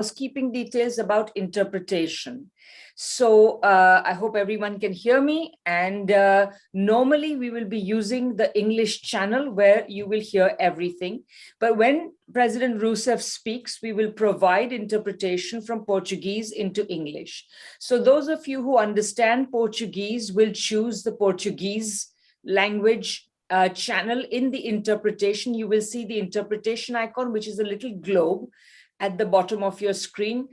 housekeeping details about interpretation. So I hope everyone can hear me, and normally we will be using the English channel where you will hear everything. But when President Rousseff speaks, we will provide interpretation from Portuguese into English. So those of you who understand Portuguese will choose the Portuguese language channel. In the interpretation, you will see the interpretation icon, which is a little globe at the bottom of your screen.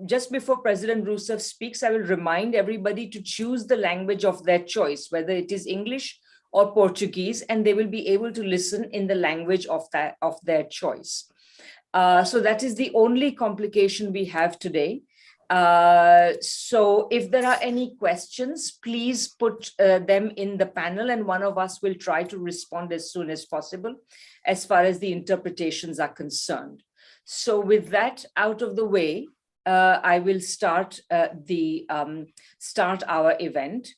Just before President Rousseff speaks, I will remind everybody to choose the language of their choice, whether it is English or Portuguese, and they will be able to listen in the language of their choice. So that is the only complication we have today. So if there are any questions, please put them in the panel, and one of us will try to respond as soon as possible as far as the interpretations are concerned. So with that out of the way, I will start our event.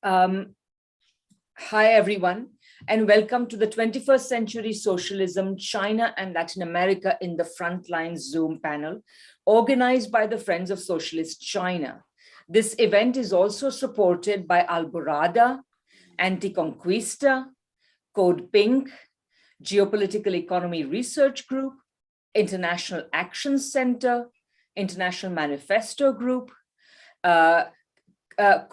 Hi everyone, and welcome to the 21st Century Socialism, China and Latin America in the Frontline Zoom panel, organized by the Friends of Socialist China. This event is also supported by Alborada, Anticonquista, Code Pink, Geopolitical Economy Research Group, International Action Center, International Manifesto Group,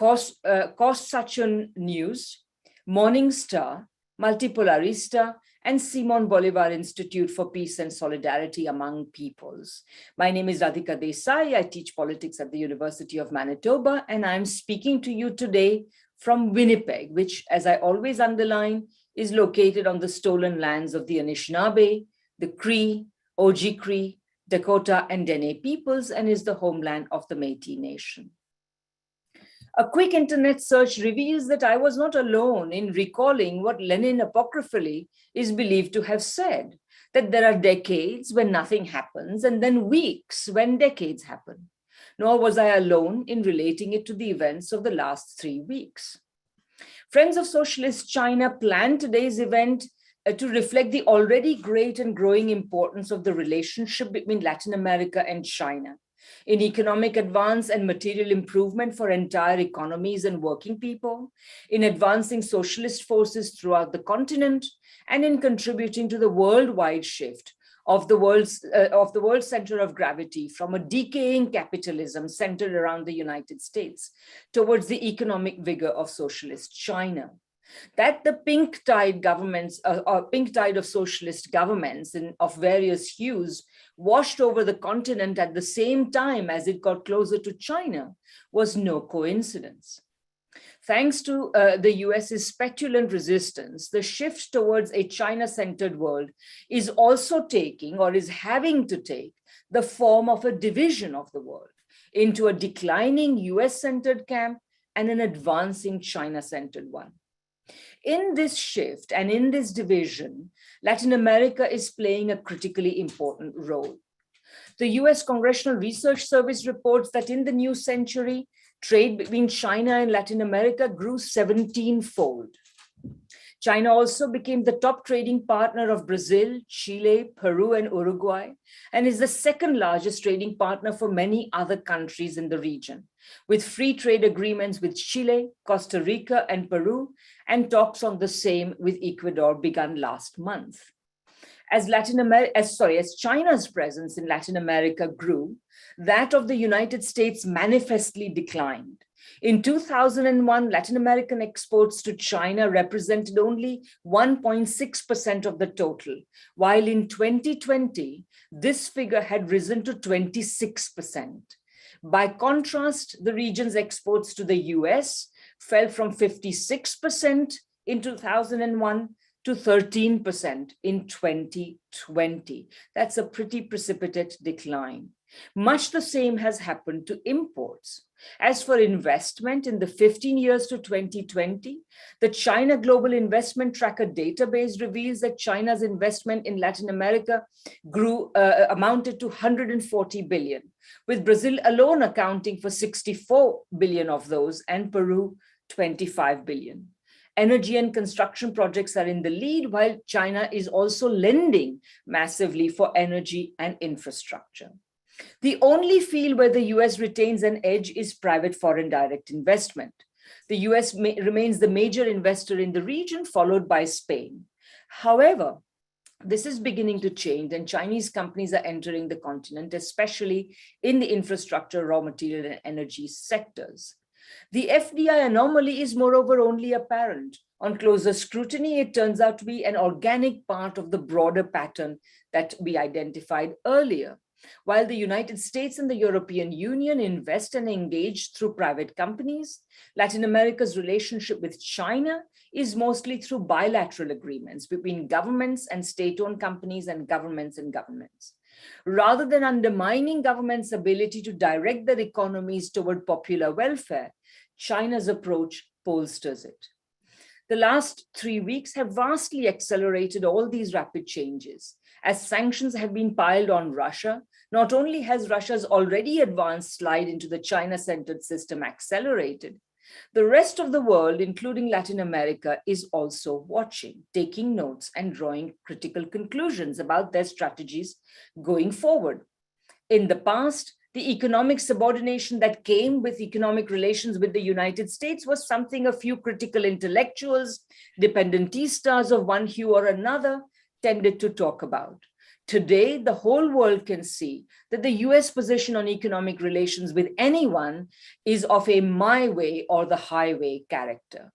Kosachun News, Morningstar, Multipolarista, and Simon Bolivar Institute for Peace and Solidarity Among Peoples. My name is Radhika Desai. I teach politics at the University of Manitoba, and I'm speaking to you today from Winnipeg, which, as I always underline, is located on the stolen lands of the Anishinaabe, the Cree, Oji-Cree, Dakota, and Dene peoples, and is the homeland of the Métis Nation. A quick internet search reveals that I was not alone in recalling what Lenin apocryphally is believed to have said, that there are decades when nothing happens and then weeks when decades happen. Nor was I alone in relating it to the events of the last 3 weeks. Friends of Socialist China planned today's event to reflect the already great and growing importance of the relationship between Latin America and China in economic advance and material improvement for entire economies and working people, in advancing socialist forces throughout the continent, and in contributing to the worldwide shift of the world's center of gravity from a decaying capitalism centered around the United States towards the economic vigor of socialist China. That the pink tide governments, or pink tide of socialist governments of various hues washed over the continent at the same time as it got closer to China was no coincidence. Thanks to the US's petulant resistance, the shift towards a China-centered world is also taking, or is having to take, the form of a division of the world into a declining US-centered camp and an advancing China-centered one. In this shift and in this division, Latin America is playing a critically important role. The US Congressional Research Service reports that in the new century, trade between China and Latin America grew 17-fold. China also became the top trading partner of Brazil, Chile, Peru, and Uruguay, and is the second largest trading partner for many other countries in the region, with free trade agreements with Chile, Costa Rica, and Peru, and talks on the same with Ecuador begun last month. As China's presence in Latin America grew, that of the United States manifestly declined. In 2001, Latin American exports to China represented only 1.6% of the total, while in 2020, this figure had risen to 26%. By contrast, the region's exports to the US fell from 56% in 2001 to 13% in 2020. That's a pretty precipitate decline. Much the same has happened to imports. As for investment, in the 15 years to 2020, the China Global Investment Tracker database reveals that China's investment in Latin America amounted to 140 billion, with Brazil alone accounting for 64 billion of those, and Peru 25 billion. Energy and construction projects are in the lead, while China is also lending massively for energy and infrastructure. The only field where the US retains an edge is private foreign direct investment. The US remains the major investor in the region, followed by Spain. However, this is beginning to change, and Chinese companies are entering the continent, especially in the infrastructure, raw material, and energy sectors. The FDI anomaly is moreover only apparent. On closer scrutiny, it turns out to be an organic part of the broader pattern that we identified earlier. While the United States and the European Union invest and engage through private companies, Latin America's relationship with China is mostly through bilateral agreements between governments and state-owned companies and governments. Rather than undermining governments' ability to direct their economies toward popular welfare, China's approach bolsters it. The last 3 weeks have vastly accelerated all these rapid changes. As sanctions have been piled on Russia, not only has Russia's already advanced slide into the China-centered system accelerated, the rest of the world, including Latin America, is also watching, taking notes, and drawing critical conclusions about their strategies going forward. In the past, the economic subordination that came with economic relations with the United States was something a few critical intellectuals, dependentistas of one hue or another, tended to talk about. Today, the whole world can see that the US position on economic relations with anyone is of a my way or the highway character.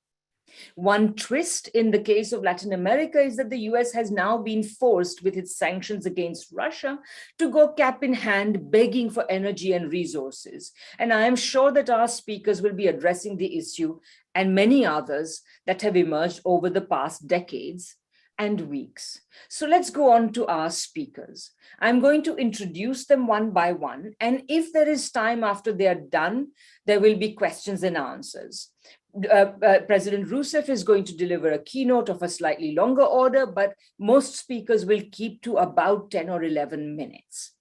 One twist in the case of Latin America is that the US has now been forced with its sanctions against Russia to go cap in hand begging for energy and resources. And I am sure that our speakers will be addressing the issue and many others that have emerged over the past decades and weeks. So let's go on to our speakers. I'm going to introduce them one by one, and if there is time after they are done, there will be questions and answers. President Rousseff is going to deliver a keynote of a slightly longer order, but most speakers will keep to about 10 or 11 minutes.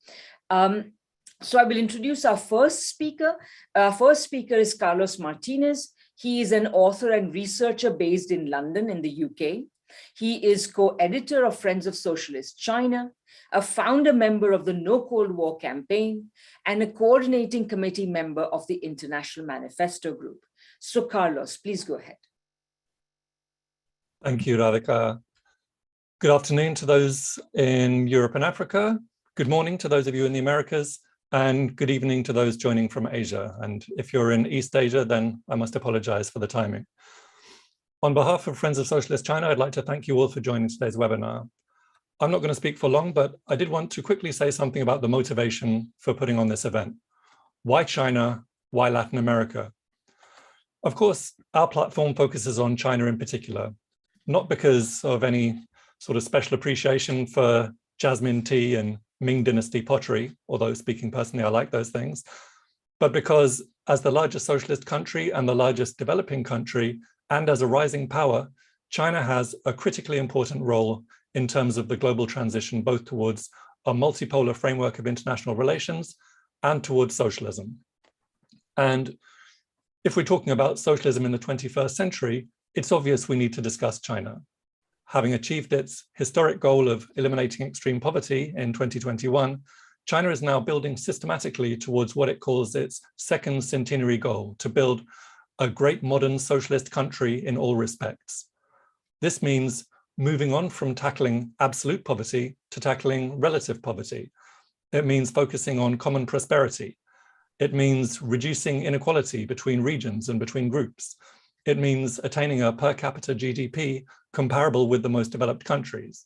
So I will introduce our first speaker. Our first speaker is Carlos Martinez. He is an author and researcher based in London in the UK. He is co-editor of Friends of Socialist China, a founder member of the No Cold War campaign, and a coordinating committee member of the International Manifesto Group. So Carlos, please go ahead. Thank you, Radhika. Good afternoon to those in Europe and Africa. Good morning to those of you in the Americas, and good evening to those joining from Asia. And if you're in East Asia, then I must apologize for the timing. On behalf of Friends of Socialist China, I'd like to thank you all for joining today's webinar. I'm not going to speak for long, but I did want to quickly say something about the motivation for putting on this event. Why China? Why Latin America? Of course, our platform focuses on China in particular, not because of any sort of special appreciation for jasmine tea and Ming Dynasty pottery, although speaking personally, I like those things, but because as the largest socialist country and the largest developing country, and as a rising power, China has a critically important role in terms of the global transition, both towards a multipolar framework of international relations and towards socialism. And if we're talking about socialism in the 21st century, it's obvious we need to discuss China. Having achieved its historic goal of eliminating extreme poverty in 2021, China is now building systematically towards what it calls its second centenary goal, to build a great modern socialist country in all respects. This means moving on from tackling absolute poverty to tackling relative poverty. It means focusing on common prosperity. It means reducing inequality between regions and between groups. It means attaining a per capita GDP comparable with the most developed countries.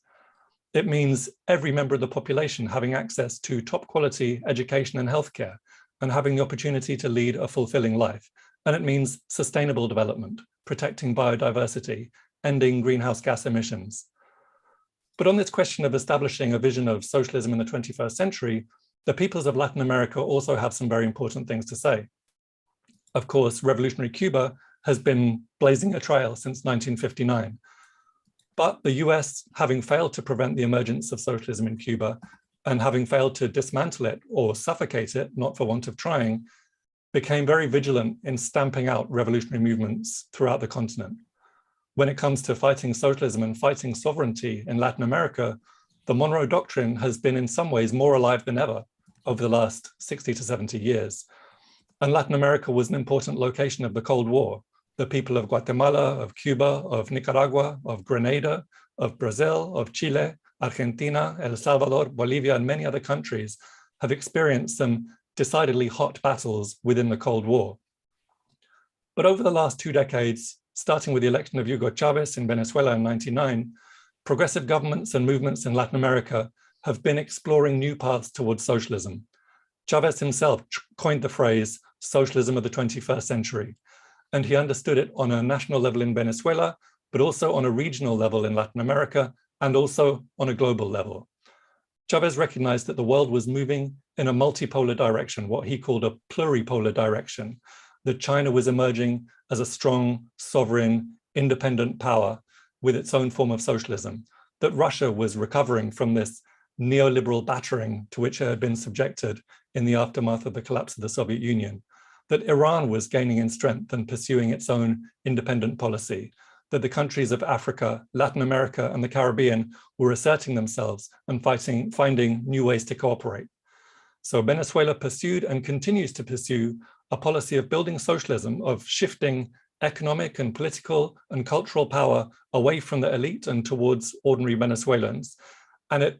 It means every member of the population having access to top quality education and healthcare and having the opportunity to lead a fulfilling life. And it means sustainable development, protecting biodiversity, ending greenhouse gas emissions. But on this question of establishing a vision of socialism in the 21st century, the peoples of Latin America also have some very important things to say. Of course, revolutionary Cuba has been blazing a trail since 1959. But the US, having failed to prevent the emergence of socialism in Cuba and having failed to dismantle it or suffocate it, not for want of trying, became very vigilant in stamping out revolutionary movements throughout the continent. when it comes to fighting socialism and fighting sovereignty in Latin America, the Monroe Doctrine has been in some ways more alive than ever over the last 60 to 70 years. And Latin America was an important location of the Cold War. The people of Guatemala, of Cuba, of Nicaragua, of Grenada, of Brazil, of Chile, Argentina, El Salvador, Bolivia, and many other countries have experienced some decidedly hot battles within the Cold War. But over the last 2 decades, starting with the election of Hugo Chavez in Venezuela in 1999, progressive governments and movements in Latin America have been exploring new paths towards socialism. Chavez himself coined the phrase socialism of the 21st century, and he understood it on a national level in Venezuela, but also on a regional level in Latin America, and also on a global level. Chavez recognized that the world was moving in a multipolar direction, what he called a pluripolar direction, that China was emerging as a strong, sovereign, independent power with its own form of socialism, that Russia was recovering from this neoliberal battering to which it had been subjected in the aftermath of the collapse of the Soviet Union, that Iran was gaining in strength and pursuing its own independent policy, that the countries of Africa, Latin America, and the Caribbean were asserting themselves and finding new ways to cooperate. So Venezuela pursued and continues to pursue a policy of building socialism, of shifting economic and political and cultural power away from the elite and towards ordinary Venezuelans. And it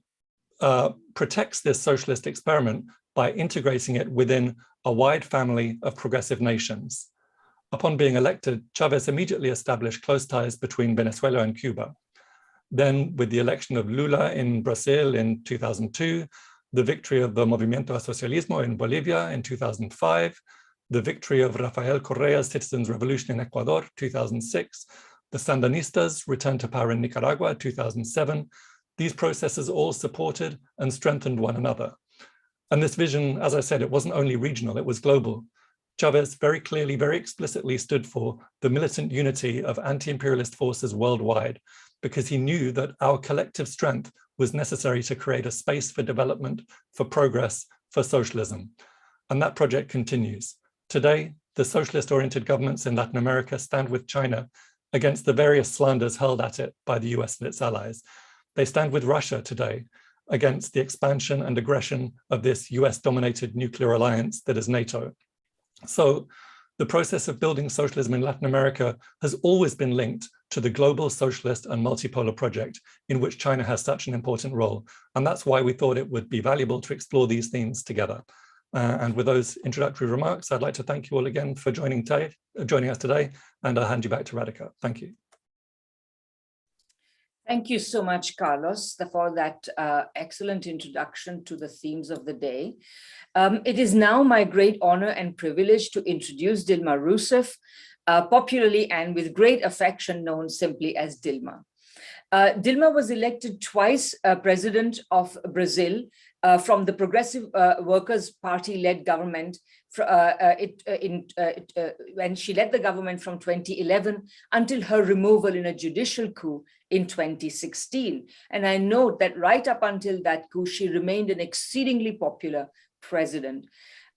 protects this socialist experiment by integrating it within a wide family of progressive nations. Upon being elected, Chavez immediately established close ties between Venezuela and Cuba. Then, with the election of Lula in Brazil in 2002, the victory of the Movimiento a Socialismo in Bolivia in 2005, the victory of Rafael Correa's Citizens' Revolution in Ecuador, 2006, the Sandinistas returned to power in Nicaragua, 2007. These processes all supported and strengthened one another. And this vision, as I said, it wasn't only regional, it was global. Chavez very clearly, very explicitly stood for the militant unity of anti-imperialist forces worldwide, because he knew that our collective strength was necessary to create a space for development, for progress, for socialism. And that project continues. Today, the socialist-oriented governments in Latin America stand with China against the various slanders hurled at it by the US and its allies. They stand with Russia today against the expansion and aggression of this US-dominated nuclear alliance that is NATO. So the process of building socialism in Latin America has always been linked to the global socialist and multipolar project in which China has such an important role. And that's why we thought it would be valuable to explore these themes together. And with those introductory remarks, I'd like to thank you all again for joining us today, and I'll hand you back to Radhika. Thank you. Thank you so much, Carlos, for that excellent introduction to the themes of the day. It is now my great honor and privilege to introduce Dilma Rousseff, popularly and with great affection known simply as Dilma. Dilma was elected twice president of Brazil from the Progressive Workers' Party-led government, when she led the government from 2011 until her removal in a judicial coup in 2016. And I note that right up until that coup, she remained an exceedingly popular president.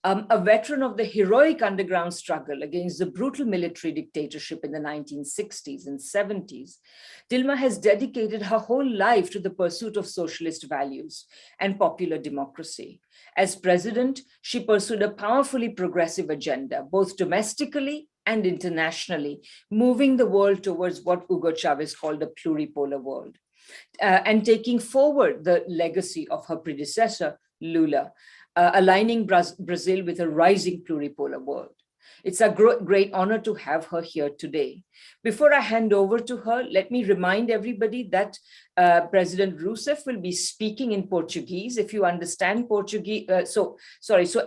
A veteran of the heroic underground struggle against the brutal military dictatorship in the 1960s and 70s, Dilma has dedicated her whole life to the pursuit of socialist values and popular democracy. As president, she pursued a powerfully progressive agenda, both domestically and internationally, moving the world towards what Hugo Chavez called a pluripolar world, and taking forward the legacy of her predecessor, Lula, aligning Brazil with a rising pluripolar world. It's a great honor to have her here today. Before I hand over to her, let me remind everybody that President Rousseff will be speaking in Portuguese. If you understand Portuguese, so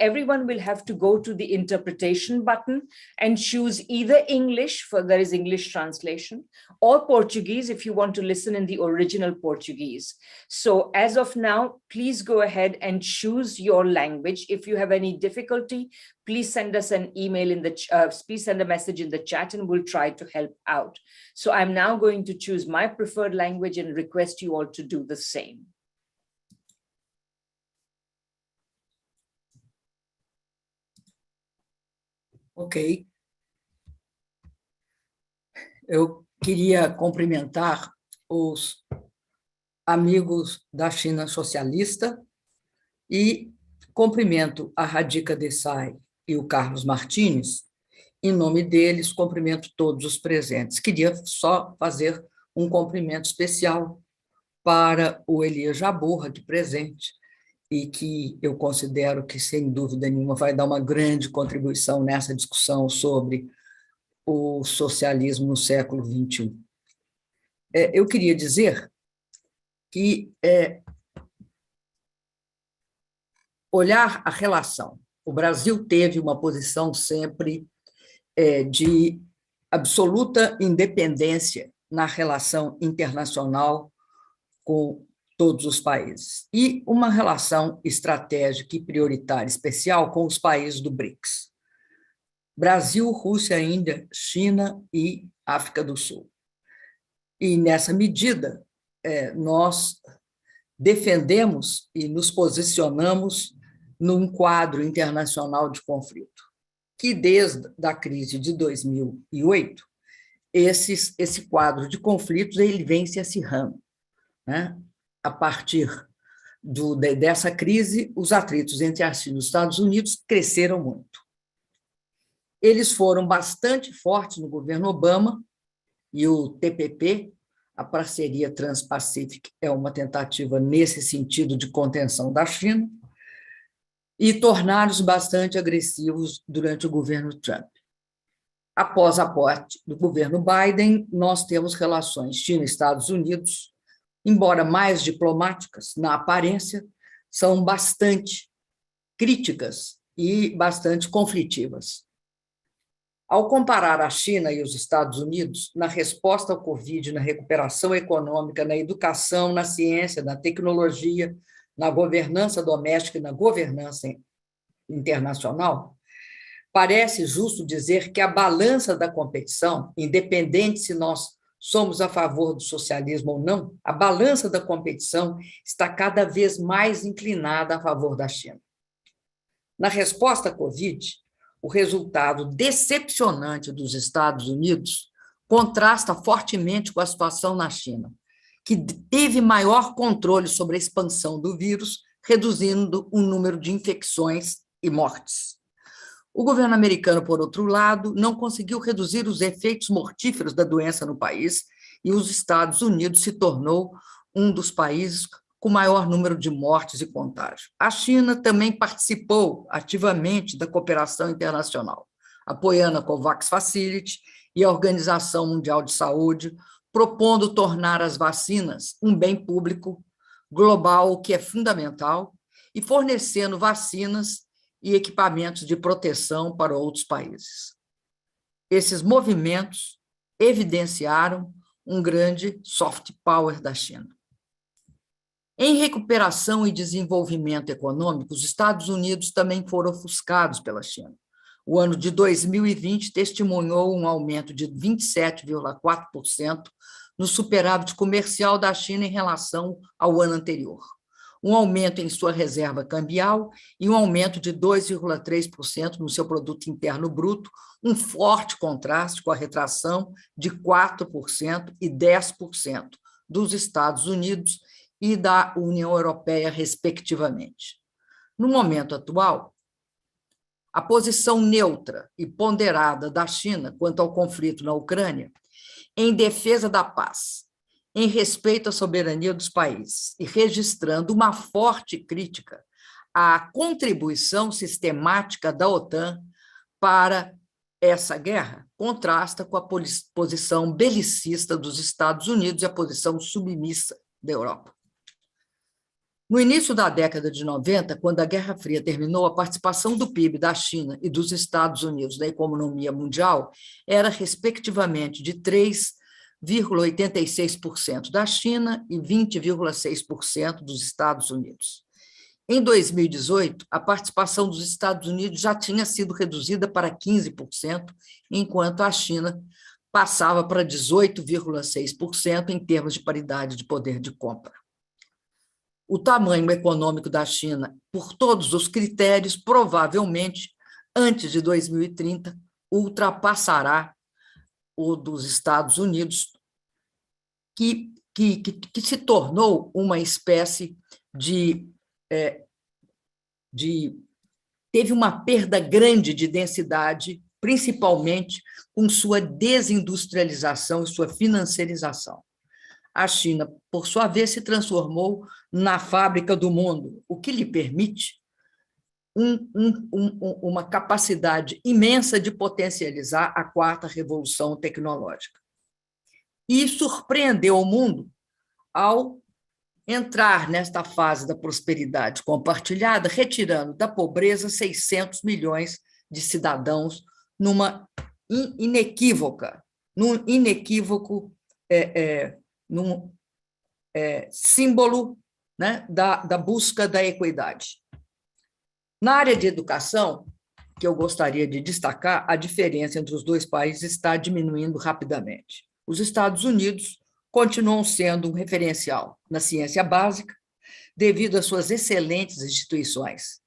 everyone will have to go to the interpretation button and choose either English, there is English translation, or Portuguese if you want to listen in the original Portuguese. So as of now, please go ahead and choose your language. If you have any difficulty, please send us an email please send a message in the chat and we'll try to help out. So I'm now going to choose my preferred language and request you all to do the same. Ok. Eu Queria cumprimentar os amigos da China socialista e cumprimento a Radhika Desai e o Carlos Martins. Em nome deles, cumprimento todos os presentes. Queria só fazer um cumprimento especial para o Elias Jabbour, aqui presente, e que eu considero que, sem dúvida nenhuma, vai dar uma grande contribuição nessa discussão sobre o socialismo no século XXI. Eu queria dizer que olhar a relação. O Brasil teve uma posição sempre de absoluta independência na relação internacional com todos os países, e uma relação estratégica e prioritária especial com os países do BRICS. Brasil, Rússia, Índia, China e África do Sul. E, nessa medida, nós defendemos e nos posicionamos num quadro internacional de conflito, que desde a crise de 2008, esse quadro de conflitos ele vem se acirrando, né? A partir dessa crise, os atritos entre a China e os Estados Unidos cresceram muito. Eles foram bastante fortes no governo Obama, e o TPP, a parceria Trans-Pacific, é uma tentativa nesse sentido de contenção da China, e tornaram-se bastante agressivos durante o governo Trump. Após a posse do governo Biden, nós temos relações China-Estados Unidos, embora mais diplomáticas, na aparência, são bastante críticas e bastante conflitivas. Ao comparar a China e os Estados Unidos na resposta ao Covid, na recuperação econômica, na educação, na ciência, na tecnologia, na governança doméstica e na governança internacional, parece justo dizer que a balança da competição, independente se nós somos a favor do socialismo ou não, a balança da competição está cada vez mais inclinada a favor da China. Na resposta à Covid, o resultado decepcionante dos Estados Unidos contrasta fortemente com a situação na China, que teve maior controle sobre a expansão do vírus, reduzindo o número de infecções e mortes. O governo americano, por outro lado, não conseguiu reduzir os efeitos mortíferos da doença no país, e os Estados Unidos se tornou um dos países com maior número de mortes e contágios. A China também participou ativamente da cooperação internacional, apoiando a COVAX Facility e a Organização Mundial de Saúde, propondo tornar as vacinas um bem público global, o que é fundamental, e fornecendo vacinas e equipamentos de proteção para outros países. Esses movimentos evidenciaram um grande soft power da China. Em recuperação e desenvolvimento econômico, os Estados Unidos também foram ofuscados pela China. O ano de 2020 testemunhou um aumento de 27,4% no superávit comercial da China em relação ao ano anterior, um aumento em sua reserva cambial e um aumento de 2,3% no seu produto interno bruto, um forte contraste com a retração de 4% e 10% dos Estados Unidos e da União Europeia, respectivamente. No momento atual, a posição neutra e ponderada da China quanto ao conflito na Ucrânia, em defesa da paz, em respeito à soberania dos países e registrando uma forte crítica à contribuição sistemática da OTAN para essa guerra, contrasta com a posição belicista dos Estados Unidos e a posição submissa da Europa. No início da década de 90, quando a Guerra Fria terminou, a participação do PIB da China e dos Estados Unidos na economia mundial era, respectivamente, de 3,86% da China e 20,6% dos Estados Unidos. Em 2018, a participação dos Estados Unidos já tinha sido reduzida para 15%, enquanto a China passava para 18,6% em termos de paridade de poder de compra. O tamanho econômico da China, por todos os critérios, provavelmente, antes de 2030, ultrapassará o dos Estados Unidos, que se tornou uma espécie teve uma perda grande de densidade, principalmente com sua desindustrialização e sua financiarização. A China, por sua vez, se transformou na fábrica do mundo, o que lhe permite uma capacidade imensa de potencializar a quarta revolução tecnológica. E surpreendeu o mundo ao entrar nesta fase da prosperidade compartilhada, retirando da pobreza 600 milhões de cidadãos num símbolo, né, da busca da equidade. Na área de educação, que eu gostaria de destacar, a diferença entre os dois países está diminuindo rapidamente. Os Estados Unidos continuam sendo um referencial na ciência básica, devido às suas excelentes instituições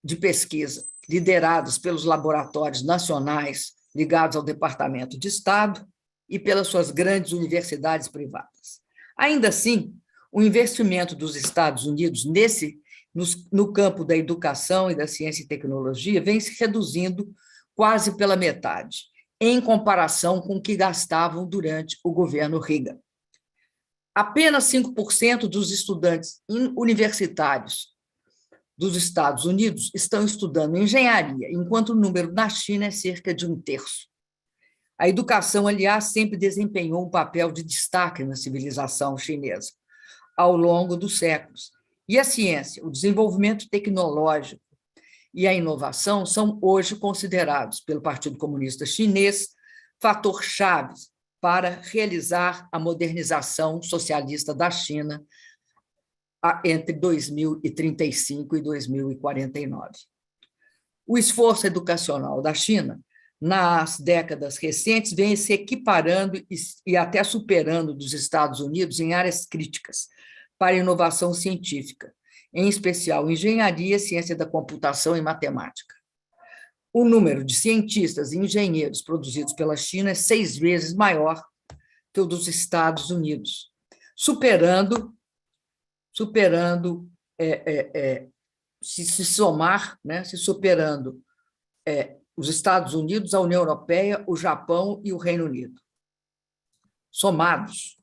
de pesquisa, lideradas pelos laboratórios nacionais ligados ao Departamento de Estado e pelas suas grandes universidades privadas. Ainda assim, o investimento dos Estados Unidos no campo da educação e da ciência e tecnologia vem se reduzindo quase pela metade, em comparação com o que gastavam durante o governo Reagan. Apenas 5% dos estudantes universitários dos Estados Unidos estão estudando engenharia, enquanto o número na China é cerca de 1/3. A educação, aliás, sempre desempenhou um papel de destaque na civilização chinesa ao longo dos séculos. E a ciência, o desenvolvimento tecnológico e a inovação são hoje considerados pelo Partido Comunista Chinês fator-chave para realizar a modernização socialista da China entre 2035 e 2049. O esforço educacional da China, nas décadas recentes, vem se equiparando e até superando dos Estados Unidos em áreas críticas para a inovação científica, em especial engenharia, ciência da computação e matemática. O número de cientistas e engenheiros produzidos pela China é 6 vezes maior que o dos Estados Unidos, superando se somar, né, se superando os Estados Unidos, a União Europeia, o Japão e o Reino Unido. Somados,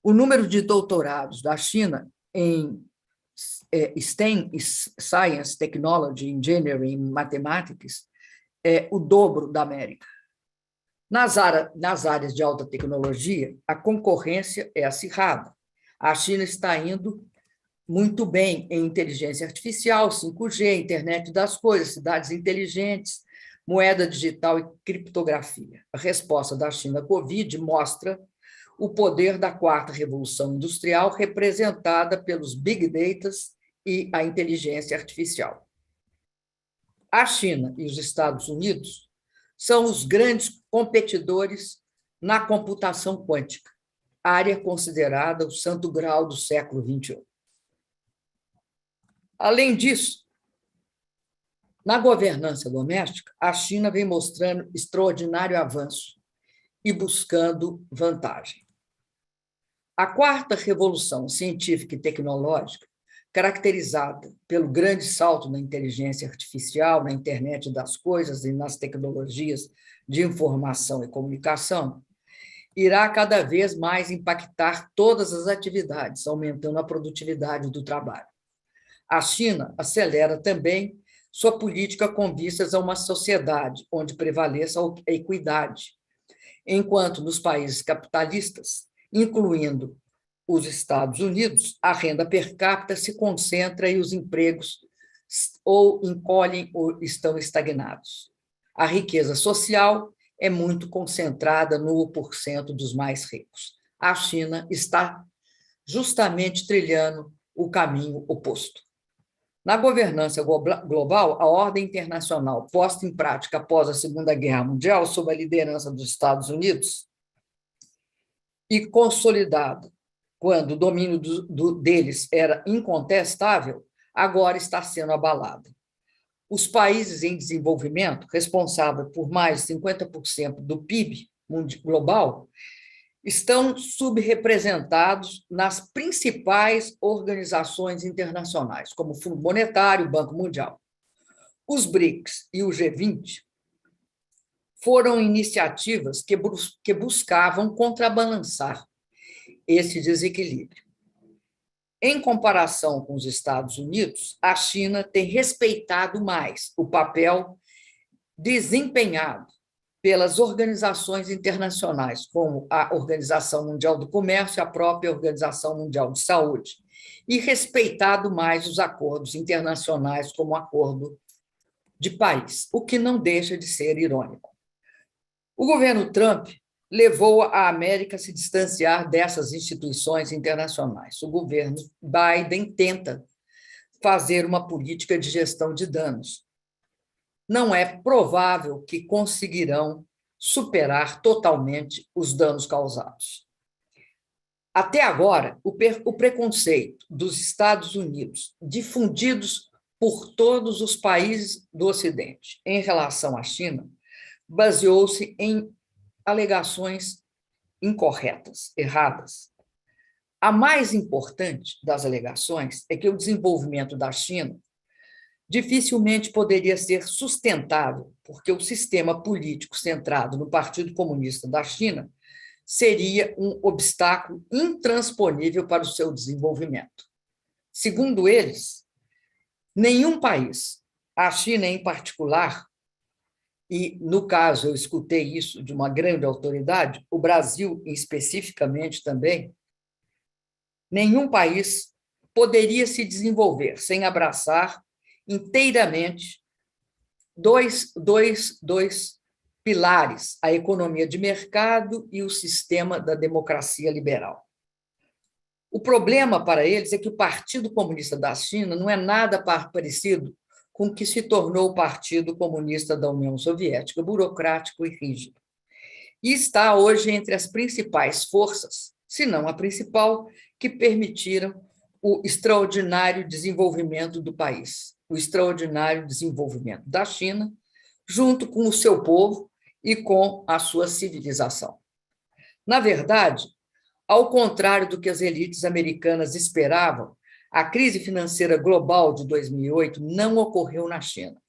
o número de doutorados da China em STEM, Science, Technology, Engineering, Mathematics, é o dobro da América. Nas áreas de alta tecnologia, a concorrência é acirrada. A China está indo muito bem em inteligência artificial, 5G, internet das coisas, cidades inteligentes, moeda digital e criptografia. A resposta da China à Covid mostra o poder da quarta revolução industrial representada pelos big data e a inteligência artificial. A China e os Estados Unidos são os grandes competidores na computação quântica, área considerada o santo grau do século XXI. Além disso, na governança doméstica, a China vem mostrando extraordinário avanço e buscando vantagem. A quarta revolução científica e tecnológica, caracterizada pelo grande salto na inteligência artificial, na internet das coisas e nas tecnologias de informação e comunicação, irá cada vez mais impactar todas as atividades, aumentando a produtividade do trabalho. A China acelera também sua política com vistas a uma sociedade onde prevaleça a equidade, enquanto nos países capitalistas, incluindo os Estados Unidos, a renda per capita se concentra e os empregos ou encolhem ou estão estagnados. A riqueza social é muito concentrada no 1% dos mais ricos. A China está justamente trilhando o caminho oposto. Na governança global, a ordem internacional posta em prática após a Segunda Guerra Mundial, sob a liderança dos Estados Unidos, e consolidada quando o domínio deles era incontestável, agora está sendo abalada. Os países em desenvolvimento, responsáveis por mais de 50% do PIB global, estão subrepresentados nas principais organizações internacionais, como o Fundo Monetário, o Banco Mundial. Os BRICS e o G20 foram iniciativas que buscavam contrabalançar esse desequilíbrio. Em comparação com os Estados Unidos, a China tem respeitado mais o papel desempenhado pelas organizações internacionais, como a Organização Mundial do Comércio e a própria Organização Mundial de Saúde, e respeitado mais os acordos internacionais, como o Acordo de Paris, o que não deixa de ser irônico. O governo Trump levou a América a se distanciar dessas instituições internacionais. O governo Biden tenta fazer uma política de gestão de danos. Não é provável que conseguirão superar totalmente os danos causados. Até agora, o preconceito dos Estados Unidos, difundidos por todos os países do Ocidente em relação à China, baseou-se em alegações incorretas, erradas. A mais importante das alegações é que o desenvolvimento da China dificilmente poderia ser sustentável, porque o sistema político centrado no Partido Comunista da China seria um obstáculo intransponível para o seu desenvolvimento. Segundo eles, nenhum país, a China em particular, e, no caso, eu escutei isso de uma grande autoridade, o Brasil especificamente também, nenhum país poderia se desenvolver sem abraçar inteiramente dois pilares, a economia de mercado e o sistema da democracia liberal. O problema para eles é que o Partido Comunista da China não é nada parecido com o que se tornou o Partido Comunista da União Soviética, burocrático e rígido. E está hoje entre as principais forças, se não a principal, que permitiram o extraordinário desenvolvimento do país, o extraordinário desenvolvimento da China, junto com o seu povo e com a sua civilização. Na verdade, ao contrário do que as elites americanas esperavam, a crise financeira global de 2008 não ocorreu na China.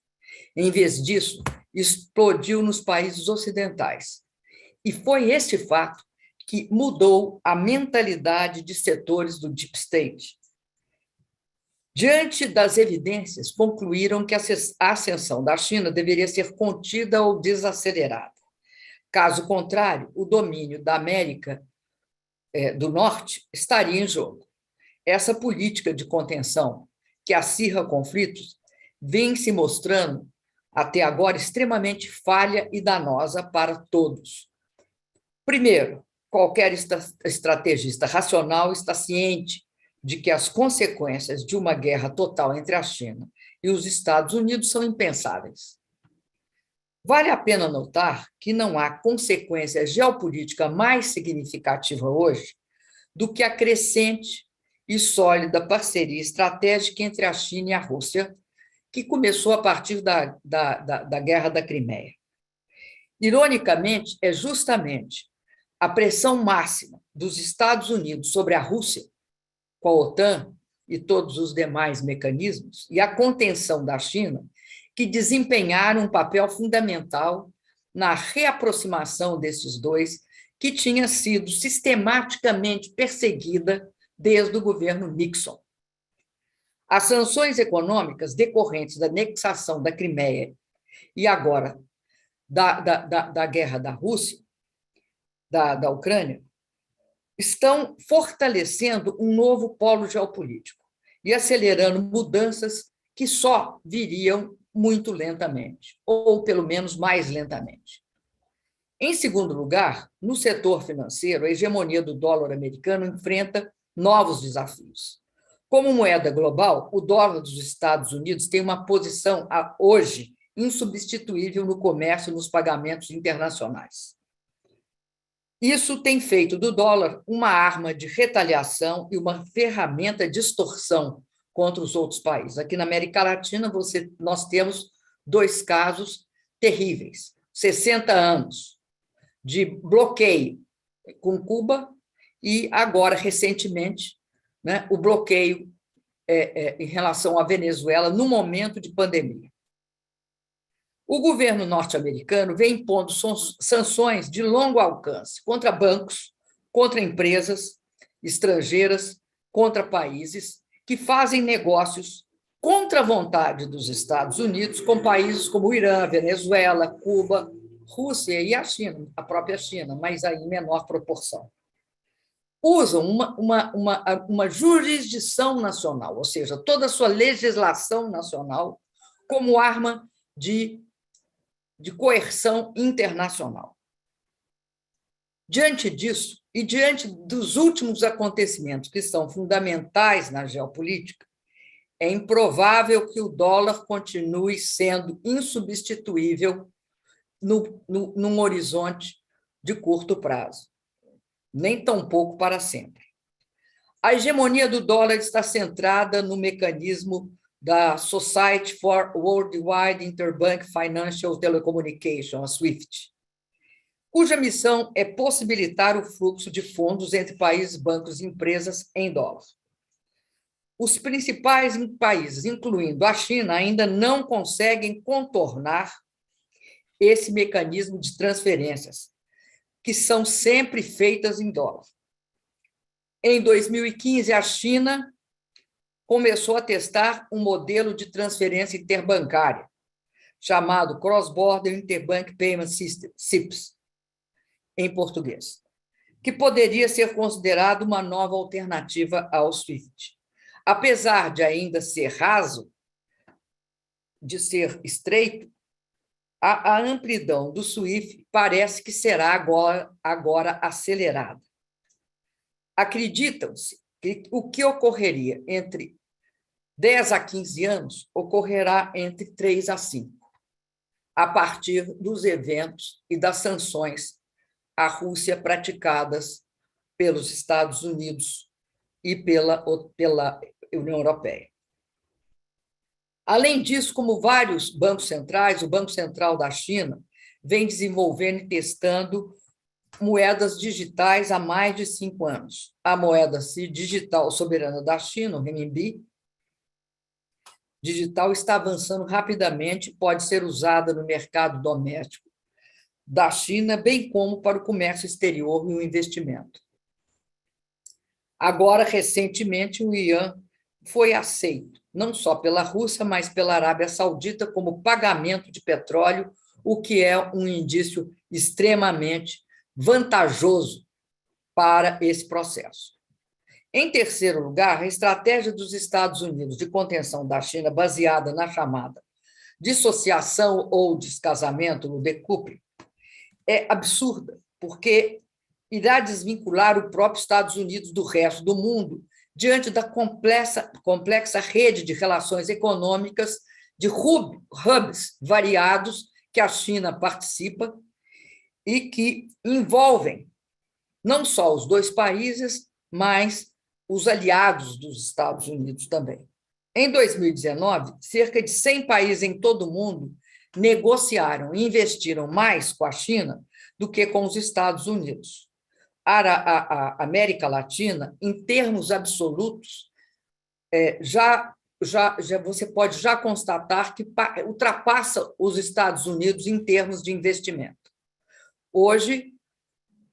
Em vez disso, explodiu nos países ocidentais. E foi este fato que mudou a mentalidade de setores do Deep State. Diante das evidências, concluíram que a ascensão da China deveria ser contida ou desacelerada. Caso contrário, o domínio da América do Norte estaria em jogo. Essa política de contenção, que acirra conflitos, vem se mostrando, até agora, extremamente falha e danosa para todos. Primeiro, qualquer estrategista racional está ciente de que as consequências de uma guerra total entre a China e os Estados Unidos são impensáveis. Vale a pena notar que não há consequência geopolítica mais significativa hoje do que a crescente e sólida parceria estratégica entre a China e a Rússia, que começou a partir da Guerra da Crimeia. Ironicamente, é justamente a pressão máxima dos Estados Unidos sobre a Rússia, com a OTAN e todos os demais mecanismos, e a contenção da China, que desempenharam um papel fundamental na reaproximação desses dois, que tinha sido sistematicamente perseguida desde o governo Nixon. As sanções econômicas decorrentes da anexação da Crimeia e agora da guerra da Rússia, da Ucrânia, estão fortalecendo um novo polo geopolítico e acelerando mudanças que só viriam muito lentamente, ou pelo menos mais lentamente. Em segundo lugar, no setor financeiro, a hegemonia do dólar americano enfrenta novos desafios. Como moeda global, o dólar dos Estados Unidos tem uma posição, hoje, insubstituível no comércio e nos pagamentos internacionais. Isso tem feito do dólar uma arma de retaliação e uma ferramenta de extorsão contra os outros países. Aqui na América Latina, nós temos dois casos terríveis: 60 anos de bloqueio com Cuba e, agora, recentemente, né, o bloqueio em relação à Venezuela no momento de pandemia. O governo norte-americano vem impondo sanções de longo alcance contra bancos, contra empresas estrangeiras, contra países que fazem negócios contra a vontade dos Estados Unidos com países como o Irã, Venezuela, Cuba, Rússia e a China, a própria China, mas aí em menor proporção. Usam uma jurisdição nacional, ou seja, toda a sua legislação nacional, como arma de coerção internacional. Diante disso, e diante dos últimos acontecimentos que são fundamentais na geopolítica, é improvável que o dólar continue sendo insubstituível num horizonte de curto prazo, nem tampouco para sempre. A hegemonia do dólar está centrada no mecanismo da Society for Worldwide Interbank Financial Telecommunication, a SWIFT, cuja missão é possibilitar o fluxo de fundos entre países, bancos e empresas em dólar. Os principais países, incluindo a China, ainda não conseguem contornar esse mecanismo de transferências, que são sempre feitas em dólar. Em 2015, a China começou a testar um modelo de transferência interbancária, chamado Cross-Border Interbank Payment System, CIPS, em português, que poderia ser considerado uma nova alternativa ao SWIFT. Apesar de ainda ser raso, de ser estreito, a amplidão do SWIFT parece que será agora acelerada. Acreditam-se que o que ocorreria entre 10 a 15 anos ocorrerá entre 3 a 5, a partir dos eventos e das sanções à Rússia praticadas pelos Estados Unidos e pela União Europeia. Além disso, como vários bancos centrais, o Banco Central da China vem desenvolvendo e testando moedas digitais há mais de 5 anos. A moeda digital soberana da China, o renminbi, digital, está avançando rapidamente e pode ser usada no mercado doméstico da China, bem como para o comércio exterior e o investimento. Agora, recentemente, o yuan foi aceito, não só pela Rússia, mas pela Arábia Saudita, como pagamento de petróleo, o que é um indício extremamente vantajoso para esse processo. Em terceiro lugar, a estratégia dos Estados Unidos de contenção da China, baseada na chamada dissociação ou descasamento, no decoupling, é absurda, porque irá desvincular o próprio Estados Unidos do resto do mundo diante da complexa rede de relações econômicas de hubs variados que a China participa e que envolvem não só os dois países, mas os aliados dos Estados Unidos também. Em 2019, cerca de 100 países em todo o mundo negociaram e investiram mais com a China do que com os Estados Unidos. A América Latina, em termos absolutos, você pode já constatar que ultrapassa os Estados Unidos em termos de investimento. Hoje,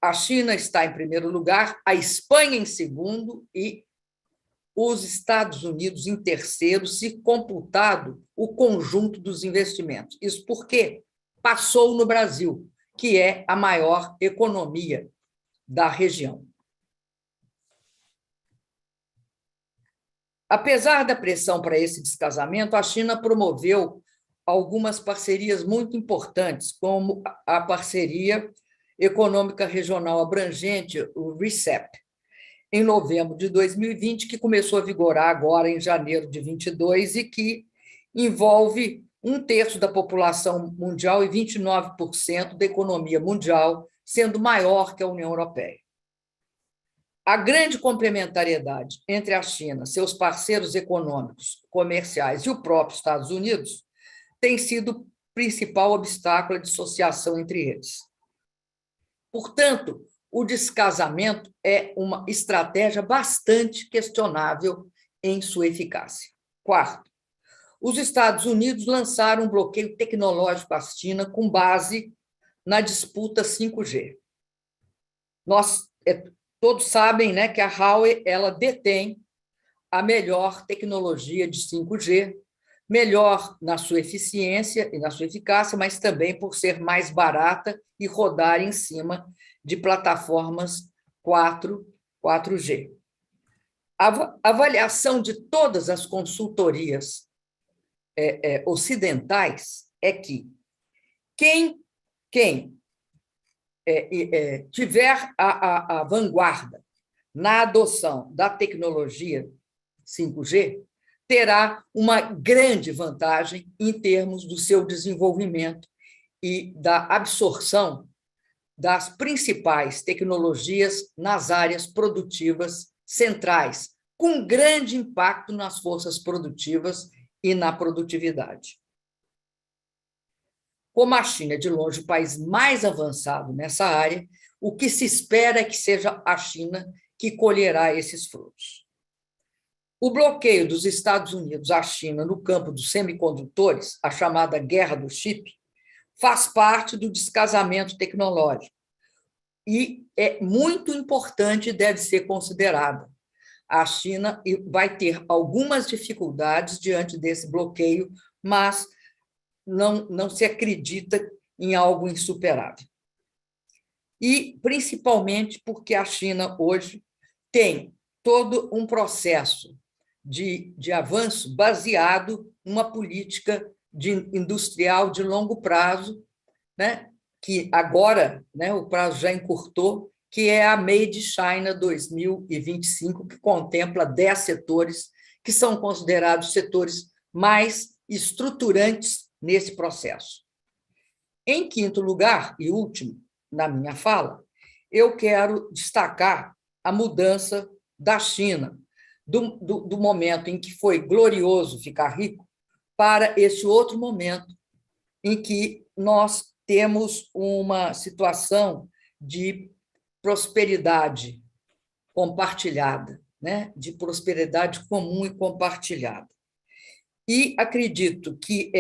a China está em primeiro lugar, a Espanha em segundo e os Estados Unidos em terceiro, se computado o conjunto dos investimentos. Isso porque passou no Brasil, que é a maior economia da região. Apesar da pressão para esse descasamento, a China promoveu algumas parcerias muito importantes, como a parceria econômica regional abrangente, o RCEP, em novembro de 2020, que começou a vigorar agora em janeiro de 2022 e que envolve 1/3 da população mundial e 29% da economia mundial, sendo maior que a União Europeia. A grande complementariedade entre a China, seus parceiros econômicos, comerciais e o próprio Estados Unidos tem sido o principal obstáculo à dissociação entre eles. Portanto, o descasamento é uma estratégia bastante questionável em sua eficácia. Quarto, os Estados Unidos lançaram um bloqueio tecnológico à China com base na disputa 5G. Todos sabem, né, que a Huawei ela detém a melhor tecnologia de 5G, melhor na sua eficiência e na sua eficácia, mas também por ser mais barata e rodar em cima de plataformas 4G. A avaliação de todas as consultorias ocidentais é que quem tiver a vanguarda na adoção da tecnologia 5G terá uma grande vantagem em termos do seu desenvolvimento e da absorção das principais tecnologias nas áreas produtivas centrais, com grande impacto nas forças produtivas e na produtividade. Como a China é, de longe, o país mais avançado nessa área, o que se espera é que seja a China que colherá esses frutos. O bloqueio dos Estados Unidos à China no campo dos semicondutores, a chamada guerra do chip, faz parte do descasamento tecnológico e é muito importante e deve ser considerada. A China vai ter algumas dificuldades diante desse bloqueio, mas não se acredita em algo insuperável. E, principalmente, porque a China hoje tem todo um processo de avanço baseado numa política industrial de longo prazo, né, que agora, né, o prazo já encurtou, que é a Made in China 2025, que contempla 10 setores que são considerados setores mais estruturantes nesse processo. Em quinto lugar, e último na minha fala, eu quero destacar a mudança da China, do momento em que foi glorioso ficar rico, para esse outro momento em que nós temos uma situação de prosperidade compartilhada, né? De prosperidade comum e compartilhada. E acredito que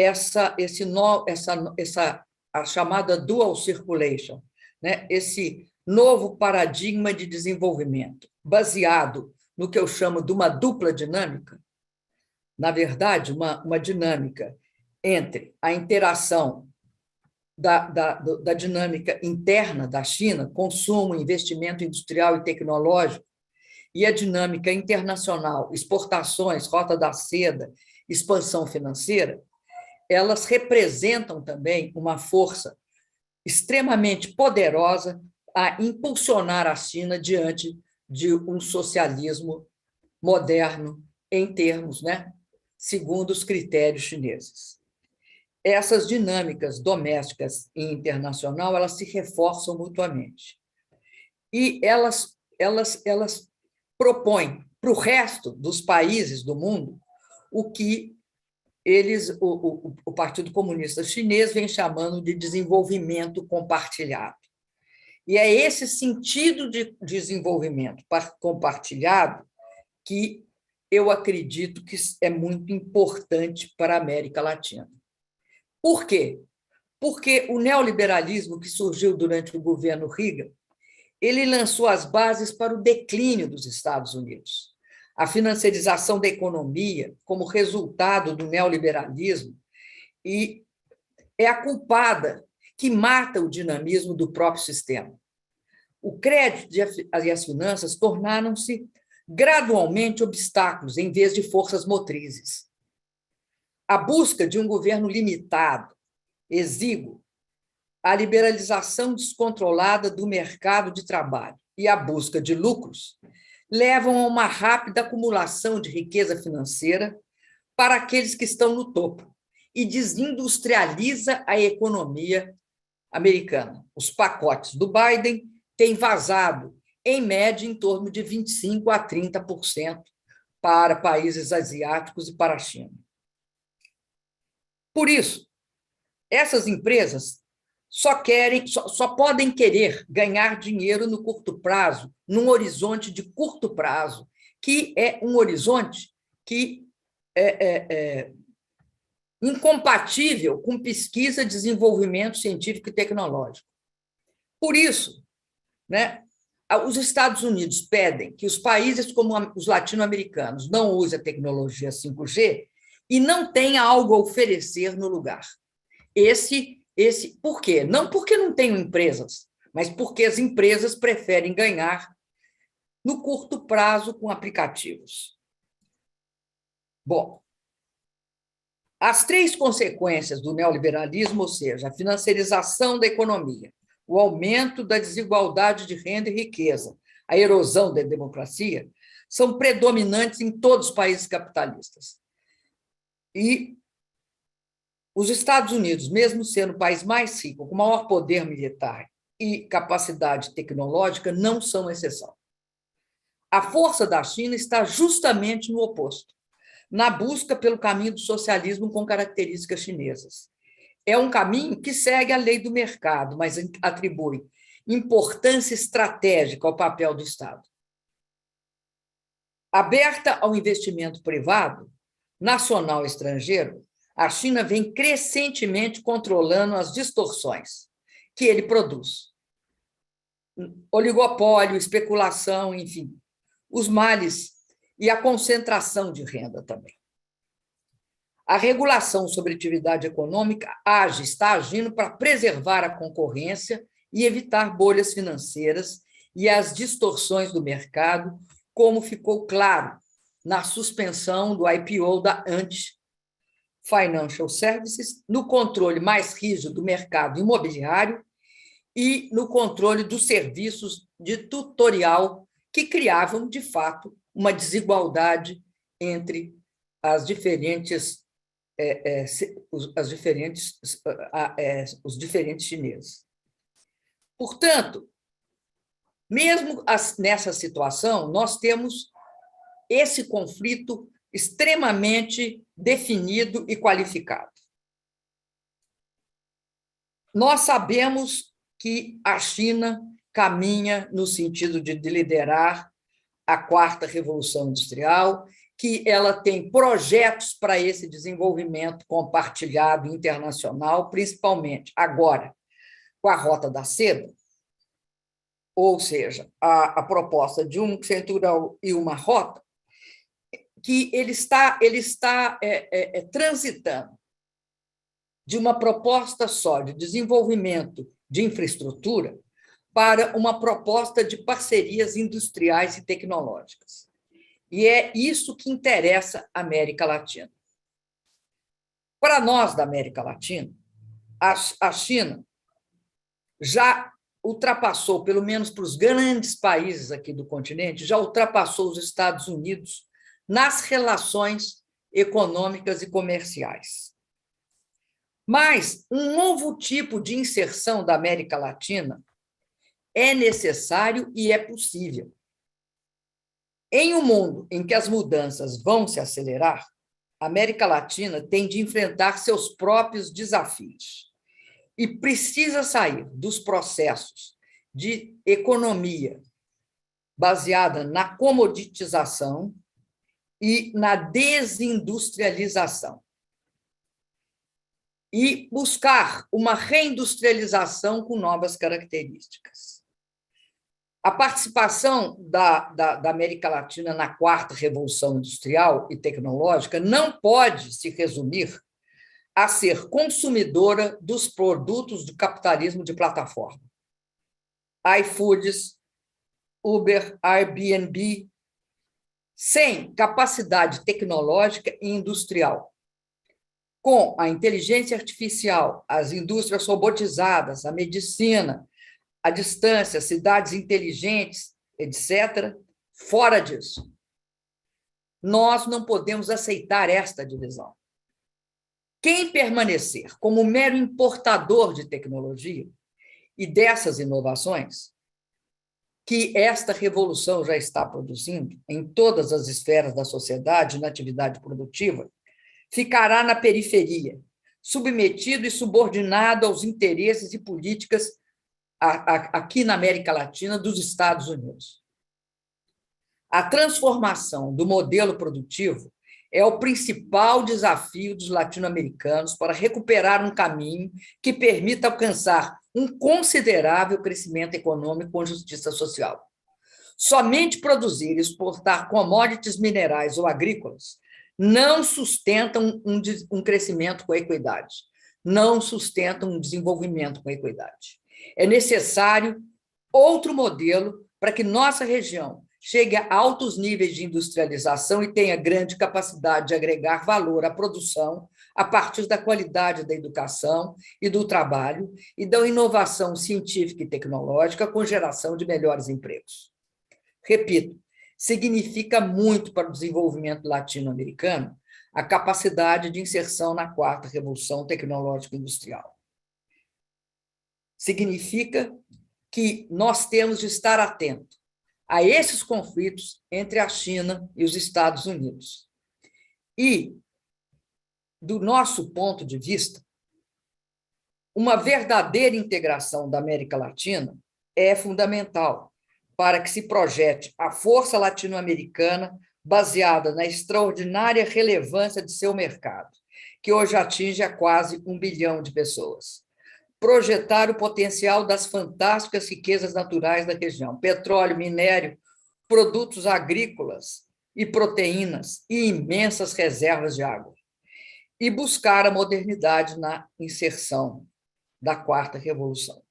a chamada dual circulation, né? Esse novo paradigma de desenvolvimento, baseado no que eu chamo de uma dupla dinâmica, na verdade, uma dinâmica entre a interação da dinâmica interna da China, consumo, investimento industrial e tecnológico, e a dinâmica internacional, exportações, rota da seda, expansão financeira, elas representam também uma força extremamente poderosa a impulsionar a China diante de um socialismo moderno em termos, né, segundo os critérios chineses. Essas dinâmicas domésticas e internacional, elas se reforçam mutuamente. E elas propõem para o resto dos países do mundo o que o Partido Comunista Chinês vem chamando de desenvolvimento compartilhado. E é esse sentido de desenvolvimento compartilhado que eu acredito que é muito importante para a América Latina. Por quê? Porque o neoliberalismo que surgiu durante o governo Reagan, ele lançou as bases para o declínio dos Estados Unidos. A financiarização da economia, como resultado do neoliberalismo, e é a culpada que mata o dinamismo do próprio sistema. O crédito e as finanças tornaram-se gradualmente obstáculos em vez de forças motrizes. A busca de um governo limitado, exíguo, a liberalização descontrolada do mercado de trabalho e a busca de lucros levam a uma rápida acumulação de riqueza financeira para aqueles que estão no topo e desindustrializa a economia americana. Os pacotes do Biden têm vazado, em média, em torno de 25% a 30% para países asiáticos e para a China. Por isso, essas empresas só podem querer ganhar dinheiro no curto prazo, num horizonte de curto prazo, que é um horizonte que é incompatível com pesquisa, desenvolvimento científico e tecnológico. Por isso, né, os Estados Unidos pedem que os países como os latino-americanos não usem a tecnologia 5G e não tenha algo a oferecer no lugar. Por quê? Não porque não tenham empresas, mas porque as empresas preferem ganhar no curto prazo com aplicativos. Bom, as 3 consequências do neoliberalismo, ou seja, a financiarização da economia, o aumento da desigualdade de renda e riqueza, a erosão da democracia, são predominantes em todos os países capitalistas. E os Estados Unidos, mesmo sendo o país mais rico, com maior poder militar e capacidade tecnológica, não são exceção. A força da China está justamente no oposto, na busca pelo caminho do socialismo com características chinesas. É um caminho que segue a lei do mercado, mas atribui importância estratégica ao papel do Estado. Aberta ao investimento privado, nacional e estrangeiro, a China vem crescentemente controlando as distorções que ele produz. Oligopólio, especulação, enfim, os males e a concentração de renda também. A regulação sobre atividade econômica está agindo para preservar a concorrência e evitar bolhas financeiras e as distorções do mercado, como ficou claro na suspensão do IPO da Financial Services, no controle mais rígido do mercado imobiliário e no controle dos serviços de tutorial que criavam, de fato, uma desigualdade entre os diferentes chineses. Portanto, mesmo nessa situação, nós temos esse conflito extremamente definido e qualificado. Nós sabemos que a China caminha no sentido de liderar a 4ª Revolução Industrial, que ela tem projetos para esse desenvolvimento compartilhado internacional, principalmente agora com a Rota da Seda, ou seja, a proposta de um cinturão e uma rota, que ele está transitando de uma proposta só de desenvolvimento de infraestrutura para uma proposta de parcerias industriais e tecnológicas. E é isso que interessa a América Latina. Para nós da América Latina, a China já ultrapassou, pelo menos para os grandes países aqui do continente, já ultrapassou os Estados Unidos nas relações econômicas e comerciais. Mas um novo tipo de inserção da América Latina é necessário e é possível. Em um mundo em que as mudanças vão se acelerar, a América Latina tem de enfrentar seus próprios desafios e precisa sair dos processos de economia baseada na comoditização e na desindustrialização e buscar uma reindustrialização com novas características. A participação da América Latina na 4ª Revolução Industrial e Tecnológica não pode se resumir a ser consumidora dos produtos do capitalismo de plataforma. iFoods, Uber, Airbnb, sem capacidade tecnológica e industrial. Com a inteligência artificial, as indústrias robotizadas, a medicina, a distância, cidades inteligentes, etc., fora disso. Nós não podemos aceitar esta divisão. Quem permanecer como mero importador de tecnologia e dessas inovações, que esta revolução já está produzindo em todas as esferas da sociedade, na atividade produtiva, ficará na periferia, submetido e subordinado aos interesses e políticas aqui na América Latina dos Estados Unidos. A transformação do modelo produtivo é o principal desafio dos latino-americanos para recuperar um caminho que permita alcançar um considerável crescimento econômico com justiça social. Somente produzir e exportar commodities minerais ou agrícolas não sustentam um crescimento com equidade, não sustentam um desenvolvimento com equidade. É necessário outro modelo para que nossa região chegue a altos níveis de industrialização e tenha grande capacidade de agregar valor à produção a partir da qualidade da educação e do trabalho e da inovação científica e tecnológica com geração de melhores empregos. Repito, significa muito para o desenvolvimento latino-americano a capacidade de inserção na quarta revolução tecnológica industrial. Significa que nós temos de estar atentos a esses conflitos entre a China e os Estados Unidos. E, do nosso ponto de vista, uma verdadeira integração da América Latina é fundamental para que se projete a força latino-americana baseada na extraordinária relevância de seu mercado, que hoje atinge a quase 1 bilhão de pessoas. Projetar o potencial das fantásticas riquezas naturais da região, petróleo, minério, produtos agrícolas e proteínas e imensas reservas de água. E buscar a modernidade na inserção da quarta revolução.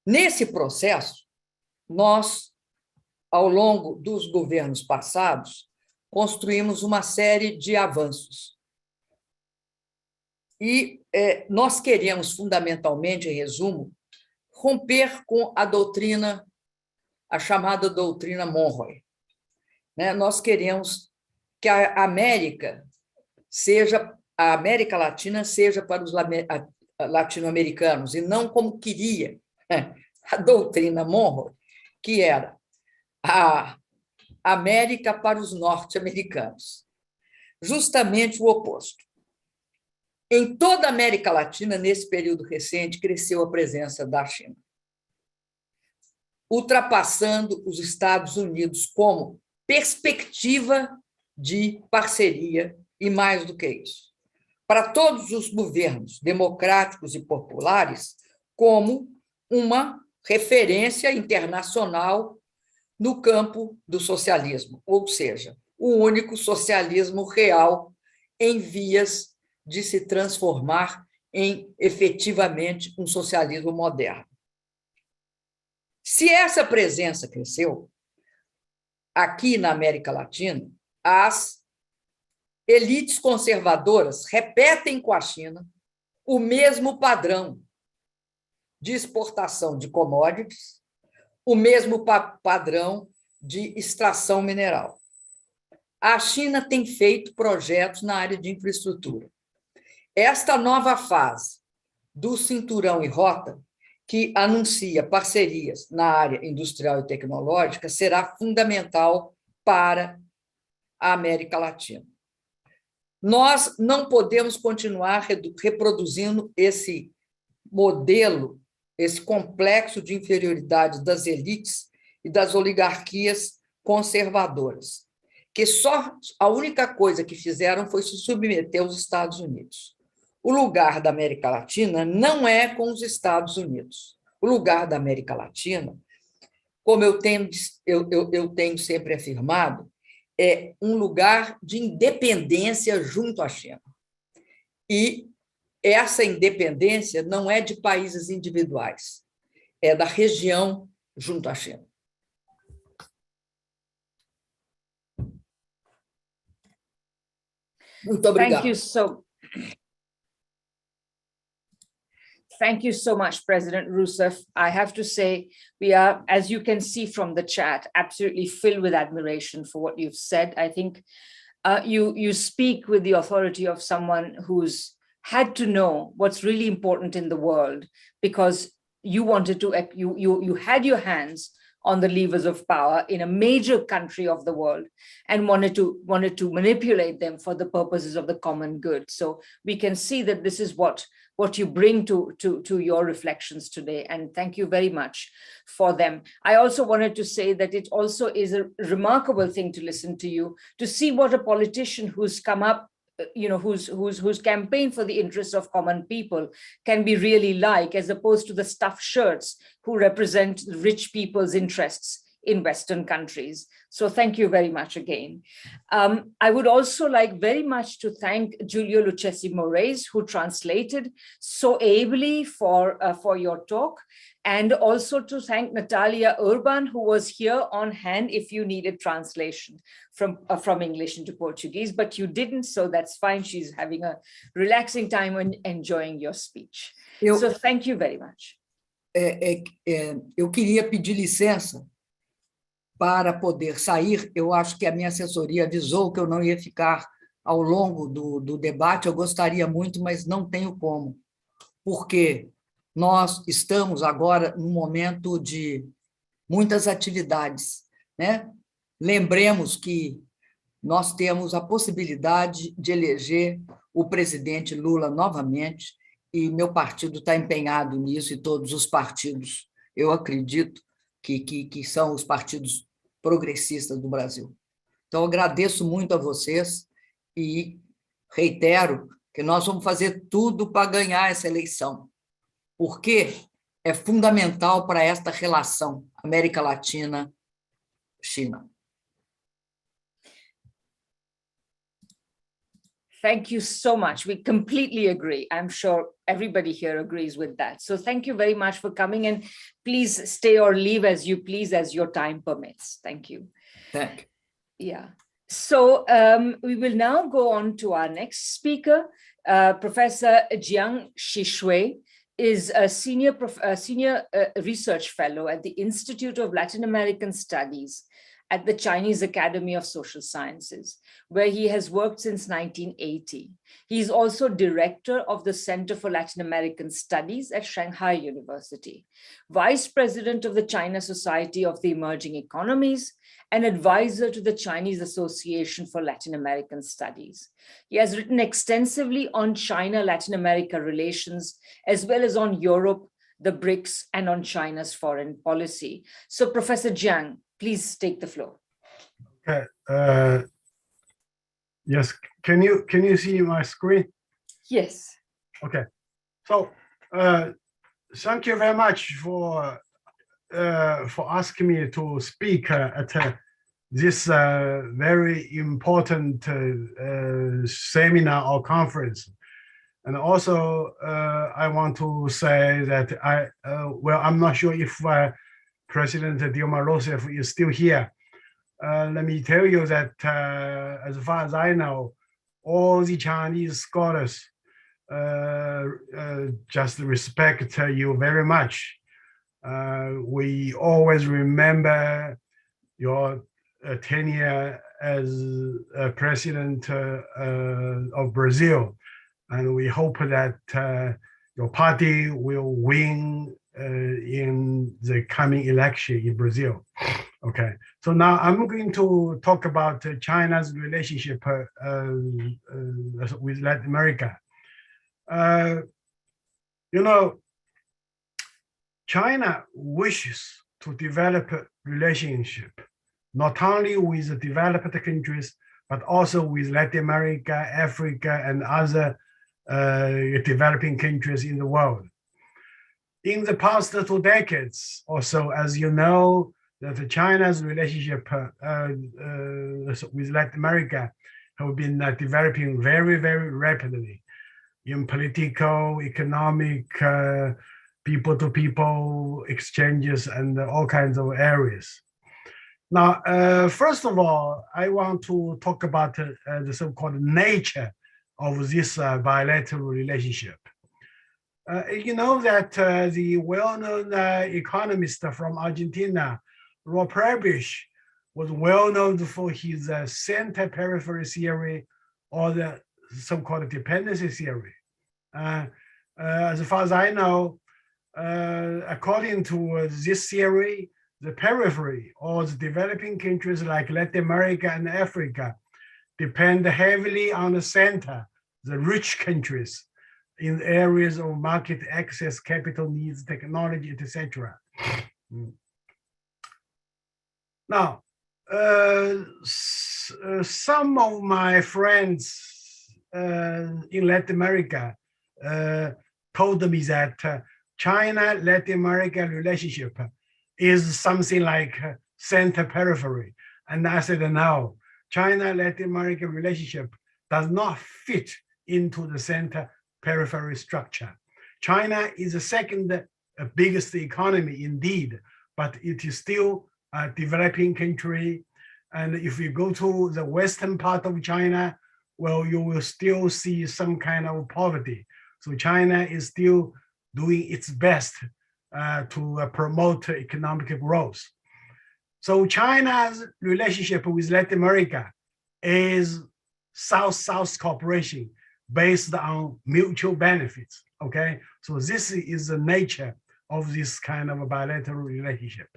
Nesse processo, nós, ao longo dos governos passados, construímos uma série de avanços. E nós queremos, fundamentalmente, em resumo, romper com a doutrina, a chamada doutrina Monroe. Nós queremos que a América Latina seja para os latino-americanos, e não como queria a doutrina Monroe, que era a América para os norte-americanos. Justamente o oposto. Em toda a América Latina, nesse período recente, cresceu a presença da China, ultrapassando os Estados Unidos como perspectiva de parceria e, mais do que isso, para todos os governos democráticos e populares, como uma referência internacional no campo do socialismo, ou seja, o único socialismo real em vias de se transformar em, efetivamente, um socialismo moderno. Se essa presença cresceu, aqui na América Latina, as elites conservadoras repetem com a China o mesmo padrão de exportação de commodities, o mesmo padrão de extração mineral. A China tem feito projetos na área de infraestrutura. Esta nova fase do Cinturão e Rota, que anuncia parcerias na área industrial e tecnológica, será fundamental para a América Latina. Nós não podemos continuar reproduzindo esse modelo, esse complexo de inferioridade das elites e das oligarquias conservadoras, que só a única coisa que fizeram foi se submeter aos Estados Unidos. O lugar da América Latina não é com os Estados Unidos. O lugar da América Latina, como eu tenho sempre afirmado, é um lugar de independência junto à China. E essa independência não é de países individuais, é da região junto à China. Muito obrigado. Thank you so much, President Rousseff. I have to say, we are, as you can see from the chat, absolutely filled with admiration for what you've said. I think you speak with the authority of someone who's had to know what's really important in the world, because you wanted to, you had your hands on the levers of power in a major country of the world and wanted to manipulate them for the purposes of the common good. So we can see that this is what you bring to your reflections today. And thank you very much for them. I also wanted to say that it also is a remarkable thing to listen to you, to see what a politician who's come up, whose campaign for the interests of common people can be really like, as opposed to the stuffed shirts who represent rich people's interests in Western countries. So thank you very much again. I would also like very much to thank Giulio Lucchesi Moraes, who translated so ably for your talk, and also to thank Natalia Urban, who was here on hand if you needed translation from English into Portuguese, but you didn't, so that's fine. She's having a relaxing time and enjoying your speech. So thank you very much. Eu queria pedir licença para poder sair. Eu acho que a minha assessoria avisou que eu não ia ficar ao longo do debate. Eu gostaria muito, mas não tenho como, porque nós estamos agora num momento de muitas atividades, né? Lembremos que nós temos a possibilidade de eleger o presidente Lula novamente, e meu partido está empenhado nisso, e todos os partidos, eu acredito, que são os partidos progressistas do Brasil. Então, eu agradeço muito a vocês e reitero que nós vamos fazer tudo para ganhar essa eleição, porque é fundamental para esta relação América Latina-China. Thank you so much. We completely agree. I'm sure everybody here agrees with that. So thank you very much for coming, and please stay or leave as you please, as your time permits. Thank you. Thank you. Yeah. So we will now go on to our next speaker. Professor Jiang Shishui is a senior research fellow at the Institute of Latin American Studies at the Chinese Academy of Social Sciences, where he has worked since 1980. He is also director of the Center for Latin American Studies at Shanghai University, vice president of the China Society of the Emerging Economies, and advisor to the Chinese Association for Latin American Studies. He has written extensively on China-Latin America relations, as well as on Europe, the BRICS, and on China's foreign policy. So Professor Jiang, please take the floor. Okay. Yes. Can you see my screen? Yes. Okay. So thank you very much for asking me to speak at this very important seminar or conference. And also, I want to say that I'm not sure if President Dilma Rousseff is still here. Let me tell you that as far as I know, all the Chinese scholars just respect you very much. We always remember your tenure as president of Brazil, and we hope that your party will win in the coming election in Brazil. Okay, so now I'm going to talk about China's relationship with Latin America. You know, China wishes to develop a relationship not only with the developed countries, but also with Latin America, Africa, and other developing countries in the world. In the past 2 decades or so, as you know, that China's relationship with Latin America have been developing very, very rapidly in political, economic, people-to-people exchanges and all kinds of areas. Now, first of all, I want to talk about the so-called nature of this bilateral relationship. You know that the well-known economist from Argentina, Rob Prebisch, was well known for his center-periphery theory, or the so-called dependency theory. As far as I know, according to this theory, the periphery or the developing countries like Latin America and Africa depend heavily on the center, the rich countries in areas of market access, capital needs, technology, etc. Now, some of my friends in Latin America told me that China-Latin America relationship is something like center periphery. And I said, no, China-Latin America relationship does not fit into the center periphery structure. China is the second biggest economy indeed, but it is still a developing country. And if you go to the western part of China, well, you will still see some kind of poverty. So China is still doing its best to promote economic growth. So China's relationship with Latin America is South-South cooperation based on mutual benefits, okay? So this is the nature of this kind of a bilateral relationship.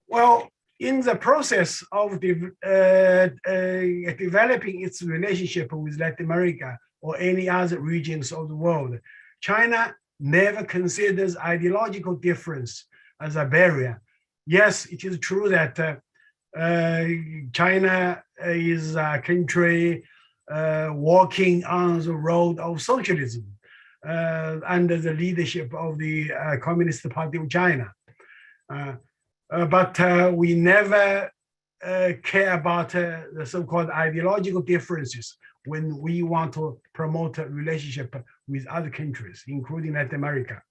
Well, in the process of developing its relationship with Latin America or any other regions of the world, China never considers ideological difference as a barrier. Yes, it is true that China is a country walking on the road of socialism under the leadership of the Communist Party of China. But we never care about the so-called ideological differences when we want to promote a relationship with other countries, including Latin America.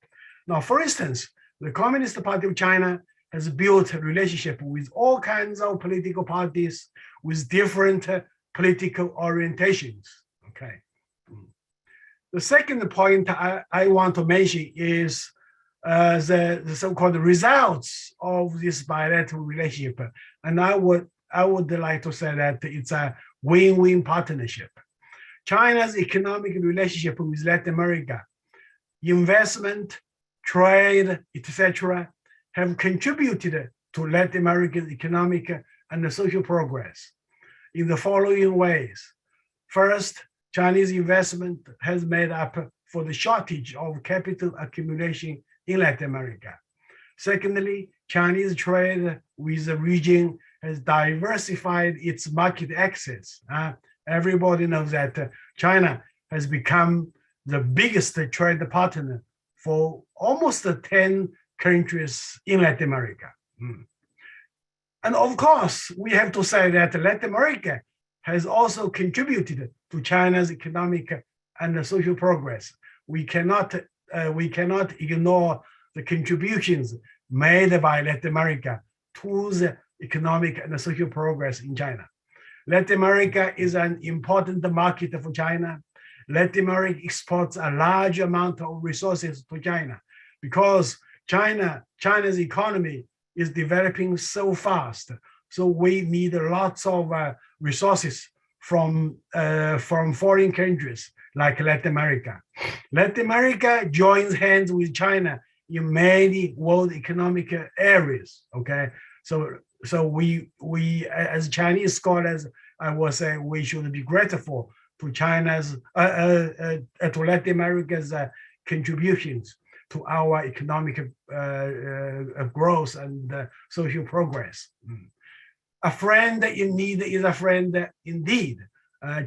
Now, for instance, the Communist Party of China has built a relationship with all kinds of political parties with different political orientations, okay? The second point I want to mention is the so-called results of this bilateral relationship. And I would like to say that it's a win-win partnership. China's economic relationship with Latin America, investment, trade, etc., have contributed to Latin American economic and social progress in the following ways. First, Chinese investment has made up for the shortage of capital accumulation in Latin America. Secondly, Chinese trade with the region has diversified its market access. Everybody knows that China has become the biggest trade partner for almost 10 countries in Latin America. And of course, we have to say that Latin America has also contributed to China's economic and social progress. We cannot ignore the contributions made by Latin America to the economic and social progress in China. Latin America is an important market for China. Latin America exports a large amount of resources to China because China's economy is developing so fast. So we need lots of resources from foreign countries like Latin America. Latin America joins hands with China in many world economic areas, okay? So we as Chinese scholars, I would say we should be grateful to China's, to Latin America's contributions to our economic growth and social progress. A friend in need is a friend indeed.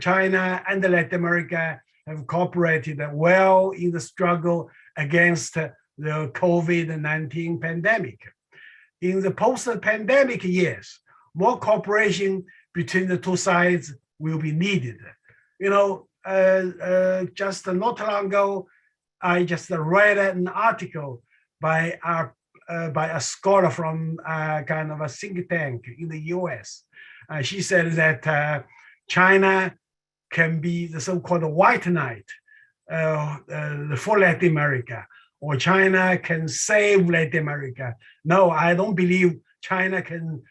China and Latin America have cooperated well in the struggle against the COVID-19 pandemic. In the post-pandemic years, more cooperation between the two sides will be needed. You know, just not long ago, I just read an article by a scholar from kind of a think tank in the US. She said that China can be the so-called white knight for Latin America, or China can save Latin America. No, I don't believe China can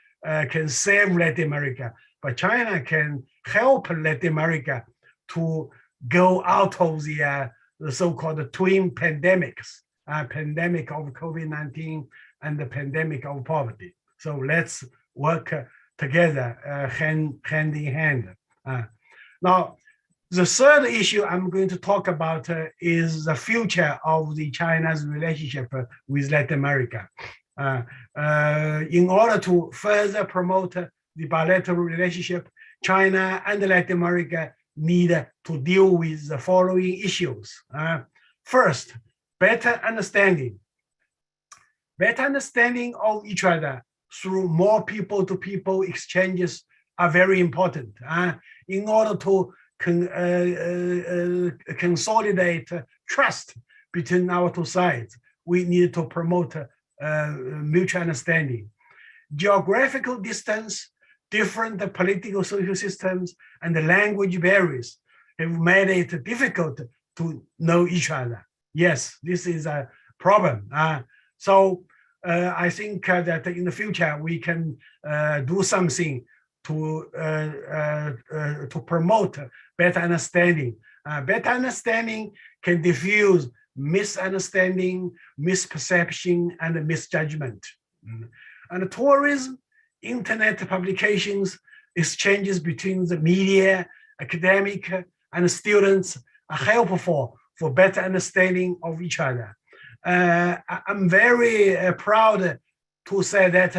save Latin America, but China can help Latin America to go out of the so-called twin pandemics, pandemic of COVID-19 and the pandemic of poverty. So let's work together, hand in hand. Now, the third issue I'm going to talk about is the future of China's relationship with Latin America. In order to further promote the bilateral relationship, China and Latin America need to deal with the following issues. First, better understanding. Better understanding of each other through more people-to-people exchanges are very important. In order to consolidate trust between our two sides, we need to promote mutual understanding. Geographical distance, different political social systems, and the language barriers have made it difficult to know each other. Yes, this is a problem. So I think that in the future we can do something to promote better understanding. Better understanding can diffuse misunderstanding, misperception, and misjudgment. And tourism, internet publications, exchanges between the media, academic, and students are helpful for better understanding of each other. I'm very proud to say that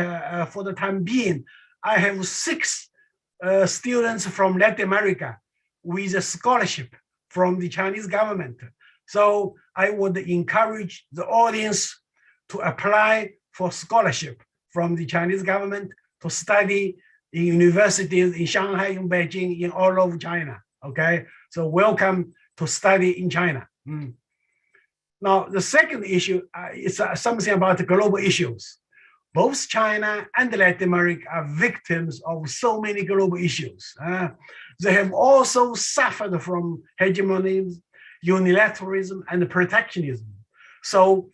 for the time being, I have 6 students from Latin America with a scholarship from the Chinese government. So I would encourage the audience to apply for scholarship from the Chinese government to study in universities in Shanghai, in Beijing, in all over China, okay? So welcome to study in China. Now, the second issue is something about the global issues. Both China and Latin America are victims of so many global issues. They have also suffered from hegemony, unilateralism, and protectionism. So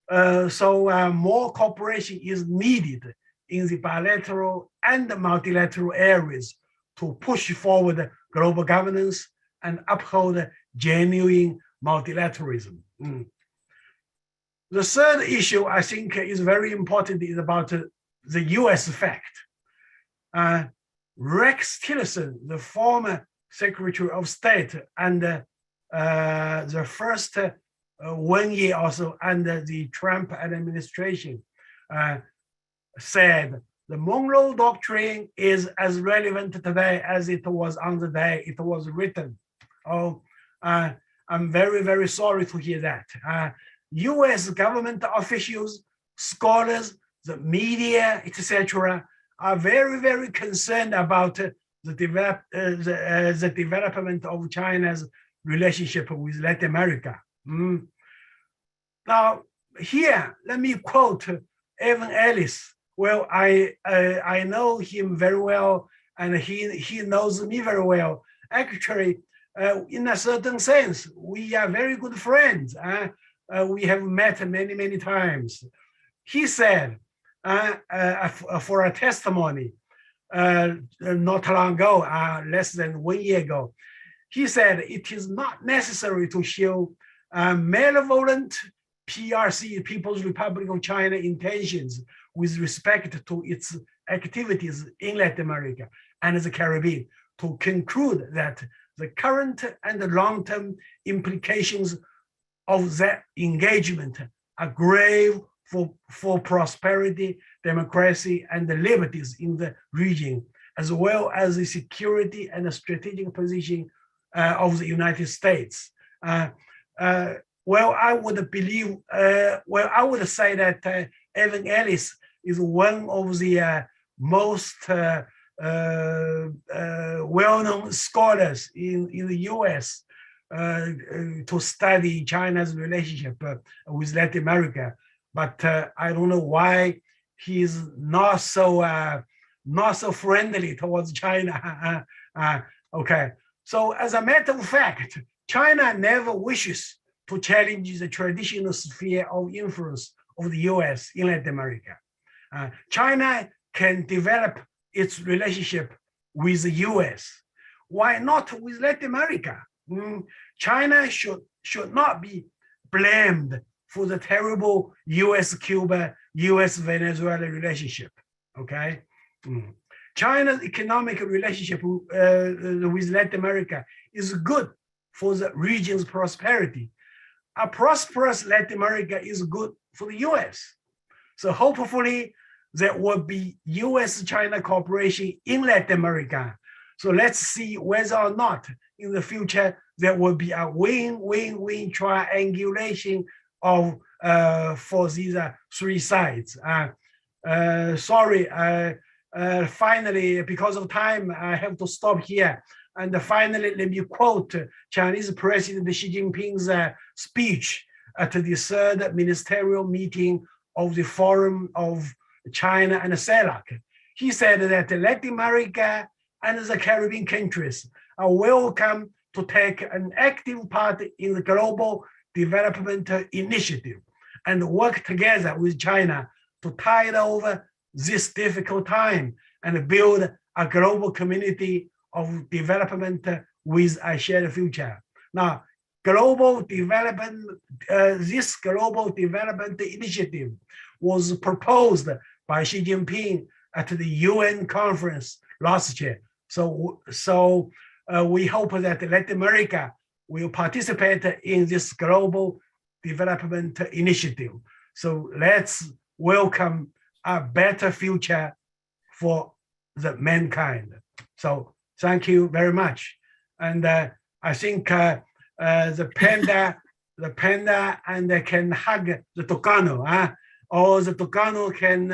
more cooperation is needed in the bilateral and multilateral areas to push forward global governance and uphold genuine multilateralism. The third issue I think is very important is about the US effect. Rex Tillerson, the former Secretary of State and the first 1 year or so under the Trump administration, said the Monroe Doctrine is as relevant today as it was on the day it was written. Oh, I'm very, very sorry to hear that. US government officials, scholars, the media, etc., are very, very concerned about the development of China's relationship with Latin America. Now, here, let me quote Evan Ellis. Well, I know him very well, and he knows me very well. Actually, in a certain sense, we are very good friends. We have met many, many times. He said, for a testimony not long ago, less than 1 year ago, he said it is not necessary to show malevolent PRC, People's Republic of China, intentions with respect to its activities in Latin America and the Caribbean to conclude that the current and the long-term implications of that engagement are grave for prosperity, democracy, and the liberties in the region, as well as the security and the strategic position of the United States. Well, I would believe, well, I would say that Evan Ellis is one of the most well-known scholars in the US to study China's relationship with Latin America. But I don't know why he's not so friendly towards China. Okay, so as a matter of fact, China never wishes to challenge the traditional sphere of influence of the US in Latin America. China can develop its relationship with the US. Why not with Latin America? China should not be blamed for the terrible US-Cuba, US-Venezuela relationship, okay? China's economic relationship with Latin America is good for the region's prosperity. A prosperous Latin America is good for the US. So hopefully there will be US-China cooperation in Latin America. So let's see whether or not in the future there will be a win-win-win triangulation of for these three sides. Sorry, finally, because of time, I have to stop here. And finally, let me quote Chinese President Xi Jinping's speech at the third ministerial meeting of the Forum of China and CELAC. He said that Latin America and the Caribbean countries are welcome to take an active part in the global development initiative and work together with China to tide over this difficult time and build a global community of development with a shared future. Now, global development, this global development initiative was proposed by Xi Jinping at the UN conference last year. So we hope that Latin America will participate in this global development initiative. So let's welcome a better future for the mankind. So thank you very much. And I think the panda and can hug the Tucano, or the Tucano can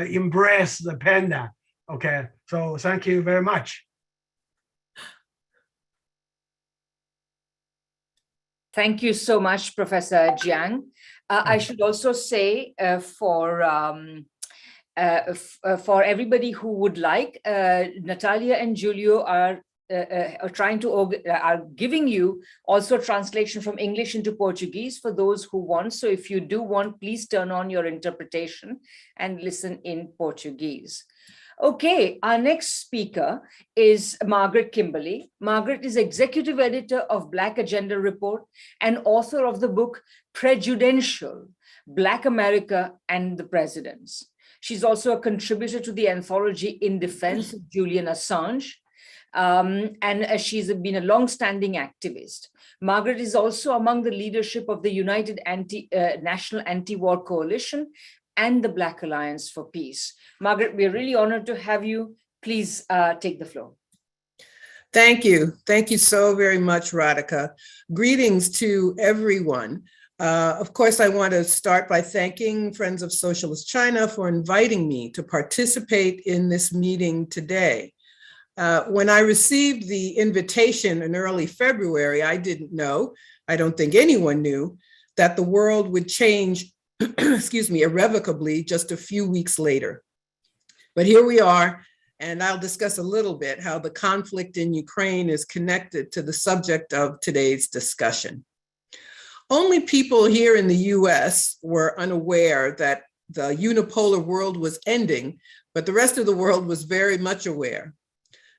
embrace the panda. Okay, so thank you very much. Thank you so much, Professor Jiang. I should also say for everybody who would like, Natalia and Julio are giving you also translation from English into Portuguese for those who want. So if you do want, please turn on your interpretation and listen in Portuguese. Okay, our next speaker is Margaret Kimberley. Margaret is executive editor of Black Agenda Report and author of the book Prejudential, Black America and the Presidents. She's also a contributor to the anthology In Defense of Julian Assange, and she's been a long-standing activist. Margaret is also among the leadership of the United National Anti-War Coalition and the Black Alliance for Peace. Margaret, we're really honored to have you. Please take the floor. Thank you. Thank you so very much, Radhika. Greetings to everyone. Of course, I want to start by thanking Friends of Socialist China for inviting me to participate in this meeting today. When I received the invitation in early February, I didn't know, I don't think anyone knew, that the world would change excuse me, irrevocably just a few weeks later. But here we are, and I'll discuss a little bit how the conflict in Ukraine is connected to the subject of today's discussion. Only people here in the US were unaware that the unipolar world was ending, but the rest of the world was very much aware.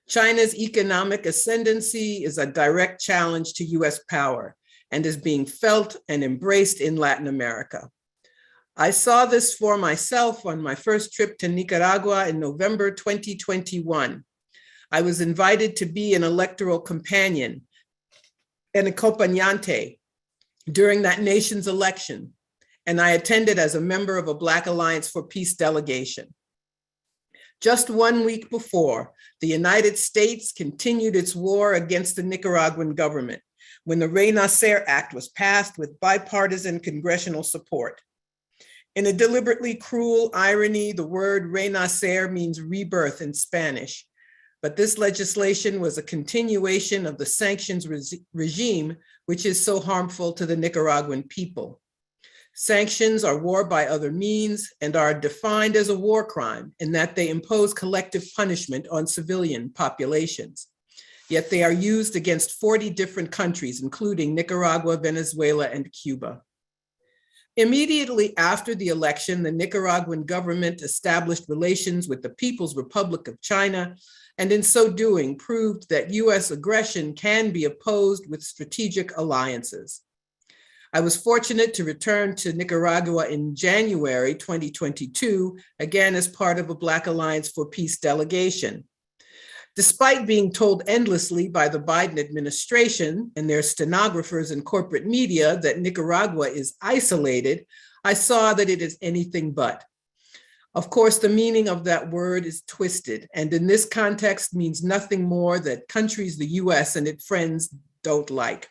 China's economic ascendancy is a direct challenge to US power and is being felt and embraced in Latin America. I saw this for myself on my first trip to Nicaragua in November 2021. I was invited to be an electoral companion, an acompañante, during that nation's election, and I attended as a member of a Black Alliance for Peace delegation. Just 1 week before, the United States continued its war against the Nicaraguan government when the Renacer Act was passed with bipartisan congressional support. In a deliberately cruel irony, the word renacer means rebirth in Spanish, but this legislation was a continuation of the sanctions regime, which is so harmful to the Nicaraguan people. Sanctions are war by other means and are defined as a war crime in that they impose collective punishment on civilian populations. Yet they are used against 40 different countries, including Nicaragua, Venezuela, and Cuba. Immediately after the election, the Nicaraguan government established relations with the People's Republic of China, and in so doing proved that US aggression can be opposed with strategic alliances. I was fortunate to return to Nicaragua in January 2022, again as part of a Black Alliance for Peace delegation. Despite being told endlessly by the Biden administration and their stenographers and corporate media that Nicaragua is isolated, I saw that it is anything but. Of course, the meaning of that word is twisted, and in this context means nothing more that countries the US and its friends don't like.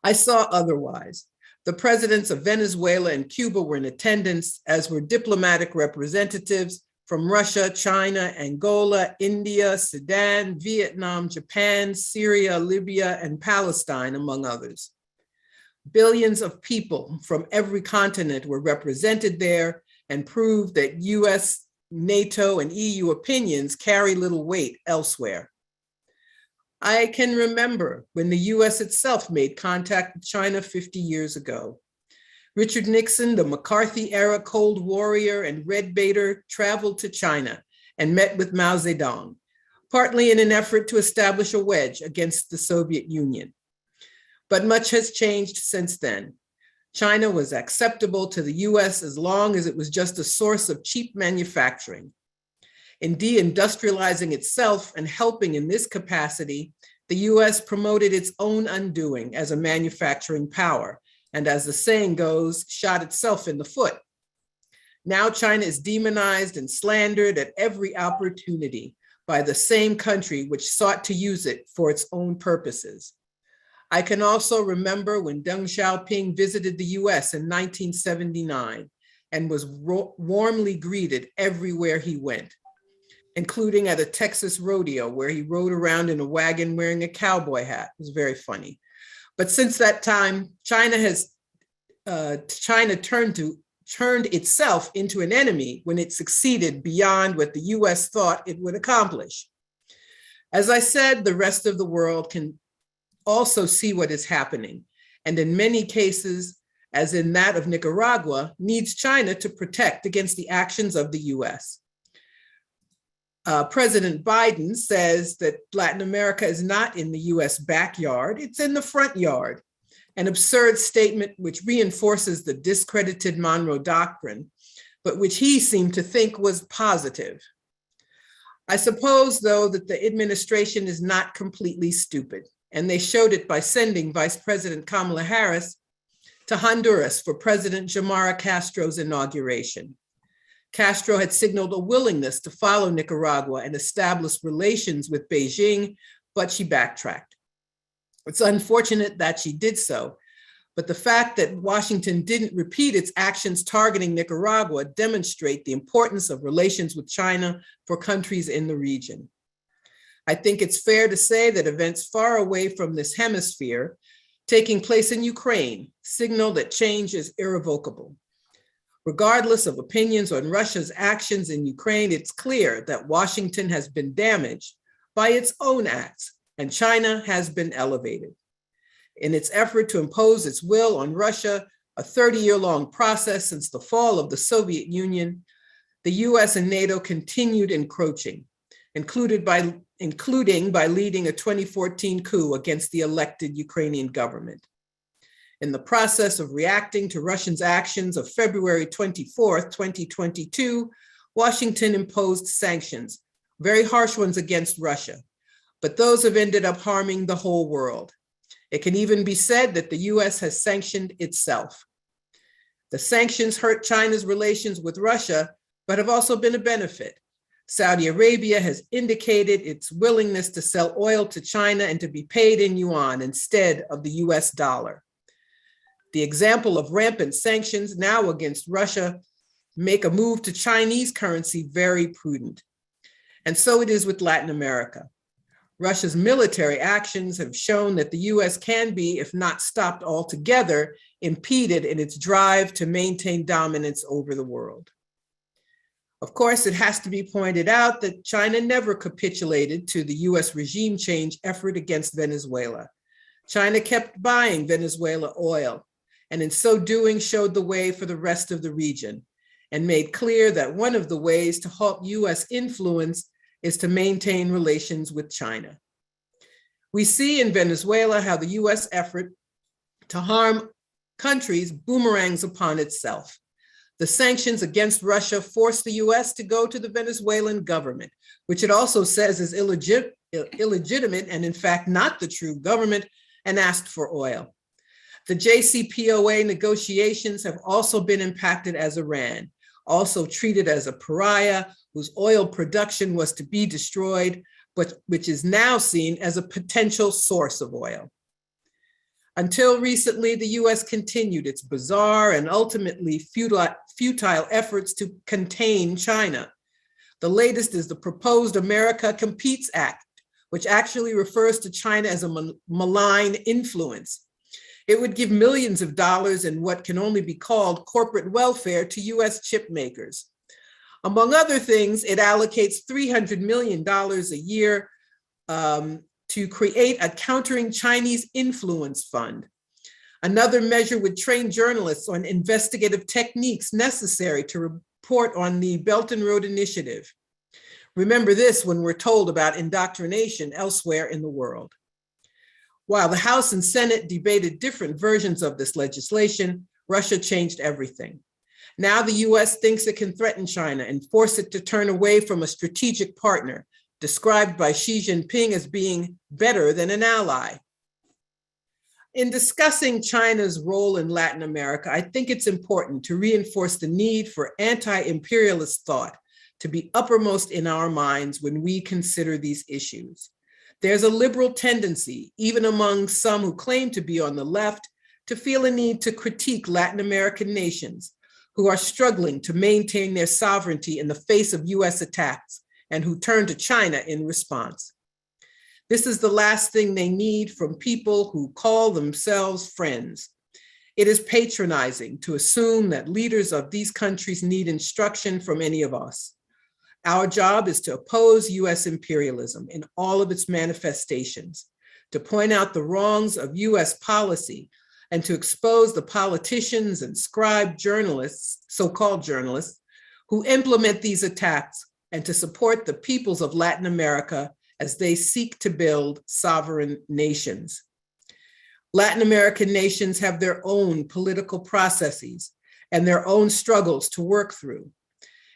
I saw otherwise. The presidents of Venezuela and Cuba were in attendance, as were diplomatic representatives from Russia, China, Angola, India, Sudan, Vietnam, Japan, Syria, Libya, and Palestine, among others. Billions of people from every continent were represented there and proved that US, NATO, and EU opinions carry little weight elsewhere. I can remember when the US itself made contact with China 50 years ago. Richard Nixon, the McCarthy-era Cold Warrior and Red Baiter, traveled to China and met with Mao Zedong, partly in an effort to establish a wedge against the Soviet Union. But much has changed since then. China was acceptable to the US as long as it was just a source of cheap manufacturing. In deindustrializing itself and helping in this capacity, the US promoted its own undoing as a manufacturing power, and as the saying goes, shot itself in the foot. Now China is demonized and slandered at every opportunity by the same country which sought to use it for its own purposes. I can also remember when Deng Xiaoping visited the US in 1979 and was warmly greeted everywhere he went, including at a Texas rodeo where he rode around in a wagon wearing a cowboy hat. It was very funny. But since that time, China turned itself into an enemy when it succeeded beyond what the US thought it would accomplish. As I said, the rest of the world can also see what is happening, and in many cases, as in that of Nicaragua, needs China to protect against the actions of the US. President Biden says that Latin America is not in the US backyard, it's in the front yard, an absurd statement which reinforces the discredited Monroe Doctrine, but which he seemed to think was positive. I suppose, though, that the administration is not completely stupid, and they showed it by sending Vice President Kamala Harris to Honduras for President Xiomara Castro's inauguration. Castro had signaled a willingness to follow Nicaragua and establish relations with Beijing, but she backtracked. It's unfortunate that she did so, but the fact that Washington didn't repeat its actions targeting Nicaragua demonstrate the importance of relations with China for countries in the region. I think it's fair to say that events far away from this hemisphere, taking place in Ukraine, signal that change is irrevocable. Regardless of opinions on Russia's actions in Ukraine, it's clear that Washington has been damaged by its own acts, and China has been elevated. In its effort to impose its will on Russia, a 30-year-long process since the fall of the Soviet Union, the US and NATO continued encroaching, including by leading a 2014 coup against the elected Ukrainian government. In the process of reacting to Russia's actions of February 24th, 2022, Washington imposed sanctions, very harsh ones against Russia, but those have ended up harming the whole world. It can even be said that the US has sanctioned itself. The sanctions hurt China's relations with Russia, but have also been a benefit. Saudi Arabia has indicated its willingness to sell oil to China and to be paid in yuan instead of the US dollar. The example of rampant sanctions now against Russia make a move to Chinese currency very prudent. And so it is with Latin America. Russia's military actions have shown that the US can be, if not stopped altogether, impeded in its drive to maintain dominance over the world. Of course, it has to be pointed out that China never capitulated to the US regime change effort against Venezuela. China kept buying Venezuela oil, and in so doing showed the way for the rest of the region, and made clear that one of the ways to halt US influence is to maintain relations with China. We see in Venezuela how the US effort to harm countries boomerangs upon itself. The sanctions against Russia forced the US to go to the Venezuelan government, which it also says is illegitimate and in fact not the true government, and asked for oil. The JCPOA negotiations have also been impacted as Iran, also treated as a pariah whose oil production was to be destroyed, but which is now seen as a potential source of oil. Until recently, the US continued its bizarre and ultimately futile efforts to contain China. The latest is the proposed America Competes Act, which actually refers to China as a malign influence. It would give millions of dollars in what can only be called corporate welfare to US chip makers. Among other things, it allocates $300 million a year to create a countering Chinese influence fund. Another measure would train journalists on investigative techniques necessary to report on the Belt and Road Initiative. Remember this when we're told about indoctrination elsewhere in the world. While the House and Senate debated different versions of this legislation, Russia changed everything. Now the US thinks it can threaten China and force it to turn away from a strategic partner, described by Xi Jinping as being better than an ally. In discussing China's role in Latin America, I think it's important to reinforce the need for anti-imperialist thought to be uppermost in our minds when we consider these issues. There's a liberal tendency, even among some who claim to be on the left, to feel a need to critique Latin American nations who are struggling to maintain their sovereignty in the face of US attacks and who turn to China in response. This is the last thing they need from people who call themselves friends. It is patronizing to assume that leaders of these countries need instruction from any of us. Our job is to oppose US imperialism in all of its manifestations, to point out the wrongs of US policy, and to expose the politicians and scribe journalists, so-called journalists, who implement these attacks, and to support the peoples of Latin America as they seek to build sovereign nations. Latin American nations have their own political processes and their own struggles to work through.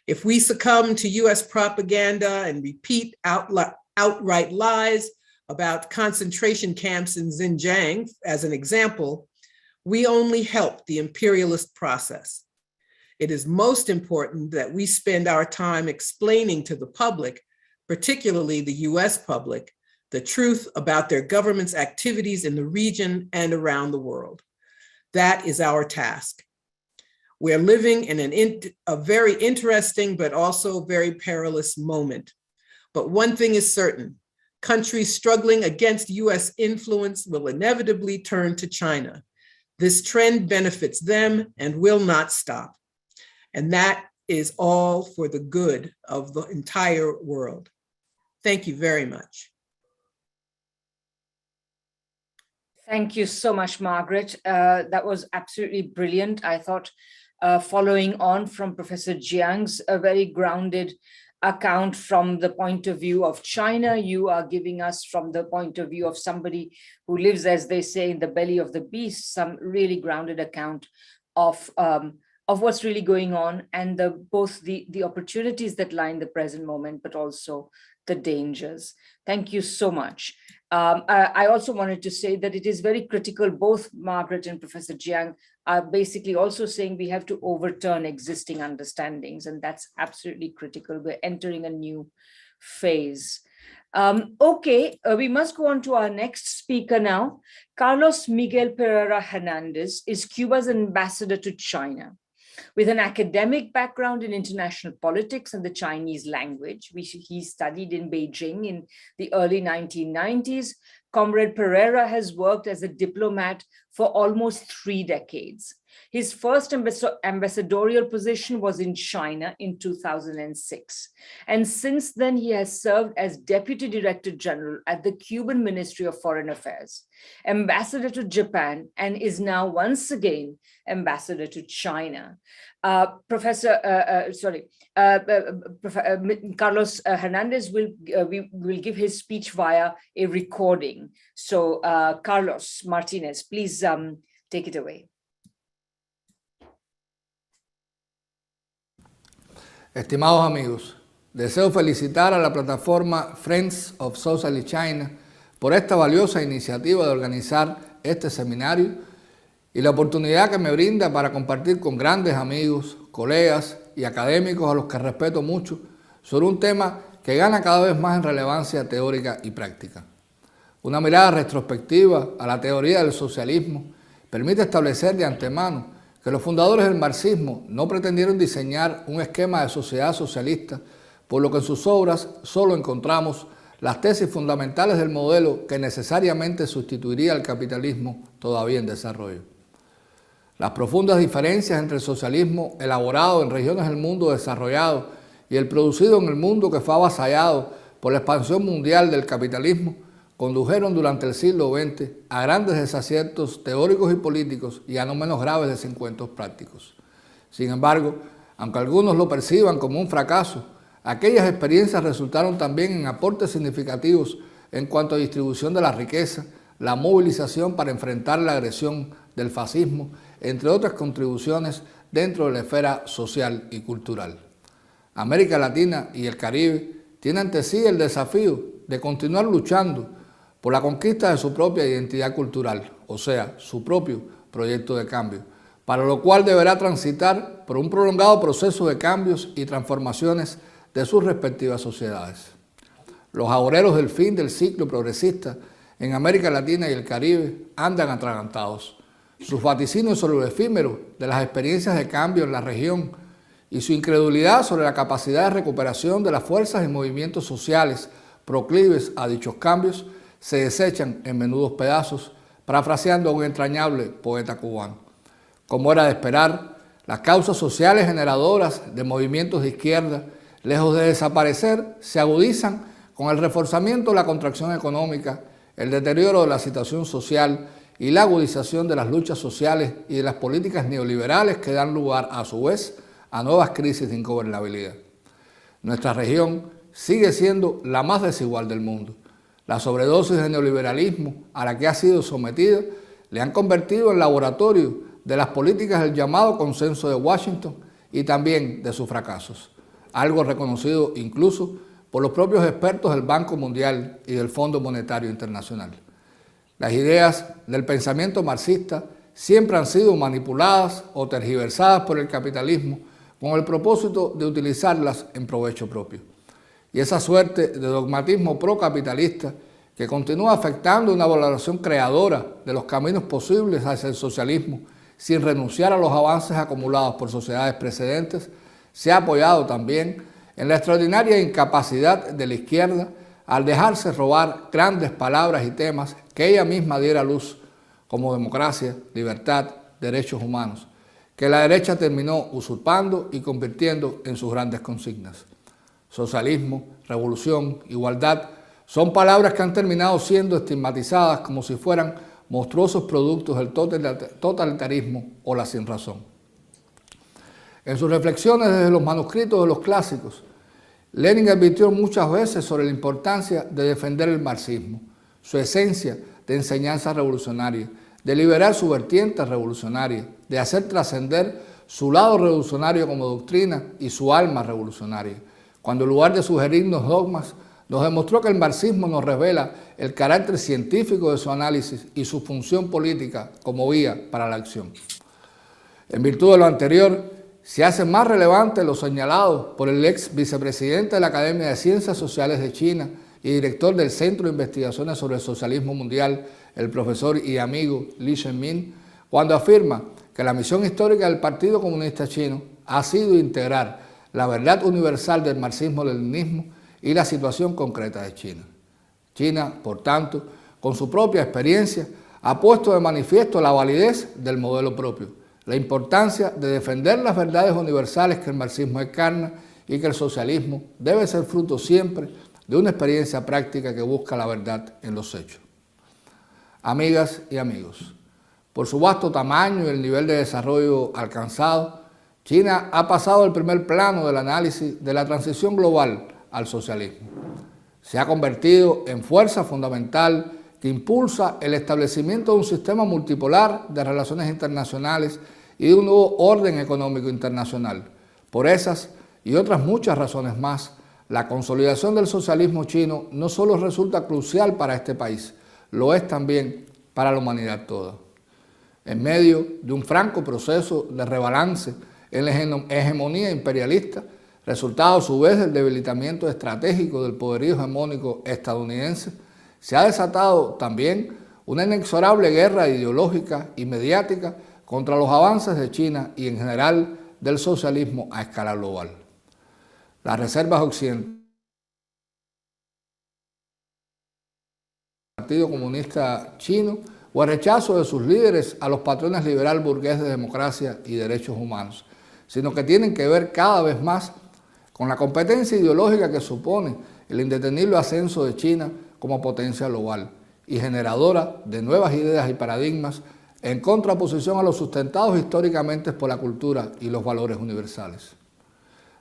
If we succumb to US propaganda and repeat outright lies about concentration camps in Xinjiang, as an example, we only help the imperialist process. It is most important that we spend our time explaining to the public, particularly the US public, the truth about their government's activities in the region and around the world. That is our task. We're living in a very interesting but also very perilous moment. But one thing is certain, countries struggling against US influence will inevitably turn to China. This trend benefits them and will not stop. And that is all for the good of the entire world. Thank you very much. Thank you so much, Margaret. That was absolutely brilliant. I thought following on from Professor Jiang's a very grounded account from the point of view of China, you are giving us from the point of view of somebody who lives, as they say, in the belly of the beast, some really grounded account of what's really going on and both the opportunities that lie in the present moment, but also the dangers. Thank you so much. I also wanted to say that it is very critical, both Margaret and Professor Jiang are basically also saying we have to overturn existing understandings, and that's absolutely critical. We're entering a new phase. We must go on to our next speaker now. Carlos Miguel Pereira Hernandez is Cuba's ambassador to China. With an academic background in international politics and the Chinese language, which he studied in Beijing in the early 1990s, Comrade Pereira has worked as a diplomat for almost 3 decades. His first ambassadorial position was in China in 2006. And since then, he has served as Deputy Director General at the Cuban Ministry of Foreign Affairs, Ambassador to Japan, and is now once again Ambassador to China. Carlos Hernandez will give his speech via a recording. So Carlos Martinez, please take it away. Estimados amigos, deseo felicitar a la plataforma Friends of Socialist China por esta valiosa iniciativa de organizar este seminario y la oportunidad que me brinda para compartir con grandes amigos, colegas y académicos a los que respeto mucho sobre un tema que gana cada vez más en relevancia teórica y práctica. Una mirada retrospectiva a la teoría del socialismo permite establecer de antemano que los fundadores del marxismo no pretendieron diseñar un esquema de sociedad socialista, por lo que en sus obras solo encontramos las tesis fundamentales del modelo que necesariamente sustituiría al capitalismo todavía en desarrollo. Las profundas diferencias entre el socialismo elaborado en regiones del mundo desarrollado y el producido en el mundo que fue avasallado por la expansión mundial del capitalismo condujeron durante el siglo XX a grandes desaciertos teóricos y políticos y a no menos graves desencuentros prácticos. Sin embargo, aunque algunos lo perciban como un fracaso, aquellas experiencias resultaron también en aportes significativos en cuanto a distribución de la riqueza, la movilización para enfrentar la agresión del fascismo, entre otras contribuciones dentro de la esfera social y cultural. América Latina y el Caribe tienen ante sí el desafío de continuar luchando por la conquista de su propia identidad cultural, o sea, su propio proyecto de cambio, para lo cual deberá transitar por un prolongado proceso de cambios y transformaciones de sus respectivas sociedades. Los agoreros del fin del ciclo progresista en América Latina y el Caribe andan atragantados. Sus vaticinios sobre lo efímero de las experiencias de cambio en la región y su incredulidad sobre la capacidad de recuperación de las fuerzas y movimientos sociales proclives a dichos cambios se desechan en menudos pedazos, parafraseando a un entrañable poeta cubano. Como era de esperar, las causas sociales generadoras de movimientos de izquierda, lejos de desaparecer, se agudizan con el reforzamiento de la contracción económica, el deterioro de la situación social y la agudización de las luchas sociales y de las políticas neoliberales que dan lugar, a su vez, a nuevas crisis de ingobernabilidad. Nuestra región sigue siendo la más desigual del mundo. La sobredosis de neoliberalismo a la que ha sido sometida le han convertido en laboratorio de las políticas del llamado consenso de Washington y también de sus fracasos, algo reconocido incluso por los propios expertos del Banco Mundial y del Fondo Monetario Internacional. Las ideas del pensamiento marxista siempre han sido manipuladas o tergiversadas por el capitalismo con el propósito de utilizarlas en provecho propio. Y esa suerte de dogmatismo procapitalista que continúa afectando una valoración creadora de los caminos posibles hacia el socialismo sin renunciar a los avances acumulados por sociedades precedentes, se ha apoyado también en la extraordinaria incapacidad de la izquierda al dejarse robar grandes palabras y temas que ella misma diera a luz, como democracia, libertad, derechos humanos, que la derecha terminó usurpando y convirtiendo en sus grandes consignas. Socialismo, revolución, igualdad, son palabras que han terminado siendo estigmatizadas como si fueran monstruosos productos del totalitarismo o la sinrazón. En sus reflexiones desde los manuscritos de los clásicos, Lenin advirtió muchas veces sobre la importancia de defender el marxismo, su esencia de enseñanza revolucionaria, de liberar su vertiente revolucionaria, de hacer trascender su lado revolucionario como doctrina y su alma revolucionaria, cuando en lugar de sugerirnos dogmas, nos demostró que el marxismo nos revela el carácter científico de su análisis y su función política como vía para la acción. En virtud de lo anterior, se hace más relevante lo señalado por el ex vicepresidente de la Academia de Ciencias Sociales de China y director del Centro de Investigaciones sobre el Socialismo Mundial, el profesor y amigo Li Shenmin, cuando afirma que la misión histórica del Partido Comunista Chino ha sido integrar la verdad universal del marxismo-leninismo y la situación concreta de China. China, por tanto, con su propia experiencia, ha puesto de manifiesto la validez del modelo propio, la importancia de defender las verdades universales que el marxismo encarna y que el socialismo debe ser fruto siempre de una experiencia práctica que busca la verdad en los hechos. Amigas y amigos, por su vasto tamaño y el nivel de desarrollo alcanzado, China ha pasado al primer plano del análisis de la transición global al socialismo. Se ha convertido en fuerza fundamental que impulsa el establecimiento de un sistema multipolar de relaciones internacionales y de un nuevo orden económico internacional. Por esas y otras muchas razones más, la consolidación del socialismo chino no solo resulta crucial para este país, lo es también para la humanidad toda. En medio de un franco proceso de rebalance en la hegemonía imperialista, resultado a su vez del debilitamiento estratégico del poderío hegemónico estadounidense, se ha desatado también una inexorable guerra ideológica y mediática contra los avances de China y en general del socialismo a escala global. Las reservas occidentales del Partido Comunista Chino o el rechazo de sus líderes a los patrones liberal burgués de democracia y derechos humanos, sino que tienen que ver cada vez más con la competencia ideológica que supone el indetenible ascenso de China como potencia global y generadora de nuevas ideas y paradigmas en contraposición a los sustentados históricamente por la cultura y los valores universales.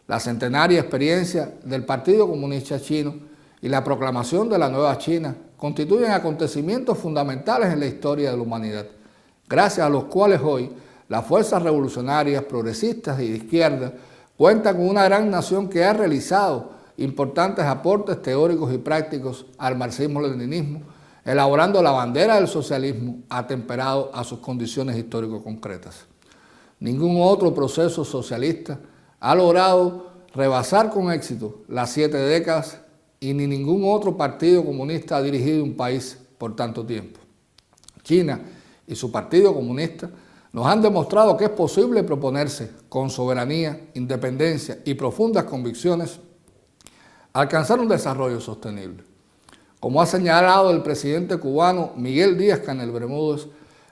La centenaria experiencia del Partido Comunista Chino y la proclamación de la nueva China constituyen acontecimientos fundamentales en la historia de la humanidad, gracias a los cuales hoy las fuerzas revolucionarias, progresistas y de izquierda cuentan con una gran nación que ha realizado importantes aportes teóricos y prácticos al marxismo-leninismo, elaborando la bandera del socialismo atemperado a sus condiciones histórico concretas. Ningún otro proceso socialista ha logrado rebasar con éxito las 7 décadas y ni ningún otro partido comunista ha dirigido un país por tanto tiempo. China y su Partido Comunista nos han demostrado que es posible proponerse con soberanía, independencia y profundas convicciones alcanzar un desarrollo sostenible. Como ha señalado el presidente cubano Miguel Díaz-Canel Bermúdez,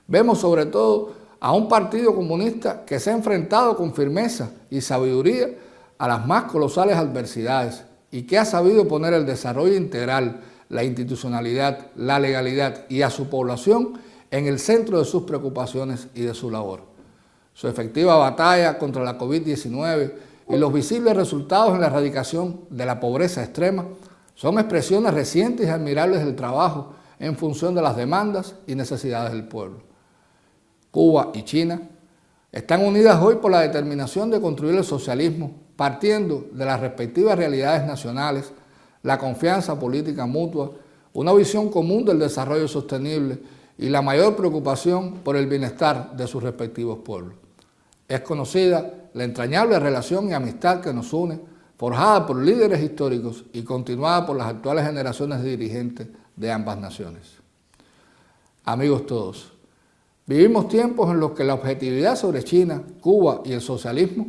vemos sobre todo a un partido comunista que se ha enfrentado con firmeza y sabiduría a las más colosales adversidades y que ha sabido poner el desarrollo integral, la institucionalidad, la legalidad y a su población en el centro de sus preocupaciones y de su labor. Su efectiva batalla contra la COVID-19 y los visibles resultados en la erradicación de la pobreza extrema son expresiones recientes y admirables del trabajo en función de las demandas y necesidades del pueblo. Cuba y China están unidas hoy por la determinación de construir el socialismo partiendo de las respectivas realidades nacionales, la confianza política mutua, una visión común del desarrollo sostenible y la mayor preocupación por el bienestar de sus respectivos pueblos. Es conocida la entrañable relación y amistad que nos une, forjada por líderes históricos y continuada por las actuales generaciones de dirigentes de ambas naciones. Amigos todos, vivimos tiempos en los que la objetividad sobre China, Cuba y el socialismo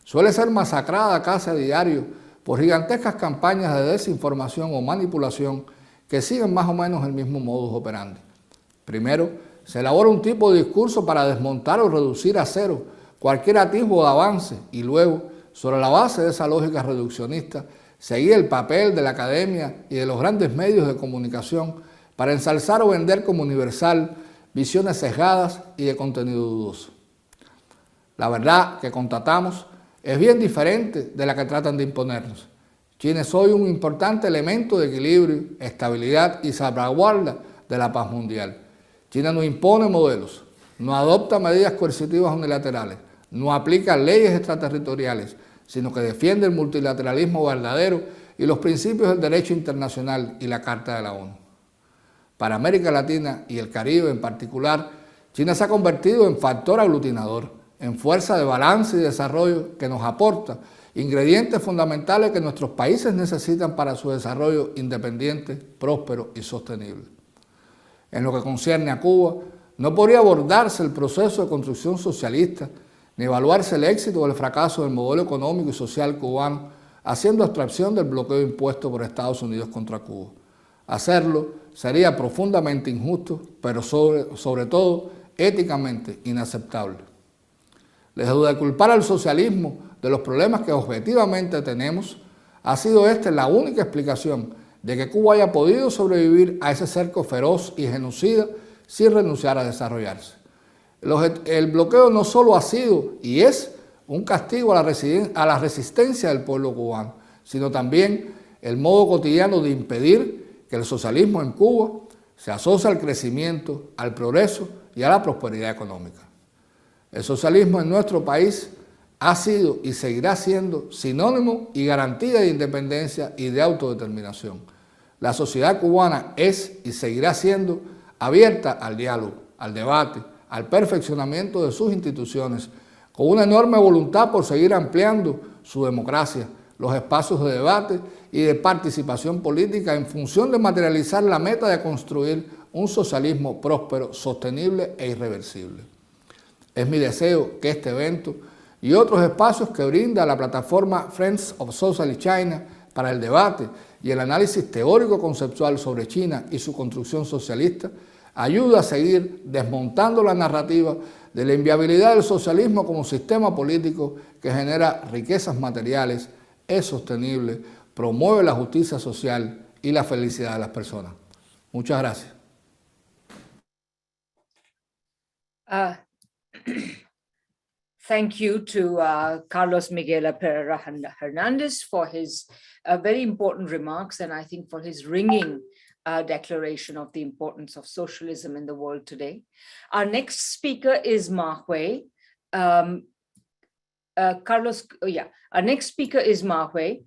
suele ser masacrada casi a diario por gigantescas campañas de desinformación o manipulación que siguen más o menos el mismo modus operandi. Primero, se elabora un tipo de discurso para desmontar o reducir a cero cualquier atisbo de avance y luego, sobre la base de esa lógica reduccionista, seguir el papel de la academia y de los grandes medios de comunicación para ensalzar o vender como universal visiones sesgadas y de contenido dudoso. La verdad que constatamos es bien diferente de la que tratan de imponernos. China es hoy un importante elemento de equilibrio, estabilidad y salvaguarda de la paz mundial. China no impone modelos, no adopta medidas coercitivas unilaterales, no aplica leyes extraterritoriales, sino que defiende el multilateralismo verdadero y los principios del derecho internacional y la Carta de la ONU. Para América Latina y el Caribe en particular, China se ha convertido en factor aglutinador, en fuerza de balance y desarrollo que nos aporta ingredientes fundamentales que nuestros países necesitan para su desarrollo independiente, próspero y sostenible. En lo que concierne a Cuba, no podría abordarse el proceso de construcción socialista ni evaluarse el éxito o el fracaso del modelo económico y social cubano haciendo abstracción del bloqueo impuesto por Estados Unidos contra Cuba. Hacerlo sería profundamente injusto, pero sobre todo éticamente inaceptable. Lejos de culpar al socialismo de los problemas que objetivamente tenemos, ha sido esta la única explicación de que Cuba haya podido sobrevivir a ese cerco feroz y genocida sin renunciar a desarrollarse. El bloqueo no solo ha sido y es un castigo a la resistencia del pueblo cubano, sino también el modo cotidiano de impedir que el socialismo en Cuba se asocie al crecimiento, al progreso y a la prosperidad económica. El socialismo en nuestro país ha sido y seguirá siendo sinónimo y garantía de independencia y de autodeterminación. La sociedad cubana es y seguirá siendo abierta al diálogo, al debate, al perfeccionamiento de sus instituciones, con una enorme voluntad por seguir ampliando su democracia, los espacios de debate y de participación política en función de materializar la meta de construir un socialismo próspero, sostenible e irreversible. Es mi deseo que este evento y otros espacios que brinda la plataforma Friends of Socialist China para el debate y el análisis teórico-conceptual sobre China y su construcción socialista ayude a seguir desmontando la narrativa de la inviabilidad del socialismo como sistema político que genera riquezas materiales, es sostenible, promueve la justicia social y la felicidad de las personas. Muchas gracias. Thank you to Carlos Miguel Pereira Hernandez for his very important remarks, and I think for his ringing declaration of the importance of socialism in the world today. Our next speaker is Ma Hui. Our next speaker is Ma Hui,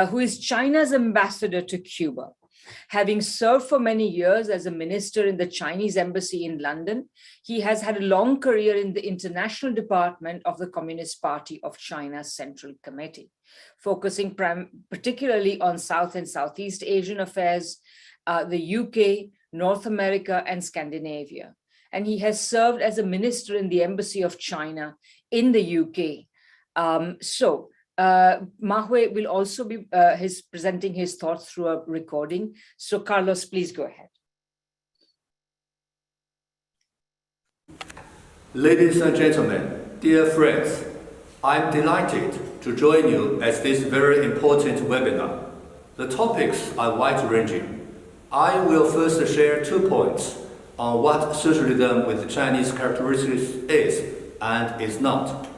who is China's ambassador to Cuba. Having served for many years as a minister in the Chinese embassy in London, he has had a long career in the international department of the Communist Party of China's Central Committee, focusing particularly on South and Southeast Asian affairs, the UK, North America, and Scandinavia. And he has served as a minister in the Embassy of China in the UK. Ma Hui will also be presenting his thoughts through a recording. So Carlos, please go ahead. Ladies and gentlemen, dear friends, I'm delighted to join you at this very important webinar. The topics are wide-ranging. I will first share 2 points on what socialism with Chinese characteristics is and is not.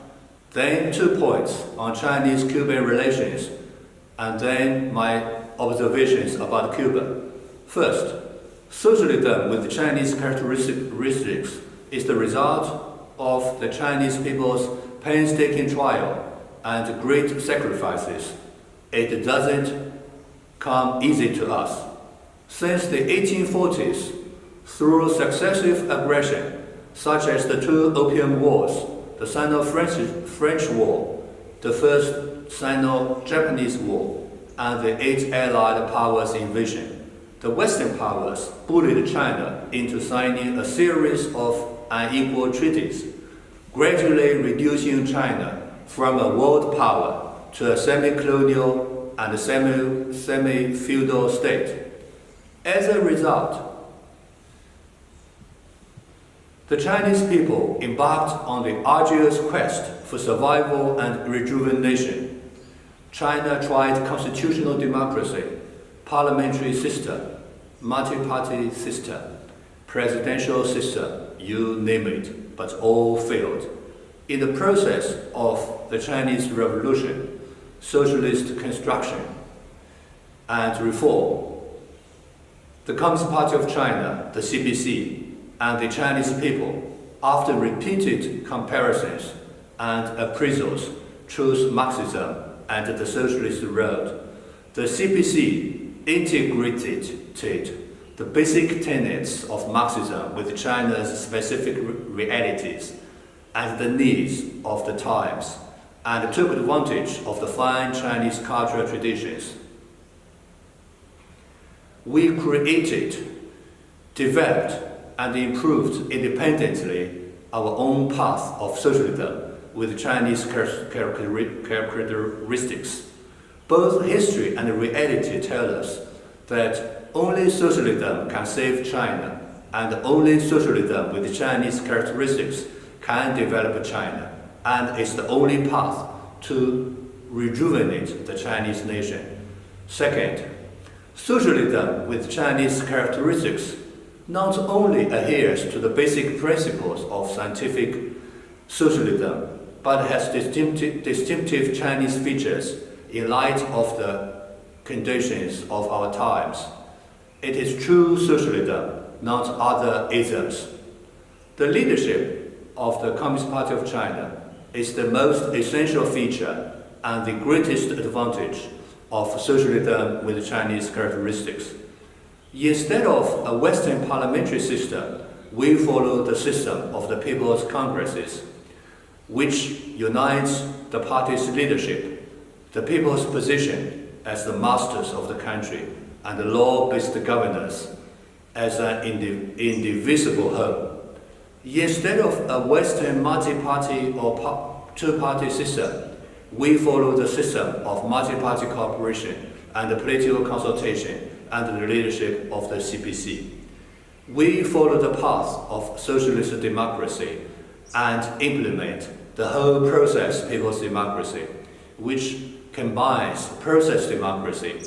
Then 2 points on Chinese-Cuban relations, and then my observations about Cuba. First, socialism with Chinese characteristics is the result of the Chinese people's painstaking trial and great sacrifices. It doesn't come easy to us. Since the 1840s, through successive aggression, such as the 2 Opium Wars, the Sino-French War, the First Sino-Japanese War, and the 8 Allied powers invasion, the Western powers bullied China into signing a series of unequal treaties, gradually reducing China from a world power to a semi-colonial and semi-feudal state. As a result, the Chinese people embarked on the arduous quest for survival and rejuvenation. China tried constitutional democracy, parliamentary system, multi-party system, presidential system, you name it, but all failed. In the process of the Chinese Revolution, socialist construction, and reform, the Communist Party of China, the CPC, and the Chinese people, after repeated comparisons and appraisals, chose Marxism and the socialist road. The CPC integrated the basic tenets of Marxism with China's specific realities and the needs of the times, and took advantage of the fine Chinese cultural traditions. We created, developed, and improved independently our own path of socialism with Chinese characteristics. Both history and reality tell us that only socialism can save China, and only socialism with Chinese characteristics can develop China, and is the only path to rejuvenate the Chinese nation. Second, socialism with Chinese characteristics not only adheres to the basic principles of scientific socialism, but has distinctive Chinese features in light of the conditions of our times. It is true socialism, not other isms. The leadership of the Communist Party of China is the most essential feature and the greatest advantage of socialism with Chinese characteristics. Instead of a Western parliamentary system, we follow the system of the People's Congresses, which unites the party's leadership, the people's position as the masters of the country, and the law-based governance as an indivisible whole. Instead of a Western multi-party or two-party system, we follow the system of multi-party cooperation and the political consultation under the leadership of the CPC. We follow the path of socialist democracy and implement the whole process people's democracy, which combines process democracy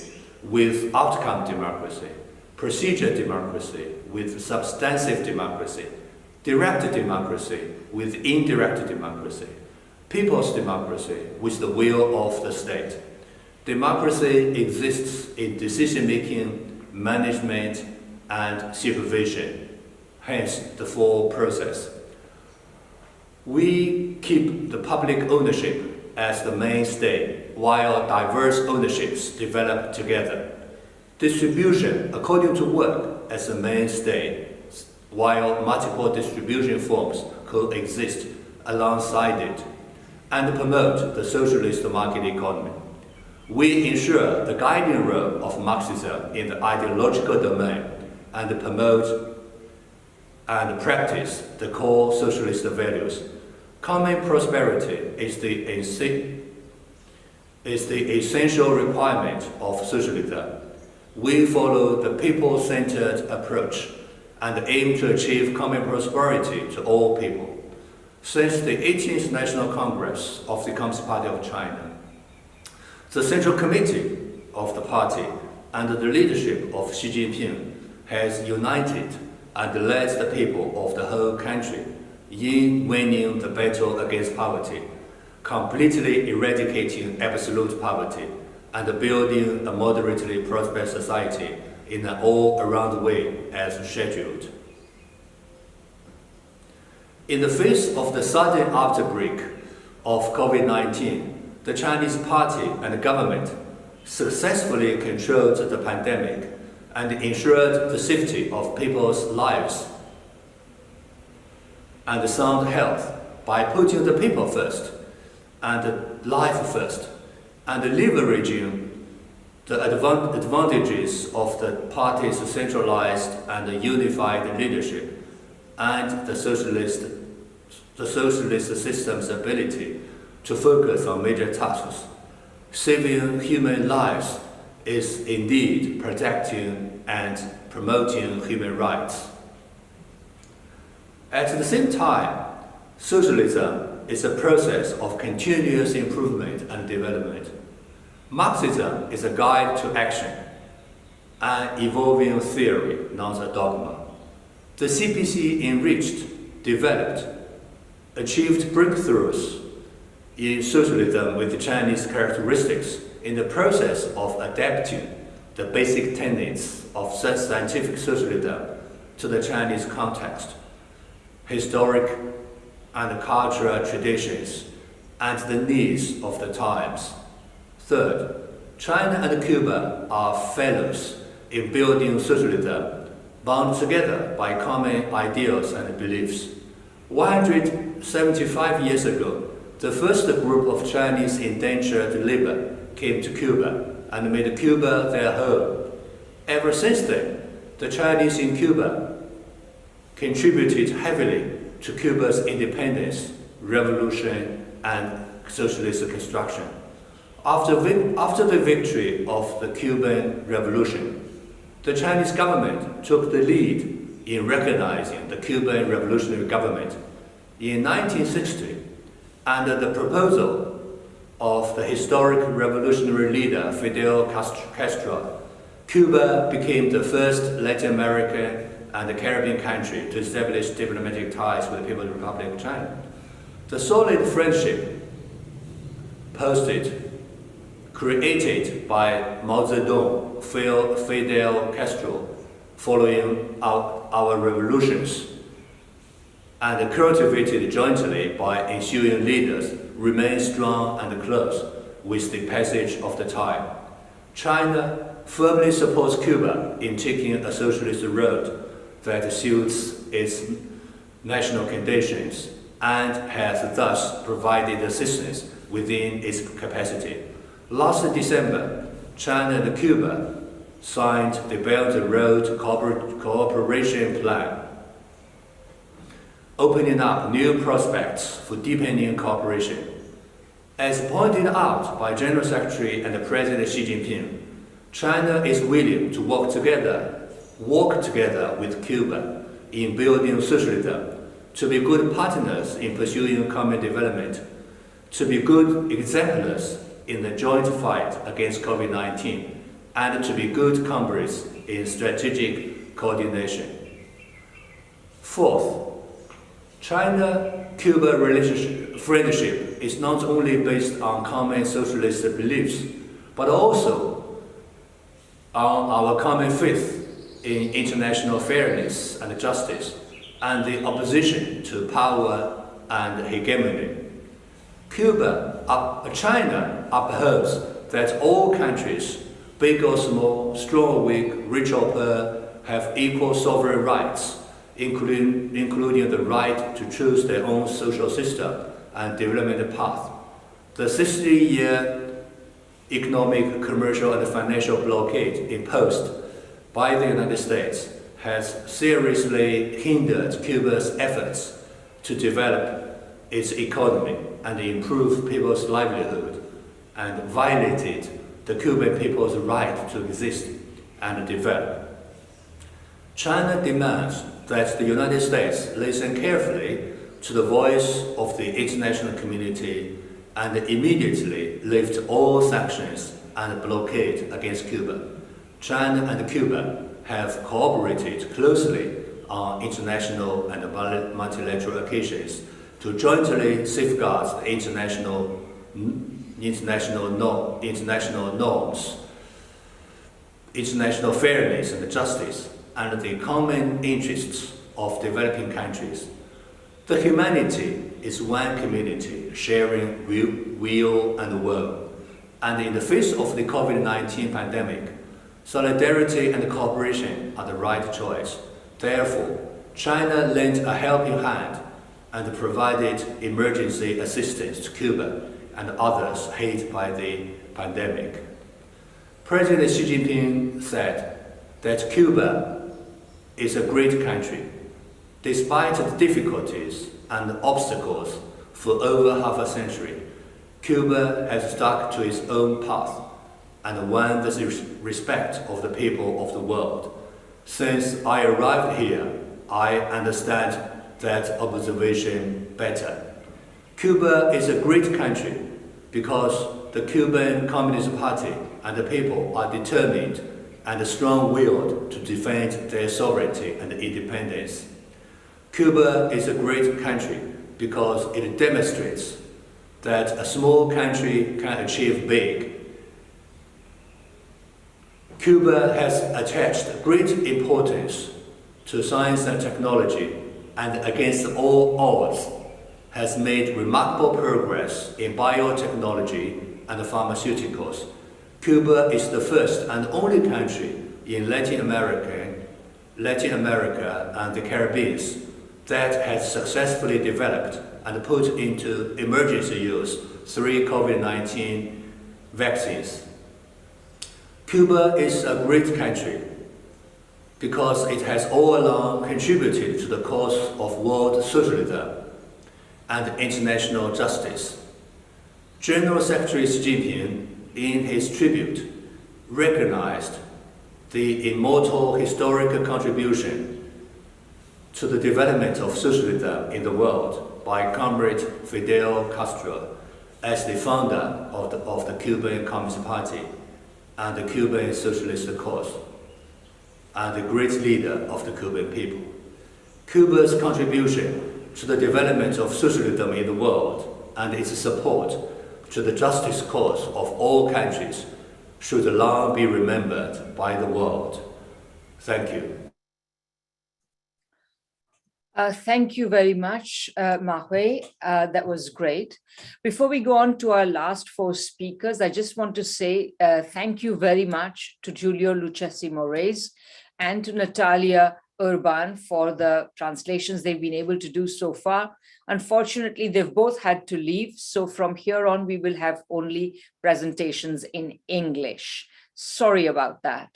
with outcome democracy, procedure democracy with substantive democracy, direct democracy with indirect democracy, people's democracy with the will of the state. Democracy exists in decision-making, management, and supervision, hence the full process. We keep the public ownership as the mainstay, while diverse ownerships develop together. Distribution according to work as the mainstay, while multiple distribution forms coexist alongside it, and promote the socialist market economy. We ensure the guiding role of Marxism in the ideological domain and promote and practice the core socialist values. Common prosperity is the essential requirement of socialism. We follow the people-centered approach and aim to achieve common prosperity to all people. Since the 18th National Congress of the Communist Party of China, the Central Committee of the party under the leadership of Xi Jinping has united and led the people of the whole country in winning the battle against poverty, completely eradicating absolute poverty, and building a moderately prosperous society in an all-around way as scheduled. In the face of the sudden outbreak of COVID-19, the Chinese party and government successfully controlled the pandemic and ensured the safety of people's lives and sound health by putting the people first and life first, and leveraging the advantages of the party's centralized and unified leadership and the socialist system's ability to focus on major tasks. Saving human lives is indeed protecting and promoting human rights. At the same time, socialism is a process of continuous improvement and development. Marxism is a guide to action, an evolving theory, not a dogma. The CPC enriched, developed, achieved breakthroughs in socialism with Chinese characteristics in the process of adapting the basic tenets of scientific socialism to the Chinese context, historic and cultural traditions, and the needs of the times. Third, China and Cuba are fellows in building socialism, bound together by common ideals and beliefs. 175 years ago, the first group of Chinese indentured labor came to Cuba and made Cuba their home. Ever since then, the Chinese in Cuba contributed heavily to Cuba's independence, revolution, and socialist construction. After the victory of the Cuban Revolution, the Chinese government took the lead in recognizing the Cuban revolutionary government. In 1960, under the proposal of the historic revolutionary leader Fidel Castro, Cuba became the first Latin American and Caribbean country to establish diplomatic ties with the People's Republic of China. The solid friendship created by Mao Zedong, Fidel Castro, following our revolutions, and cultivated jointly by ensuing leaders, remain strong and close with the passage of the time. China firmly supports Cuba in taking a socialist road that suits its national conditions and has thus provided assistance within its capacity. Last December, China and Cuba signed the Belt and Road Cooperation Plan, opening up new prospects for deepening cooperation. As pointed out by General Secretary and President Xi Jinping, China is willing to work together with Cuba in building socialism, to be good partners in pursuing common development, to be good exemplars in the joint fight against COVID-19, and to be good comrades in strategic coordination. Fourth, China-Cuba friendship is not only based on common socialist beliefs, but also on our common faith in international fairness and justice, and the opposition to power and hegemony. China upholds that all countries, big or small, strong or weak, rich or poor, have equal sovereign rights, including the right to choose their own social system and development path. The 60-year economic, commercial, and financial blockade imposed by the United States has seriously hindered Cuba's efforts to develop its economy and improve people's livelihood, and violated the Cuban people's right to exist and develop. China demands that the United States listen carefully to the voice of the international community and immediately lift all sanctions and blockade against Cuba. China and Cuba have cooperated closely on international and multilateral occasions to jointly safeguard the international norms, international fairness and justice, and the common interests of developing countries. The humanity is one community sharing will and woe, and in the face of the COVID-19 pandemic, solidarity and cooperation are the right choice. Therefore, China lent a helping hand and provided emergency assistance to Cuba and others hit by the pandemic. President Xi Jinping said that Cuba is a great country. Despite the difficulties and obstacles for over half a century, Cuba has stuck to its own path and won the respect of the people of the world. Since I arrived here, I understand that observation better. Cuba is a great country because the Cuban Communist Party and the people are determined and strong-willed to defend their sovereignty and independence. Cuba is a great country because it demonstrates that a small country can achieve big. Cuba has attached great importance to science and technology, and against all odds has made remarkable progress in biotechnology and pharmaceuticals. Cuba is the first and only country in Latin America and the Caribbean that has successfully developed and put into emergency use 3 COVID-19 vaccines. Cuba is a great country because it has all along contributed to the cause of world socialism and international justice. General Secretary Xi Jinping, in his tribute, recognized the immortal historical contribution to the development of socialism in the world by Comrade Fidel Castro as the founder of the Cuban Communist Party and the Cuban Socialist cause, and the great leader of the Cuban people. Cuba's contribution to the development of socialism in the world and its support to the justice cause of all countries should long be remembered by the world. Thank you. Thank you very much, Mahui. That was great. Before we go on to our last four speakers, I just want to say thank you very much to Giulio Lucchesi Moraes and to Natalia Urban for the translations they've been able to do so far. Unfortunately, they've both had to leave. So from here on, we will have only presentations in English. Sorry about that.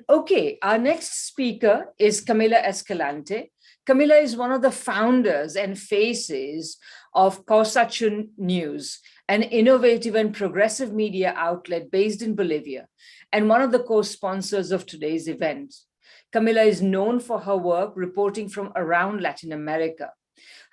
Okay, our next speaker is Camila Escalante. Camila is one of the founders and faces of Causachun News, an innovative and progressive media outlet based in Bolivia, and one of the co-sponsors of today's event. Camila is known for her work reporting from around Latin America.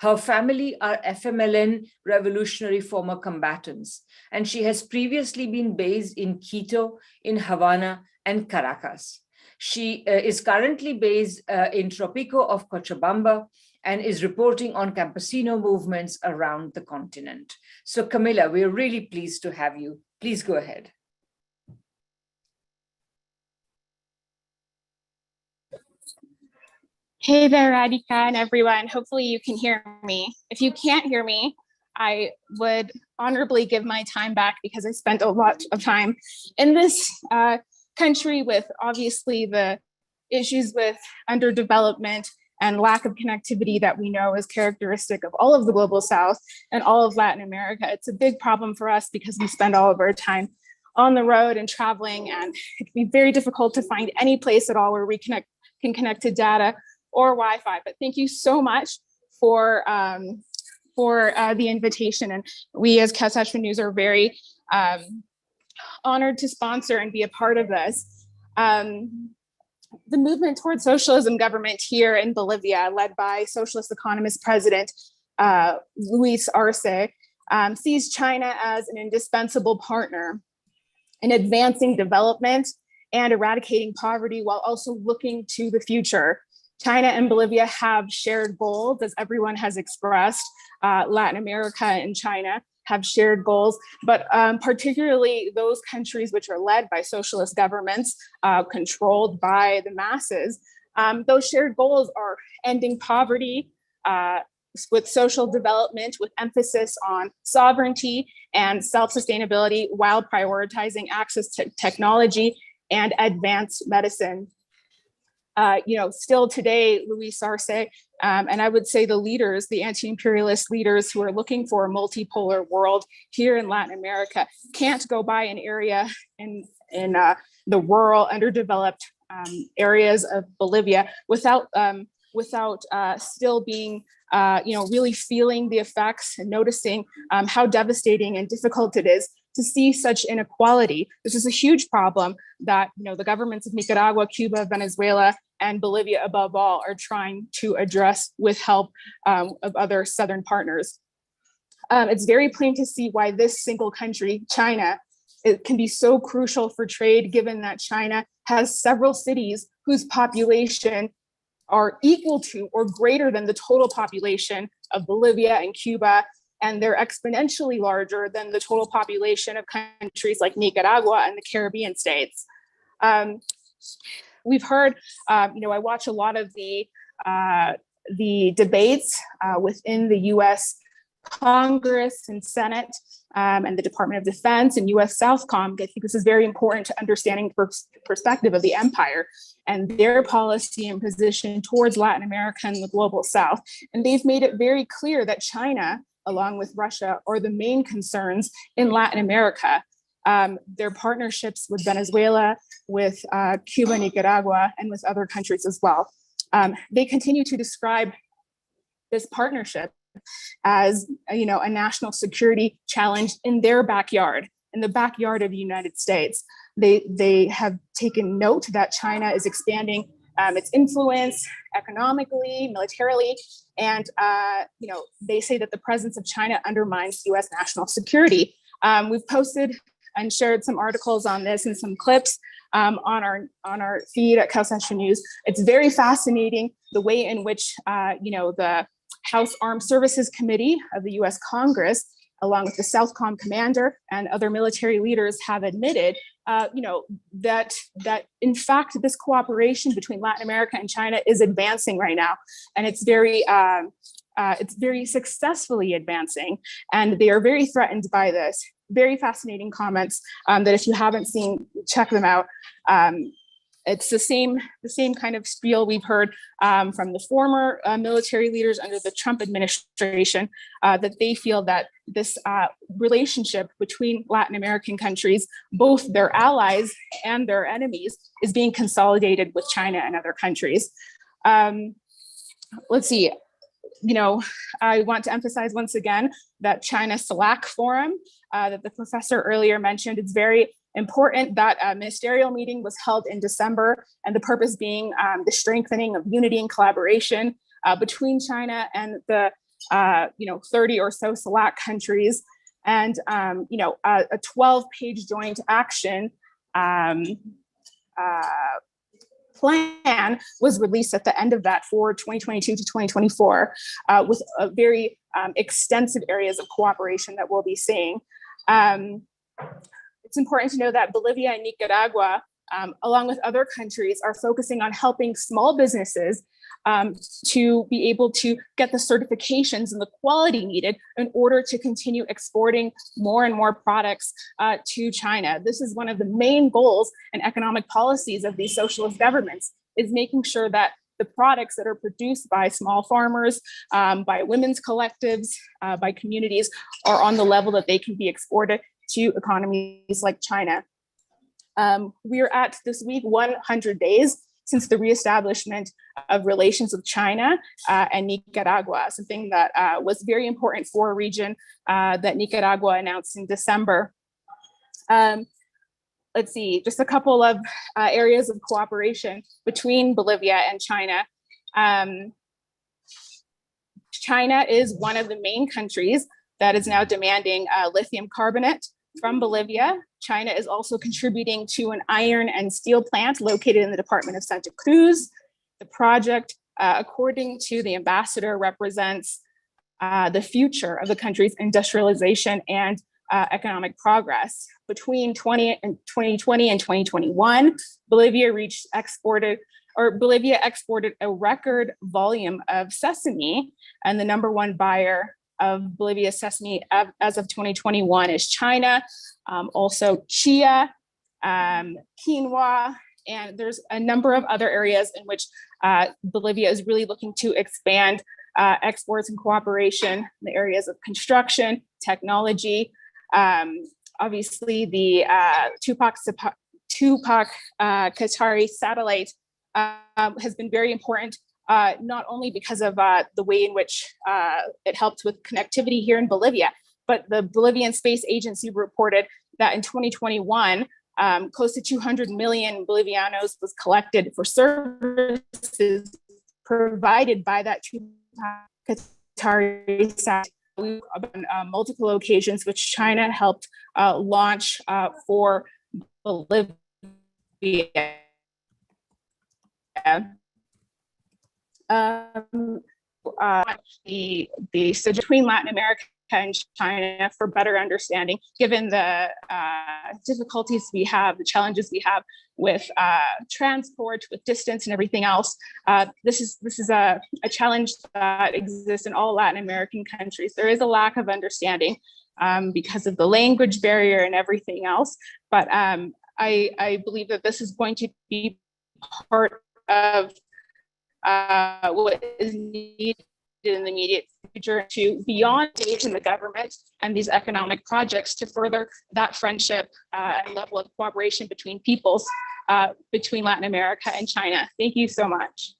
Her family are FMLN revolutionary former combatants, and she has previously been based in Quito, in Havana, and Caracas. She is currently based in Tropico of Cochabamba and is reporting on campesino movements around the continent. So Camila, we're really pleased to have you. Please go ahead. Hey there, Radhika and everyone. Hopefully you can hear me. If you can't hear me, I would honorably give my time back because I spent a lot of time in this country with obviously the issues with underdevelopment and lack of connectivity that we know is characteristic of all of the global South and all of Latin America. It's a big problem for us because we spend all of our time on the road and traveling, and it can be very difficult to find any place at all where we can connect to data or Wi-Fi. But thank you so much for the invitation. And we as Causachun News are very honored to sponsor and be a part of this. The movement towards socialism government here in Bolivia, led by socialist economist President Luis Arce, sees China as an indispensable partner in advancing development and eradicating poverty while also looking to the future. China and Bolivia have shared goals, as everyone has expressed. Latin America and China have shared goals, but particularly those countries which are led by socialist governments, controlled by the masses. Those shared goals are ending poverty with social development, with emphasis on sovereignty and self-sustainability while prioritizing access to technology and advanced medicine. Still today, Luis Arce, and I would say the leaders, the anti-imperialist leaders who are looking for a multipolar world here in Latin America, can't go by an area in the rural, underdeveloped areas of Bolivia without still being, really feeling the effects and noticing how devastating and difficult it is to see such inequality. This is a huge problem that the governments of Nicaragua, Cuba, Venezuela, and Bolivia above all are trying to address with help of other Southern partners. It's very plain to see why this single country, China, it can be so crucial for trade, given that China has several cities whose population are equal to or greater than the total population of Bolivia and Cuba, and they're exponentially larger than the total population of countries like Nicaragua and the Caribbean states. We've heard, I watch a lot of the debates within the US Congress and Senate and the Department of Defense and US Southcom. I think this is very important to understanding the perspective of the empire and their policy and position towards Latin America and the global South. And they've made it very clear that China, along with Russia, are the main concerns in Latin America. Their partnerships with Venezuela, with Cuba, Nicaragua, and with other countries as well. They continue to describe this partnership as a national security challenge in their backyard, in the backyard of the United States. They have taken note that China is expanding its influence economically, militarily, and they say that the presence of China undermines US national security. We've posted and shared some articles on this and some clips on our feed at Causachun News. It's very fascinating the way in which the House Armed Services Committee of the US Congress, along with the Southcom commander and other military leaders, have admitted that in fact this cooperation between Latin America and China is advancing right now, and it's very successfully advancing, and they are very threatened by this. Very fascinating comments that if you haven't seen, check them out. It's the same kind of spiel we've heard from the former military leaders under the Trump administration, that they feel that this relationship between Latin American countries, both their allies and their enemies, is being consolidated with China and other countries. Let's see. I want to emphasize once again that China CELAC Forum that the professor earlier mentioned. It's very important that a ministerial meeting was held in December, and the purpose being the strengthening of unity and collaboration between China and the 30 or so CELAC countries, and a 12-page joint action plan was released at the end of that for 2022 to 2024, with a very extensive areas of cooperation that we'll be seeing. It's important to know that Bolivia and Nicaragua, along with other countries, are focusing on helping small businesses to be able to get the certifications and the quality needed in order to continue exporting more and more products to China. This is one of the main goals and economic policies of these socialist governments, is making sure that the products that are produced by small farmers, by women's collectives, by communities, are on the level that they can be exported to economies like China. We are at this week 100 days since the reestablishment of relations with China and Nicaragua, something that was very important for a region that Nicaragua announced in December. Let's see, just a couple of areas of cooperation between Bolivia and China. China is one of the main countries that is now demanding lithium carbonate from Bolivia. China is also contributing to an iron and steel plant located in the department of Santa Cruz. The project, according to the ambassador, represents the future of the country's industrialization and economic progress. Between 2020 and 2021, Bolivia exported a record volume of sesame, and the #1 buyer of Bolivia's sesame as of 2021 is China, also chia, quinoa, and there's a number of other areas in which Bolivia is really looking to expand exports and cooperation in the areas of construction, technology. Obviously, the Tupac Katari satellite has been very important, not only because of the way in which it helped with connectivity here in Bolivia, but the Bolivian Space Agency reported that in 2021, close to 200 million Bolivianos was collected for services provided by that Tupac Katari satellite. On multiple occasions, which China helped launch for Bolivia. The between Latin America and China for better understanding, given the difficulties we have, the challenges we have with transport, with distance and everything else. This is a challenge that exists in all Latin American countries. There is a lack of understanding because of the language barrier and everything else. But I believe that this is going to be part of what is needed in the immediate future to beyond state and the government and these economic projects to further that friendship and level of cooperation between peoples, between Latin America and China. Thank you so much.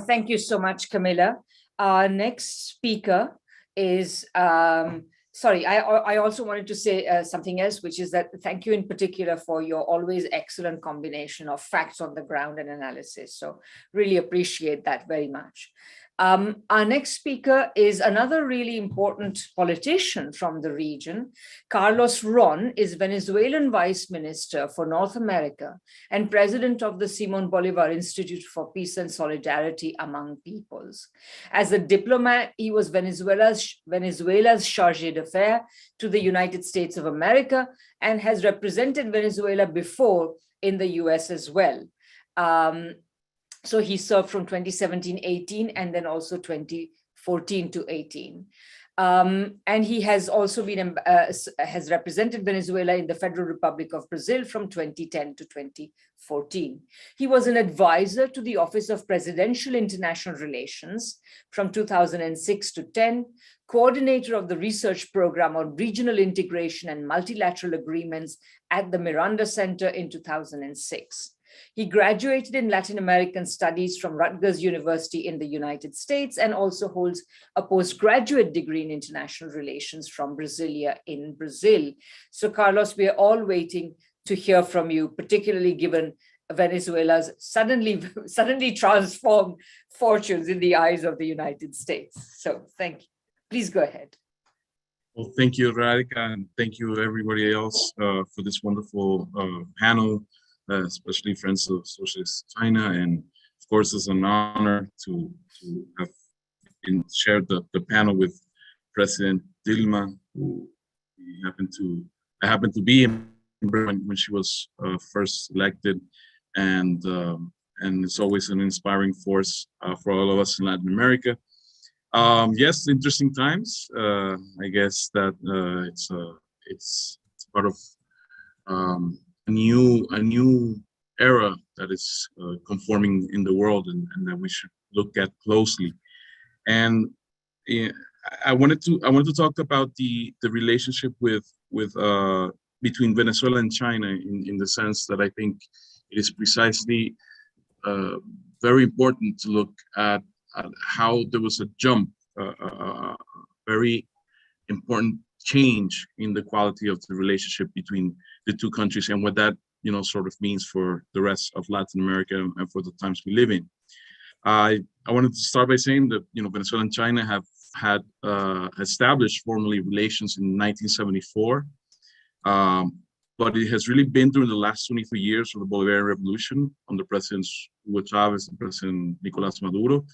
Thank you so much, Camilla. Our next speaker is sorry, I also wanted to say something else, which is that thank you in particular for your always excellent combination of facts on the ground and analysis. So really appreciate that very much. Our next speaker is another really important politician from the region. Carlos Ron is Venezuelan Vice Minister for North America and President of the Simon Bolivar Institute for Peace and Solidarity Among Peoples. As a diplomat, he was Venezuela's chargé d'affaires to the United States of America and has represented Venezuela before in the US as well. So he served from 2017-18 and then also 2014 to 18. And he has also been has represented Venezuela in the Federal Republic of Brazil from 2010 to 2014. He was an advisor to the Office of Presidential International Relations from 2006 to 10, coordinator of the research program on regional integration and multilateral agreements at the Miranda Center in 2006. He graduated in Latin American Studies from Rutgers University in the United States and also holds a postgraduate degree in International Relations from Brasilia in Brazil. So Carlos, we are all waiting to hear from you, particularly given Venezuela's suddenly transformed fortunes in the eyes of the United States. So thank you. Please go ahead. Well, thank you, Radhika, and thank you everybody else for this wonderful panel. Especially Friends of Socialist China, and of course it's an honor to have shared the panel with President Dilma, who I happened to be in when she was first elected, and it's always an inspiring force for all of us in Latin America. Yes, interesting times. I guess that it's part of a new era that is conforming in the world, and that we should look at closely. And I wanted to talk about the relationship between Venezuela and China in the sense that I think it is precisely very important to look at how there was a jump, a very important change in the quality of the relationship between the two countries, and what that sort of means for the rest of Latin America and for the times we live in. I wanted to start by saying that Venezuela and China have had established formally relations in 1974, but it has really been during the last 23 years of the Bolivarian Revolution under Presidents Hugo Chavez and President Nicolás Maduro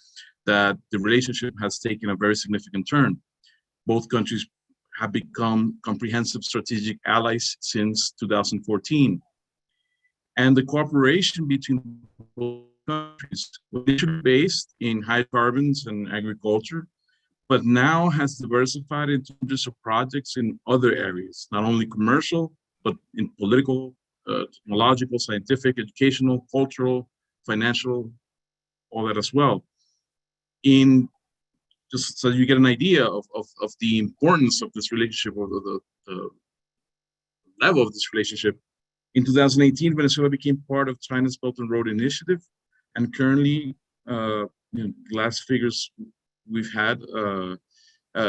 that the relationship has taken a very significant turn. Both countries have become comprehensive strategic allies since 2014. And the cooperation between both countries was initially based in hydrocarbons and agriculture, but now has diversified into hundreds of projects in other areas, not only commercial, but in political, technological, scientific, educational, cultural, financial, all that as well. Just so you get an idea of the importance of this relationship, or the level of this relationship. In 2018, Venezuela became part of China's Belt and Road Initiative, and currently, the last figures we've had,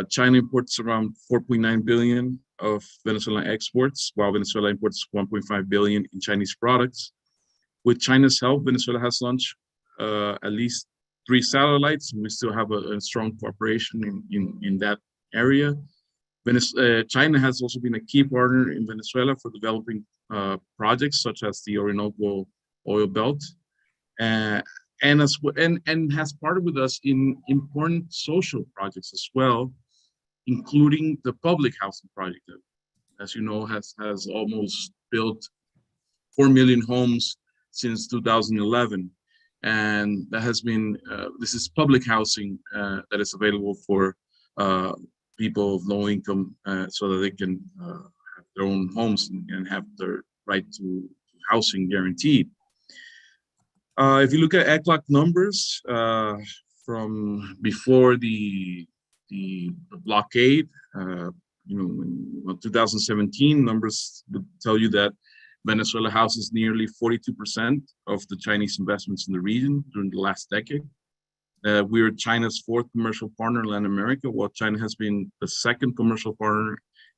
China imports around 4.9 billion of Venezuelan exports, while Venezuela imports 1.5 billion in Chinese products. With China's help, Venezuela has launched at least 3 satellites, and we still have a strong cooperation in that area. China has also been a key partner in Venezuela for developing projects such as the Orinoco Oil Belt, and has partnered with us in important social projects as well, including the public housing project that, as you know, has almost built 4 million homes since 2011. And that has been, this is public housing that is available for people of low income so that they can have their own homes and have their right to housing guaranteed. If you look at ECLOC numbers from before the blockade, in 2017, numbers would tell you that Venezuela houses nearly 42% of the Chinese investments in the region during the last decade. We are China's 4th commercial partner in Latin America, while China has been the 2nd commercial partner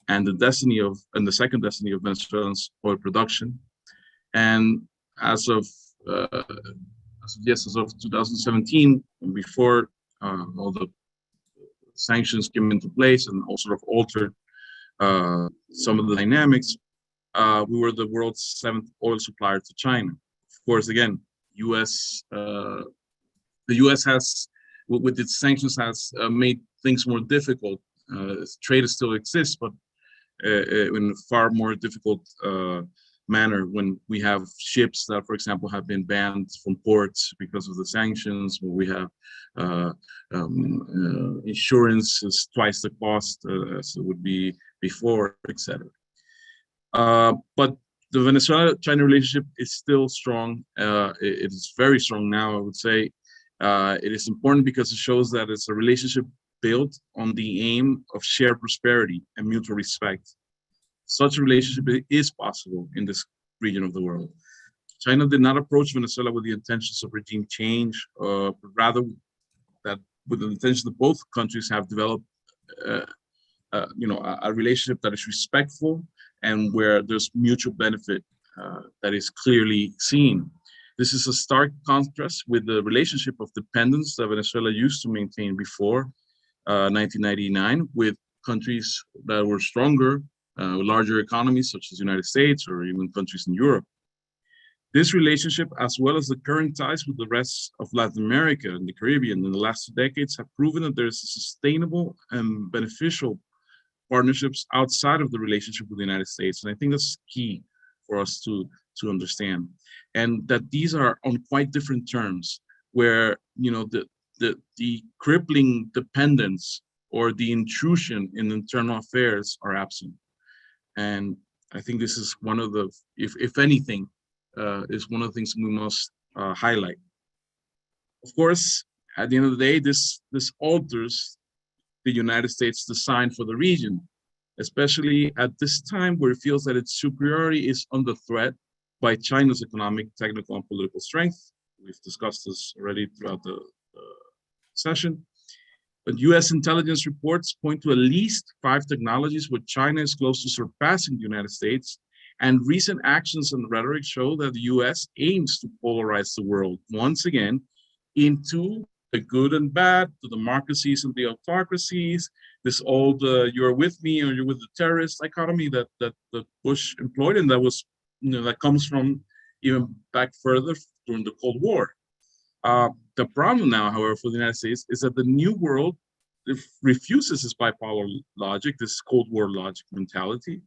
and the second destiny of Venezuela's oil production. And as of 2017, before all the sanctions came into place and all sort of altered some of the dynamics, we were the world's 7th oil supplier to China. Of course, again, the U.S. has, with its sanctions, has made things more difficult. Trade still exists, but in a far more difficult manner when we have ships that, for example, have been banned from ports because of the sanctions, where we have insurance is twice the cost as it would be before, etc. But the Venezuela-China relationship is still strong. It is very strong now, I would say. It is important because it shows that it's a relationship built on the aim of shared prosperity and mutual respect. Such a relationship is possible in this region of the world. China did not approach Venezuela with the intentions of regime change, but rather that with the intention that both countries have developed, a relationship that is respectful and where there's mutual benefit that is clearly seen. This is a stark contrast with the relationship of dependence that Venezuela used to maintain before 1999 with countries that were stronger, larger economies such as the United States or even countries in Europe. This relationship, as well as the current ties with the rest of Latin America and the Caribbean in the last 2 decades, have proven that there is a sustainable and beneficial partnerships outside of the relationship with the United States. And I think that's key for us to understand. And that these are on quite different terms, where the crippling dependence or the intrusion in internal affairs are absent. And I think this is one of the, if anything, is one of the things we must highlight. Of course, at the end of the day, this alters the United States' design for the region, especially at this time where it feels that its superiority is under threat by China's economic, technical, and political strength. We've discussed this already throughout the session. But US intelligence reports point to at least 5 technologies where China is close to surpassing the United States. And recent actions and rhetoric show that the US aims to polarize the world once again into the good and bad, the democracies and the autocracies, this old you're with me or you're with the terrorist dichotomy that Bush employed, and that was, that comes from even back further during the Cold War. The problem now, however, for the United States is that the new world refuses this bipolar logic, this Cold War logic mentality.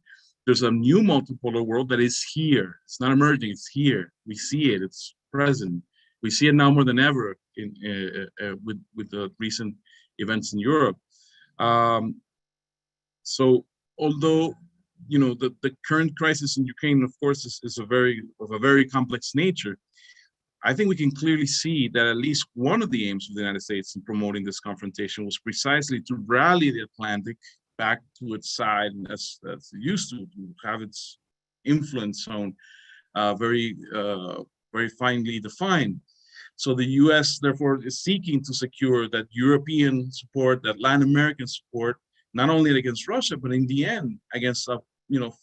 There's a new multipolar world that is here. It's not emerging, it's here. We see it, it's present. We see it now more than ever with the recent events in Europe. So although the current crisis in Ukraine, of course, is of a very complex nature, I think we can clearly see that at least one of the aims of the United States in promoting this confrontation was precisely to rally the Atlantic back to its side, as it used to have its influence zone very finely defined. So the U.S. therefore is seeking to secure that European support, that Latin American support, not only against Russia, but in the end against a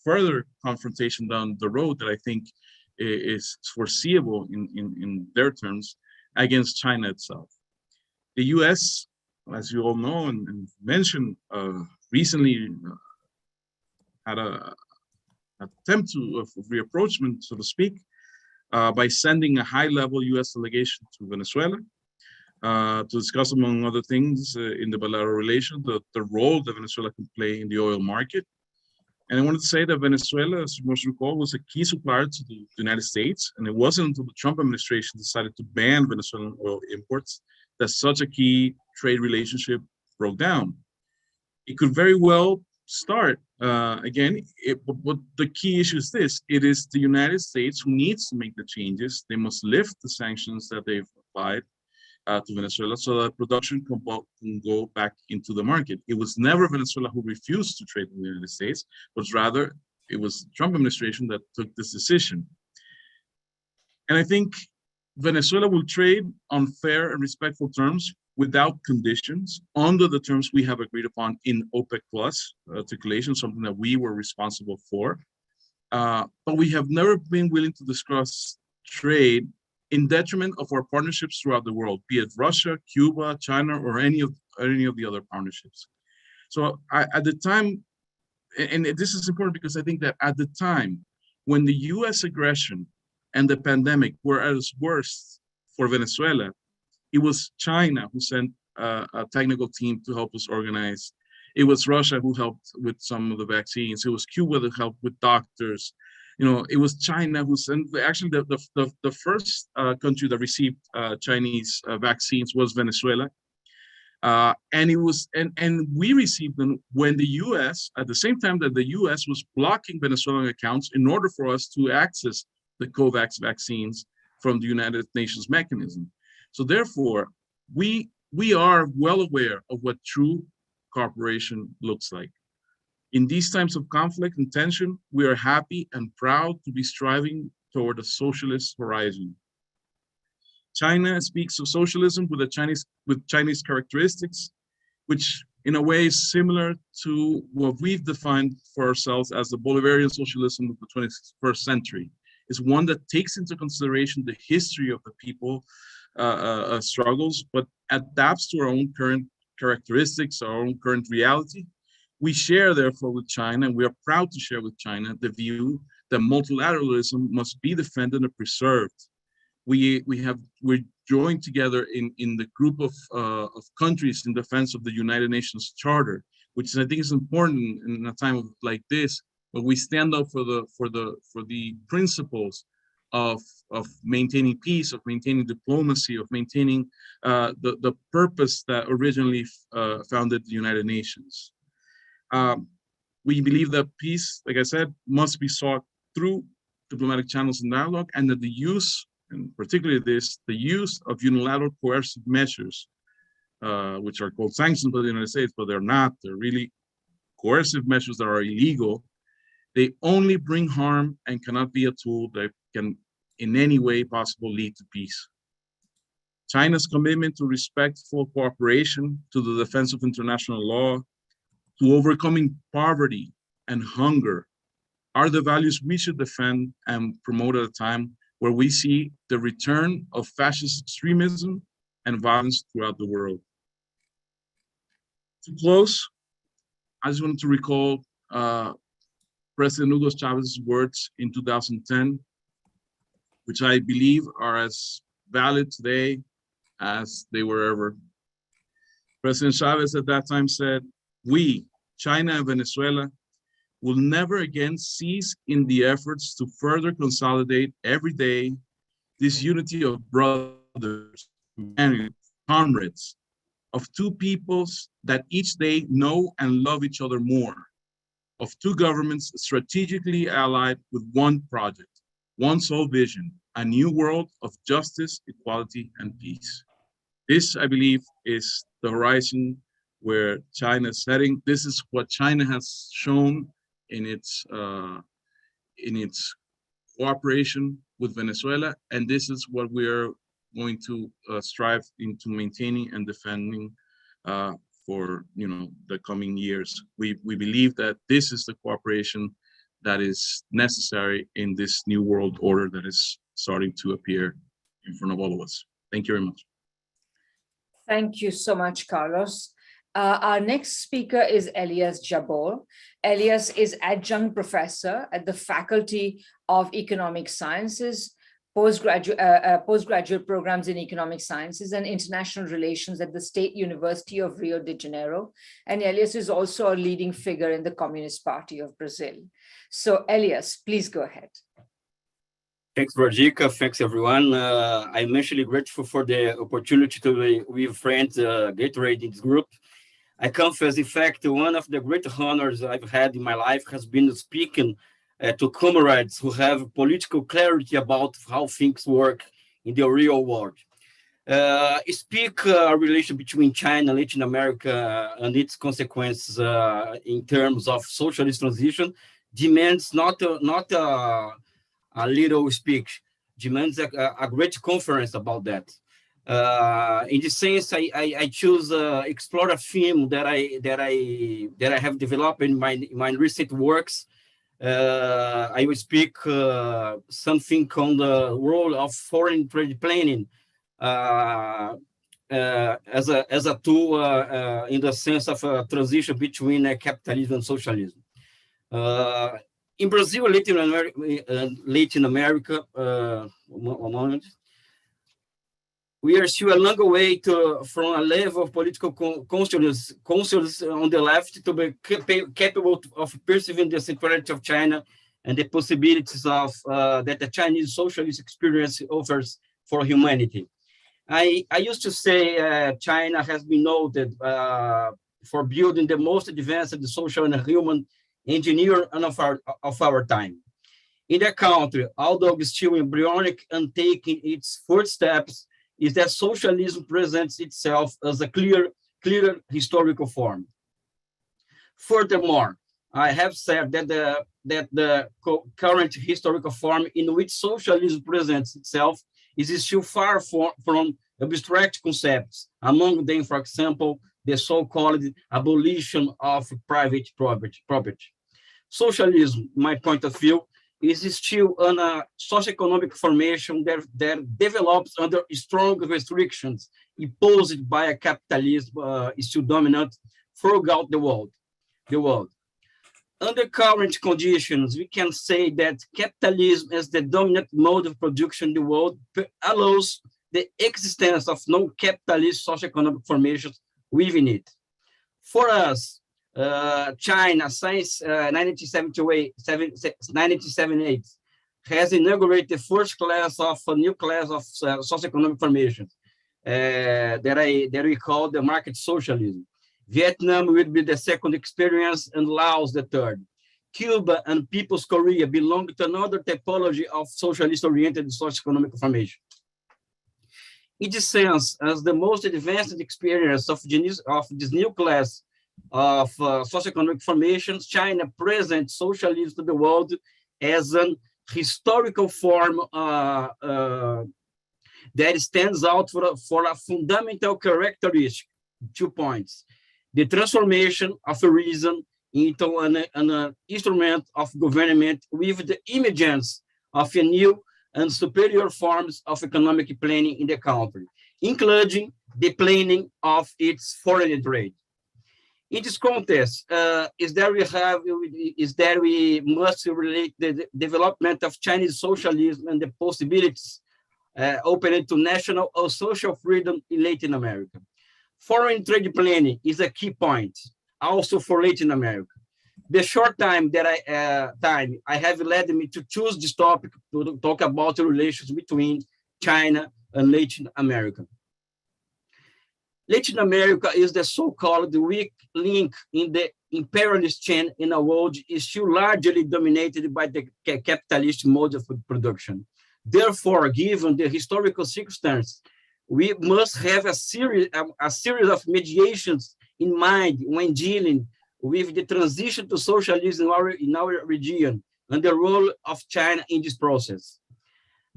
further confrontation down the road that I think is foreseeable in their terms against China itself. The U.S., as you all know and mentioned, recently had an attempt of reapproachment, so to speak, by sending a high-level U.S. delegation to Venezuela to discuss, among other things, in the bilateral relations, the role that Venezuela can play in the oil market. And I wanted to say that Venezuela, as you must recall, was a key supplier to the United States, and it wasn't until the Trump administration decided to ban Venezuelan oil imports that such a key trade relationship broke down. It could very well start again, but the key issue is this: it is the United States who needs to make the changes. They must lift the sanctions that they've applied to Venezuela so that production can go back into the market. It was never Venezuela who refused to trade with the United States, but rather it was the Trump administration that took this decision. And I think Venezuela will trade on fair and respectful terms without conditions, under the terms we have agreed upon in OPEC Plus articulation, something that we were responsible for. But we have never been willing to discuss trade in detriment of our partnerships throughout the world, be it Russia, Cuba, China, or any of the other partnerships. So at the time, and this is important because I think that at the time when the US aggression and the pandemic were at its worst for Venezuela, it was China who sent a technical team to help us organize. It was Russia who helped with some of the vaccines. It was Cuba that helped with doctors. It was China who sent, actually the first country that received Chinese vaccines was Venezuela. And we received them when the US, at the same time that the US was blocking Venezuelan accounts in order for us to access the COVAX vaccines from the United Nations mechanism. So therefore, we are well aware of what true cooperation looks like. In these times of conflict and tension, we are happy and proud to be striving toward a socialist horizon. China speaks of socialism with Chinese characteristics, which in a way is similar to what we've defined for ourselves as the Bolivarian socialism of the 21st century. It's one that takes into consideration the history of the people struggles, but adapts to our own current characteristics, our own current reality. We share, therefore, with China, and we are proud to share with China the view that multilateralism must be defended and preserved. We're joined together in the group of countries in defense of the United Nations Charter, which I think is important in a time like this, but we stand up for the principles of maintaining peace, of maintaining diplomacy, of maintaining the purpose that originally founded the United Nations. We believe that peace, like I said, must be sought through diplomatic channels and dialogue, and that the use, and particularly the use of unilateral coercive measures, which are called sanctions by the United States, but they're not. They're really coercive measures that are illegal. They only bring harm and cannot be a tool that can in any way possible lead to peace. China's commitment to respectful cooperation, to the defense of international law, to overcoming poverty and hunger are the values we should defend and promote at a time where we see the return of fascist extremism and violence throughout the world. To close, I just wanted to recall President Hugo Chávez's words in 2010, which I believe are as valid today as they were ever. President Chávez at that time said, "We, China and Venezuela, will never again cease in the efforts to further consolidate every day this unity of brothers and comrades, of two peoples that each day know and love each other more, of two governments strategically allied with one project, one sole vision, a new world of justice, equality, and peace." This, I believe, is the horizon where China is heading. This is what China has shown in its cooperation with Venezuela, and this is what we are going to strive into maintaining and defending for the coming years. We believe that this is the cooperation that is necessary in this new world order that is starting to appear in front of all of us. Thank you very much. Thank you so much, Carlos. Our next speaker is Elias Jabor. Elias is adjunct professor at the Faculty of Economic Sciences, postgraduate programs in economic sciences and international relations at the State University of Rio de Janeiro. And Elias is also a leading figure in the Communist Party of Brazil. So Elias, please go ahead. Thanks, Rajika. Thanks, everyone. I'm actually grateful for the opportunity to be with friends Gatorade in this group. I confess, in fact, one of the great honors I've had in my life has been speaking to comrades who have political clarity about how things work in the real world. Speak a relation between China and Latin America and its consequences in terms of socialist transition demands not a little speech, demands a great conference about that. In this sense, I choose explore a theme that I have developed in my recent works I will speak something on the role of foreign trade planning as a tool in the sense of a transition between capitalism and socialism. In Brazil, Latin America, one moment, we are still a long way from a level of political conscience on the left to be capable of perceiving the centrality of China and the possibilities of that the Chinese socialist experience offers for humanity. I used to say China has been noted for building the most advanced social and human engineer of our time. In the country, although still embryonic and taking its first steps, is that socialism presents itself as a clear historical form. Furthermore, I have said that the current historical form in which socialism presents itself is still far from abstract concepts, among them, for example, the so-called abolition of private property. Socialism, my point of view, is still on a socioeconomic formation that develops under strong restrictions imposed by a capitalism still dominant throughout the world. Under current conditions, we can say that capitalism as the dominant mode of production in the world allows the existence of non-capitalist socioeconomic formations within it. For us, China, since 1978, has inaugurated the first class of a new class of socioeconomic formations that we call the market socialism. Vietnam will be the second experience and Laos the third. Cuba and People's Korea belong to another typology of socialist-oriented socioeconomic formation. In this sense, as the most advanced experience of this new class of socioeconomic formations, China presents socialism to the world as an historical form that stands out for a fundamental characteristic, 2 points. The transformation of a reason into an instrument of government with the emergence of a new and superior forms of economic planning in the country, including the planning of its foreign trade. In this context, is that we must relate the development of Chinese socialism and the possibilities open to national or social freedom in Latin America. Foreign trade planning is a key point, also for Latin America. The short time that I have led me to choose this topic to talk about the relations between China and Latin America. Latin America is the so-called weak link in the imperialist chain in a world is still largely dominated by the capitalist mode of production. Therefore, given the historical circumstances, we must have a series of mediations in mind when dealing with the transition to socialism in our region and the role of China in this process.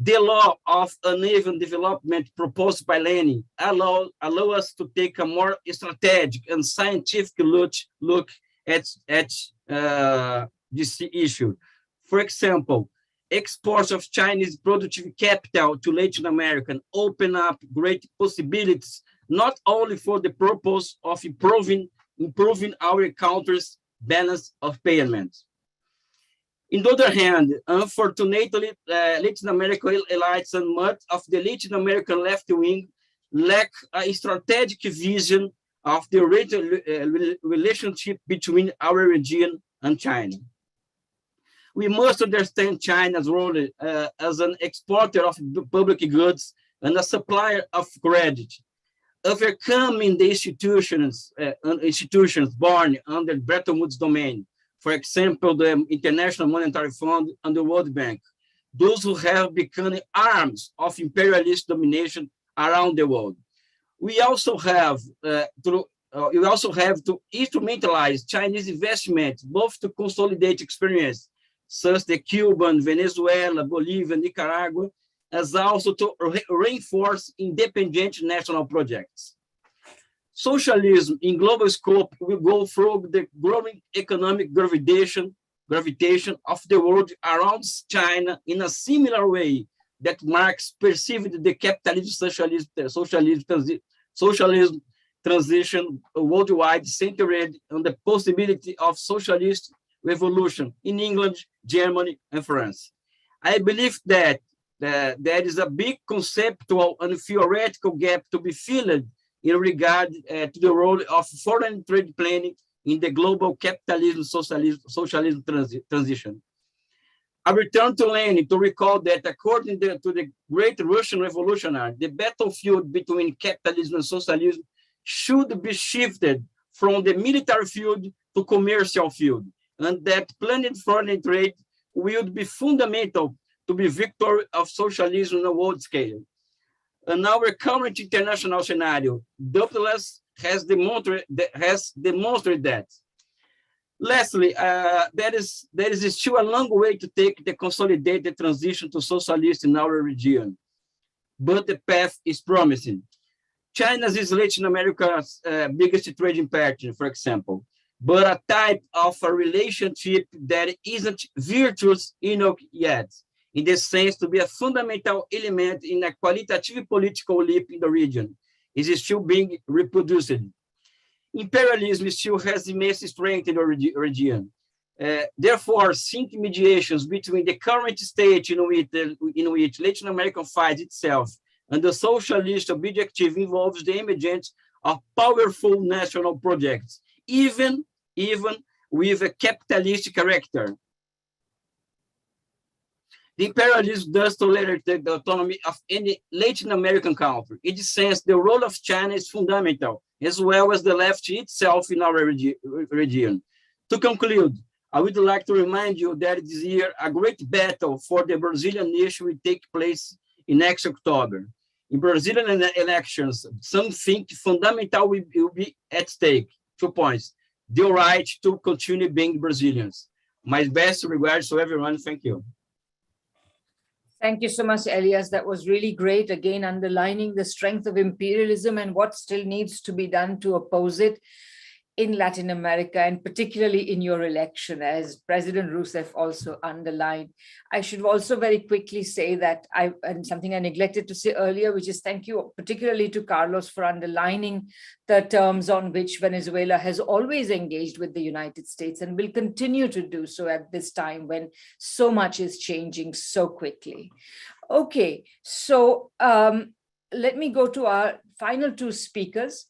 The law of uneven development proposed by Lenin allow us to take a more strategic and scientific look at this issue. For example, exports of Chinese productive capital to Latin America open up great possibilities, not only for the purpose of improving our country's balance of payments. On the other hand, unfortunately, Latin American elites and much of the Latin American left wing lack a strategic vision of the relationship between our region and China. We must understand China's role as an exporter of public goods and a supplier of credit, overcoming the institutions born under Bretton Woods domain. For example, the International Monetary Fund and the World Bank, those who have become arms of imperialist domination around the world. We also have to instrumentalize Chinese investment, both to consolidate experience, such as the Cuban, Venezuela, Bolivia, Nicaragua, as also to reinforce independent national projects. Socialism in global scope will go through the growing economic gravitation gravitation of the world around China in a similar way that Marx perceived the capitalism socialism transition worldwide centered on the possibility of socialist revolution in England, Germany, and France. I believe that there is a big conceptual and theoretical gap to be filled in regard to the role of foreign trade planning in the global capitalism socialism transition. I return to Lenin to recall that according to the great Russian revolutionary, the battlefield between capitalism and socialism should be shifted from the military field to commercial field, and that planned foreign trade will be fundamental to be victory of socialism on a world scale. And our current international scenario, doubtless, has demonstrated that. Lastly, there is still a long way to take the consolidated transition to socialism in our region, but the path is promising. China is Latin America's biggest trading partner, for example, but a type of a relationship that isn't virtuous enough yet, in the sense to be a fundamental element in a qualitative political leap in the region, is still being reproduced. Imperialism still has immense strength in the region. Therefore, seek mediations between the current state in which Latin America finds itself and the socialist objective involves the emergence of powerful national projects, even with a capitalist character. The imperialism does tolerate the autonomy of any Latin American country. In this sense, the role of China is fundamental, as well as the left itself in our region. To conclude, I would like to remind you that this year, a great battle for the Brazilian nation will take place in next October. In Brazilian elections, something fundamental will be at stake. 2 points. The right to continue being Brazilians. My best regards to everyone. Thank you. Thank you so much, Elias. That was really great. Again, underlining the strength of imperialism and what still needs to be done to oppose it in Latin America, and particularly in your election, as President Rousseff also underlined. I should also very quickly say that and something I neglected to say earlier, which is thank you particularly to Carlos for underlining the terms on which Venezuela has always engaged with the United States and will continue to do so at this time when so much is changing so quickly. Okay, so let me go to our final two speakers.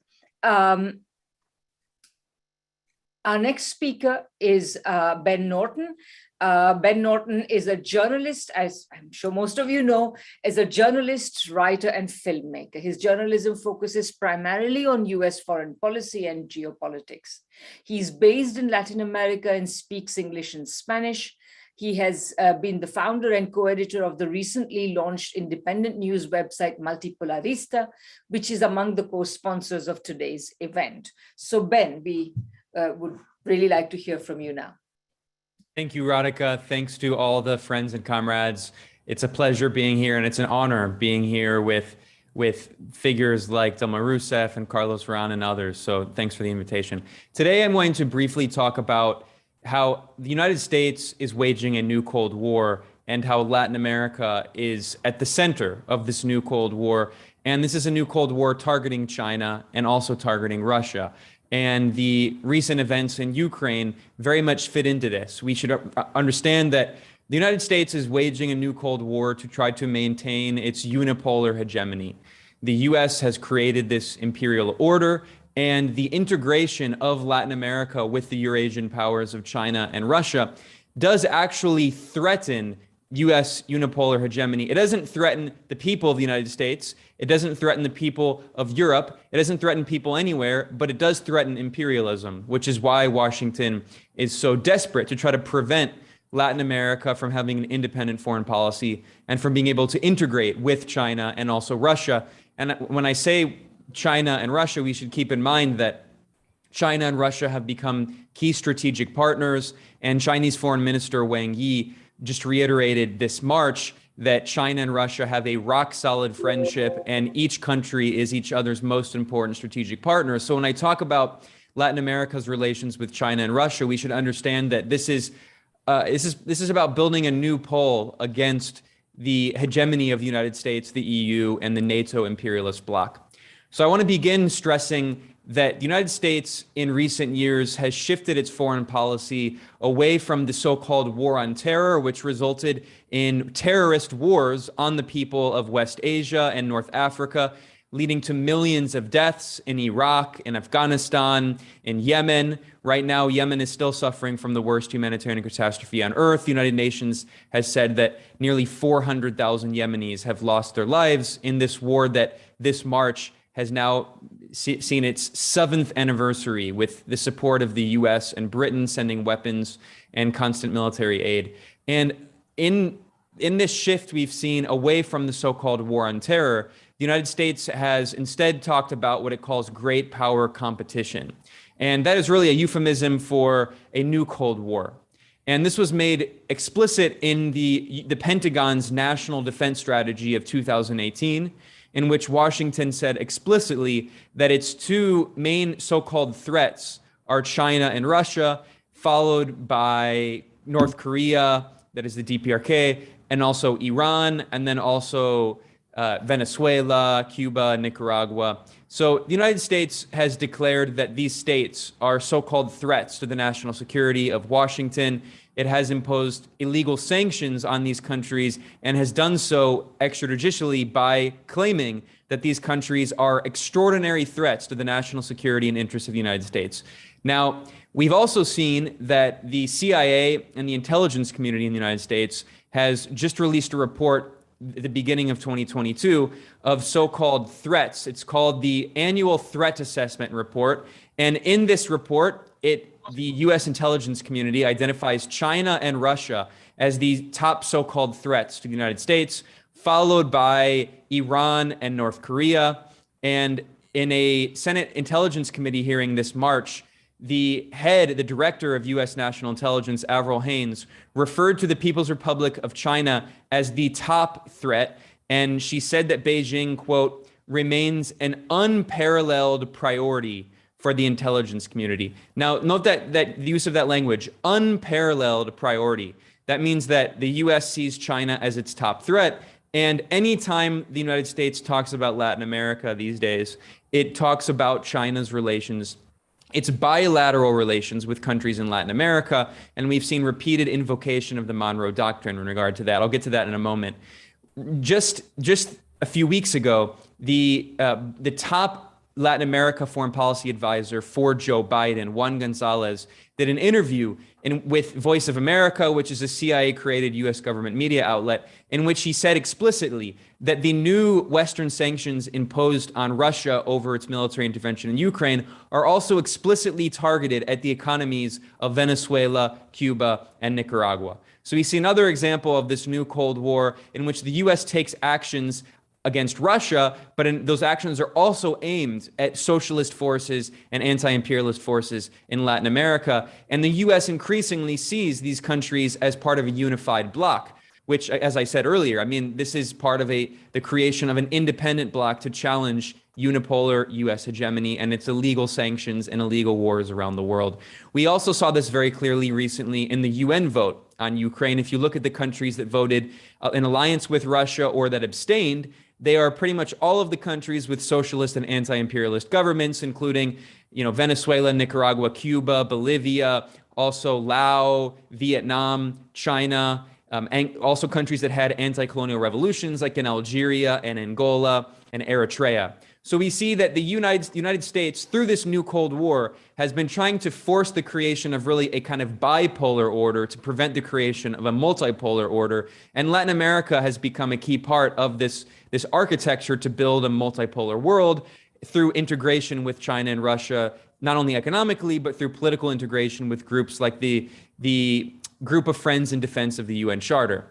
Our next speaker is Ben Norton. Ben Norton is a journalist, as I'm sure most of you know, is a journalist, writer, and filmmaker. His journalism focuses primarily on US foreign policy and geopolitics. He's based in Latin America and speaks English and Spanish. He has been the founder and co-editor of the recently launched independent news website Multipolarity, which is among the co-sponsors of today's event. So Ben, we would really like to hear from you now. Thank you, Radhika. Thanks to all the friends and comrades. It's a pleasure being here, and it's an honor being here with figures like Dilma Rousseff and Carlos Ran and others. So thanks for the invitation. Today, I'm going to briefly talk about how the United States is waging a new Cold War and how Latin America is at the center of this new Cold War. And this is a new Cold War targeting China and also targeting Russia. And the recent events in Ukraine very much fit into this. We should understand that the United States is waging a new Cold War to try to maintain its unipolar hegemony. The US has created this imperial order, and the integration of Latin America with the Eurasian powers of China and Russia does actually threaten US unipolar hegemony. It doesn't threaten the people of the United States. It doesn't threaten the people of Europe. It doesn't threaten people anywhere, but it does threaten imperialism, which is why Washington is so desperate to try to prevent Latin America from having an independent foreign policy and from being able to integrate with China and also Russia. And when I say China and Russia, we should keep in mind that China and Russia have become key strategic partners, and Chinese Foreign Minister Wang Yi just reiterated this March that China and Russia have a rock-solid friendship and each country is each other's most important strategic partner. So when I talk about Latin America's relations with China and Russia, we should understand that this is this is about building a new pole against the hegemony of the United States, the EU, and the NATO imperialist bloc. So I want to begin stressing that the United States in recent years has shifted its foreign policy away from the so-called war on terror, which resulted in terrorist wars on the people of West Asia and North Africa, leading to millions of deaths in Iraq, in Afghanistan, in Yemen. Right now, Yemen is still suffering from the worst humanitarian catastrophe on earth. The United Nations has said that nearly 400,000 Yemenis have lost their lives in this war that this March has now seen its 7th anniversary, with the support of the US and Britain sending weapons and constant military aid. And in this shift we've seen away from the so-called war on terror, the United States has instead talked about what it calls great power competition. And that is really a euphemism for a new Cold War. And this was made explicit in the Pentagon's National Defense Strategy of 2018, in which Washington said explicitly that its two main so-called threats are China and Russia, followed by North Korea, that is the DPRK, and also Iran, and then also Venezuela, Cuba, Nicaragua. So the United States has declared that these states are so-called threats to the national security of Washington. It has imposed illegal sanctions on these countries and has done so extrajudicially by claiming that these countries are extraordinary threats to the national security and interests of the United States. Now, we've also seen that the CIA and the intelligence community in the United States has just released a report at the beginning of 2022 of so-called threats. It's called the Annual Threat Assessment Report. And in this report, the US intelligence community identifies China and Russia as the top so-called threats to the United States, followed by Iran and North Korea. And in a Senate Intelligence Committee hearing this March, the director of US National Intelligence, Avril Haines, referred to the People's Republic of China as the top threat. And she said that Beijing, quote, remains an unparalleled priority for the intelligence community. Now, note that the use of that language, unparalleled priority. That means that the US sees China as its top threat. And anytime the United States talks about Latin America these days, it talks about China's relations, its bilateral relations with countries in Latin America. And we've seen repeated invocation of the Monroe Doctrine in regard to that. I'll get to that in a moment. Just a few weeks ago, the top Latin America foreign policy advisor for Joe Biden, Juan Gonzalez, did an interview with Voice of America, which is a CIA-created US government media outlet, in which he said explicitly that the new Western sanctions imposed on Russia over its military intervention in Ukraine are also explicitly targeted at the economies of Venezuela, Cuba, and Nicaragua. So we see another example of this new Cold War in which the US takes actions against Russia, but those actions are also aimed at socialist forces and anti-imperialist forces in Latin America. And the US increasingly sees these countries as part of a unified bloc, which, as I said earlier, I mean, this is part of the creation of an independent bloc to challenge unipolar US hegemony and its illegal sanctions and illegal wars around the world. We also saw this very clearly recently in the UN vote on Ukraine. If you look at the countries that voted in alliance with Russia or that abstained, they are pretty much all of the countries with socialist and anti-imperialist governments, including, Venezuela, Nicaragua, Cuba, Bolivia, also Laos, Vietnam, China, and also countries that had anti-colonial revolutions like in Algeria and Angola and Eritrea. So we see that the United States, through this new Cold War, has been trying to force the creation of really a kind of bipolar order to prevent the creation of a multipolar order. And Latin America has become a key part of this architecture to build a multipolar world through integration with China and Russia, not only economically, but through political integration with groups like the Group of Friends in Defense of the UN Charter.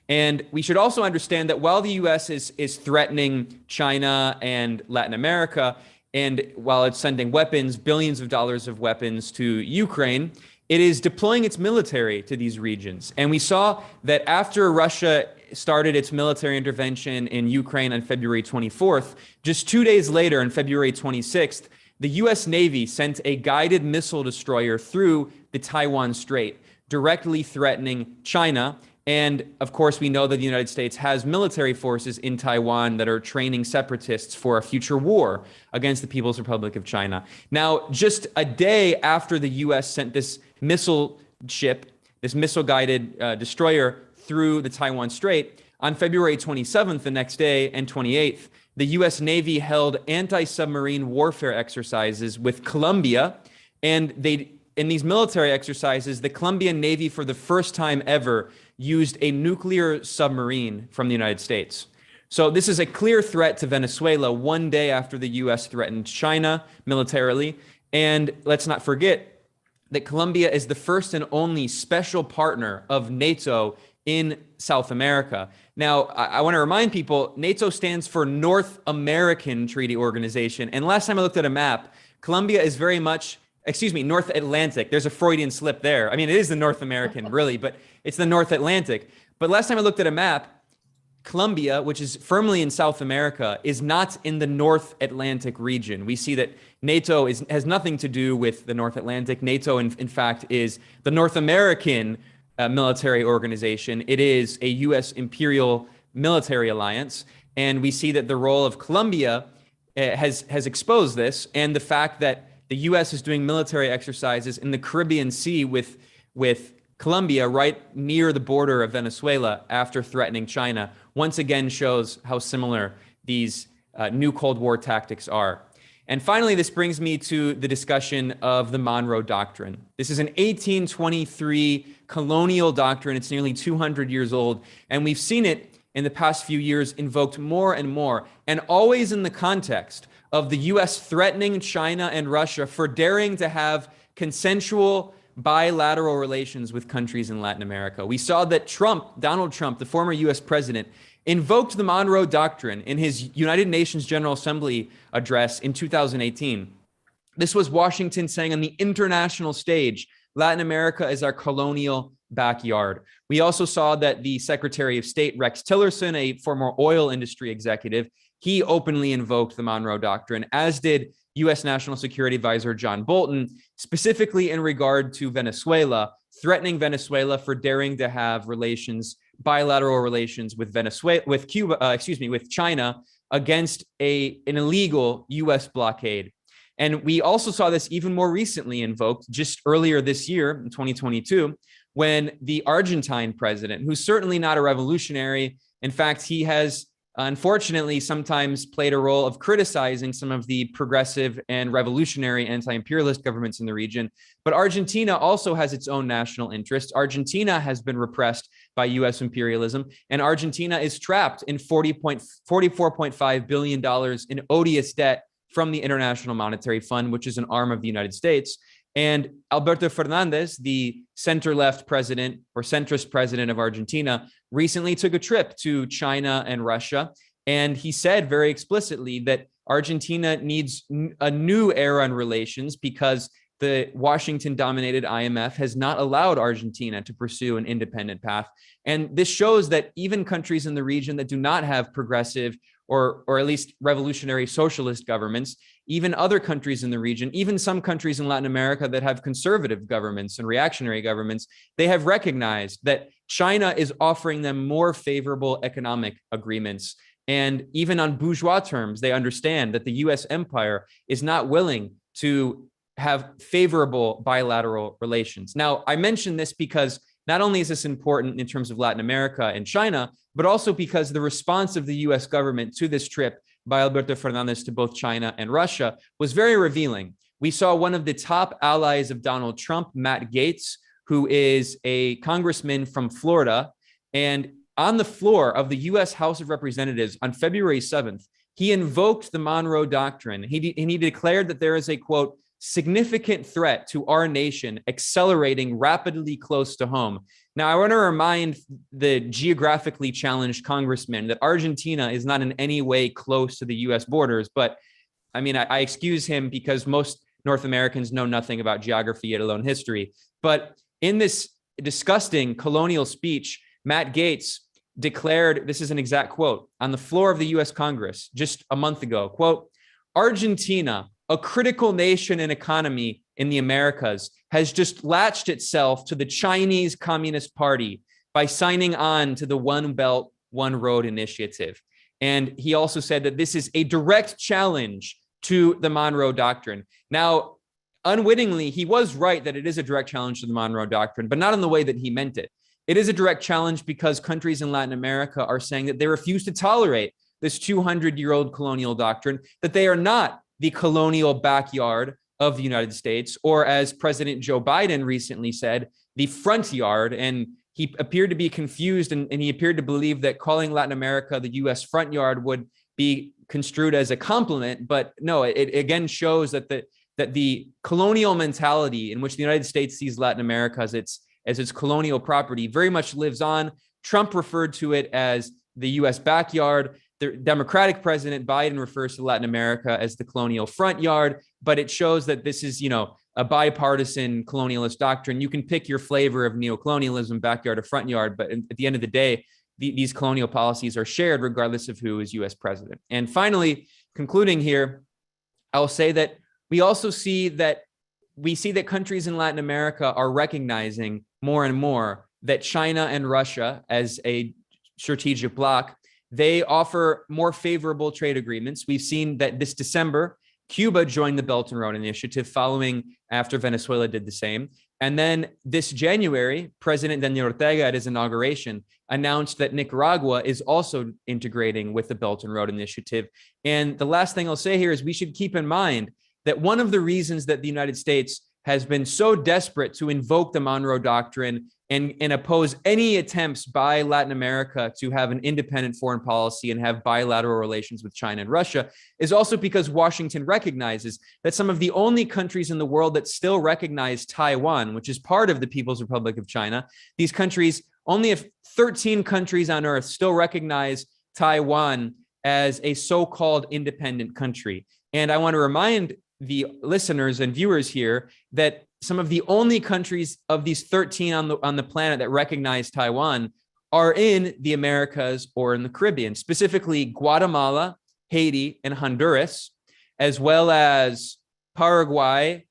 And we should also understand that while the US is threatening China and Latin America, and while it's sending weapons, billions of dollars of weapons to Ukraine, it is deploying its military to these regions. And we saw that after Russia started its military intervention in Ukraine on February 24th, just 2 days later, on February 26th, the US Navy sent a guided missile destroyer through the Taiwan Strait directly threatening China. And of course, we know that the United States has military forces in Taiwan that are training separatists for a future war against the People's Republic of China. Now, just a day after the US sent this missile ship, this missile-guided destroyer through the Taiwan Strait, on February 27th, the next day, and 28th, the US Navy held anti-submarine warfare exercises with Colombia. And in these military exercises, the Colombian Navy, for the first time ever, used a nuclear submarine from the United States. So this is a clear threat to Venezuela one day after the US threatened China militarily. And let's not forget that Colombia is the first and only special partner of NATO in South America. Now, I want to remind people, NATO stands for North American Treaty Organization. And last time I looked at a map, Colombia is very much, North Atlantic. There's a Freudian slip there. I mean, it is the North American, really, but it's the North Atlantic. But last time I looked at a map, Colombia, which is firmly in South America, is not in the North Atlantic region. We see that NATO has nothing to do with the North Atlantic. NATO, in fact, is the North American military organization. It is a U.S. imperial military alliance. And we see that the role of Colombia has exposed this, and the fact that the U.S. is doing military exercises in the Caribbean Sea with Colombia right near the border of Venezuela after threatening China once again shows how similar these new Cold War tactics are. And finally, this brings me to the discussion of the Monroe Doctrine. This is an 1823 colonial doctrine. It's nearly 200 years old, and we've seen it in the past few years invoked more and more, and always in the context of the US threatening China and Russia for daring to have consensual bilateral relations with countries in Latin America. We saw that Donald Trump, the former US president, invoked the Monroe Doctrine in his United Nations General Assembly address in 2018. This was Washington saying on the international stage, Latin America is our colonial backyard. We also saw that the Secretary of State, Rex Tillerson, a former oil industry executive, he openly invoked the Monroe Doctrine, as did U.S. National Security Advisor John Bolton, specifically in regard to Venezuela, threatening Venezuela for daring to have bilateral relations with with China against an illegal U.S. blockade. And we also saw this even more recently invoked just earlier this year in 2022, when the Argentine president, who's certainly not a revolutionary, in fact, he has unfortunately sometimes played a role of criticizing some of the progressive and revolutionary anti-imperialist governments in the region. But Argentina also has its own national interests. Argentina has been repressed by US imperialism, and Argentina is trapped in $44.5 billion in odious debt from the International Monetary Fund, which is an arm of the United States. And Alberto Fernandez, the center-left president or centrist president of Argentina, recently took a trip to China and Russia. And he said very explicitly that Argentina needs a new era in relations because the Washington-dominated IMF has not allowed Argentina to pursue an independent path. And this shows that even countries in the region that do not have progressive or at least revolutionary socialist governments, even other countries in the region, even some countries in Latin America that have conservative governments and reactionary governments, they have recognized that China is offering them more favorable economic agreements. And even on bourgeois terms, they understand that the US empire is not willing to have favorable bilateral relations. Now, I mention this because not only is this important in terms of Latin America and China, but also because the response of the US government to this trip by Alberto Fernandez to both China and Russia was very revealing. We saw one of the top allies of Donald Trump, Matt Gaetz, who is a congressman from Florida. And on the floor of the US House of Representatives on February 7th, he invoked the Monroe Doctrine. He declared that there is a, quote, significant threat to our nation accelerating rapidly close to home. Now, I want to remind the geographically challenged congressman that Argentina is not in any way close to the US borders, but I mean, I excuse him because most North Americans know nothing about geography, yet alone history. But in this disgusting colonial speech, Matt Gaetz declared, this is an exact quote, on the floor of the US Congress just a month ago, quote, Argentina, a critical nation and economy, in the Americas has just latched itself to the Chinese Communist Party by signing on to the One Belt, One Road initiative. And he also said that this is a direct challenge to the Monroe Doctrine. Now, unwittingly, he was right that it is a direct challenge to the Monroe Doctrine, but not in the way that he meant it. It is a direct challenge because countries in Latin America are saying that they refuse to tolerate this 200-year-old colonial doctrine, that they are not the colonial backyard of the United States, or as President Joe Biden recently said, the front yard. And he appeared to be confused, and he appeared to believe that calling Latin America the US front yard would be construed as a compliment. But no, it again shows that the colonial mentality in which the United States sees Latin America as its colonial property very much lives on. Trump referred to it as the US backyard. The Democratic President Biden refers to Latin America as the colonial front yard, but it shows that this is, a bipartisan colonialist doctrine. You can pick your flavor of neocolonialism, backyard or front yard, but at the end of the day, these colonial policies are shared regardless of who is US president. And finally, concluding here, I'll say that we also see that countries in Latin America are recognizing more and more that China and Russia, as a strategic bloc, they offer more favorable trade agreements. We've seen that this December, Cuba joined the Belt and Road Initiative following after Venezuela did the same. And then this January, President Daniel Ortega at his inauguration announced that Nicaragua is also integrating with the Belt and Road Initiative. And the last thing I'll say here is we should keep in mind that one of the reasons that the United States has been so desperate to invoke the Monroe Doctrine and oppose any attempts by Latin America to have an independent foreign policy and have bilateral relations with China and Russia is also because Washington recognizes that some of the only countries in the world that still recognize Taiwan, which is part of the People's Republic of China, these countries, only if 13 countries on earth still recognize Taiwan as a so-called independent country. And I want to remind the listeners and viewers here that some of the only countries of these 13 on the planet that recognize Taiwan are in the Americas or in the Caribbean, specifically Guatemala, Haiti, and Honduras, as well as Paraguay,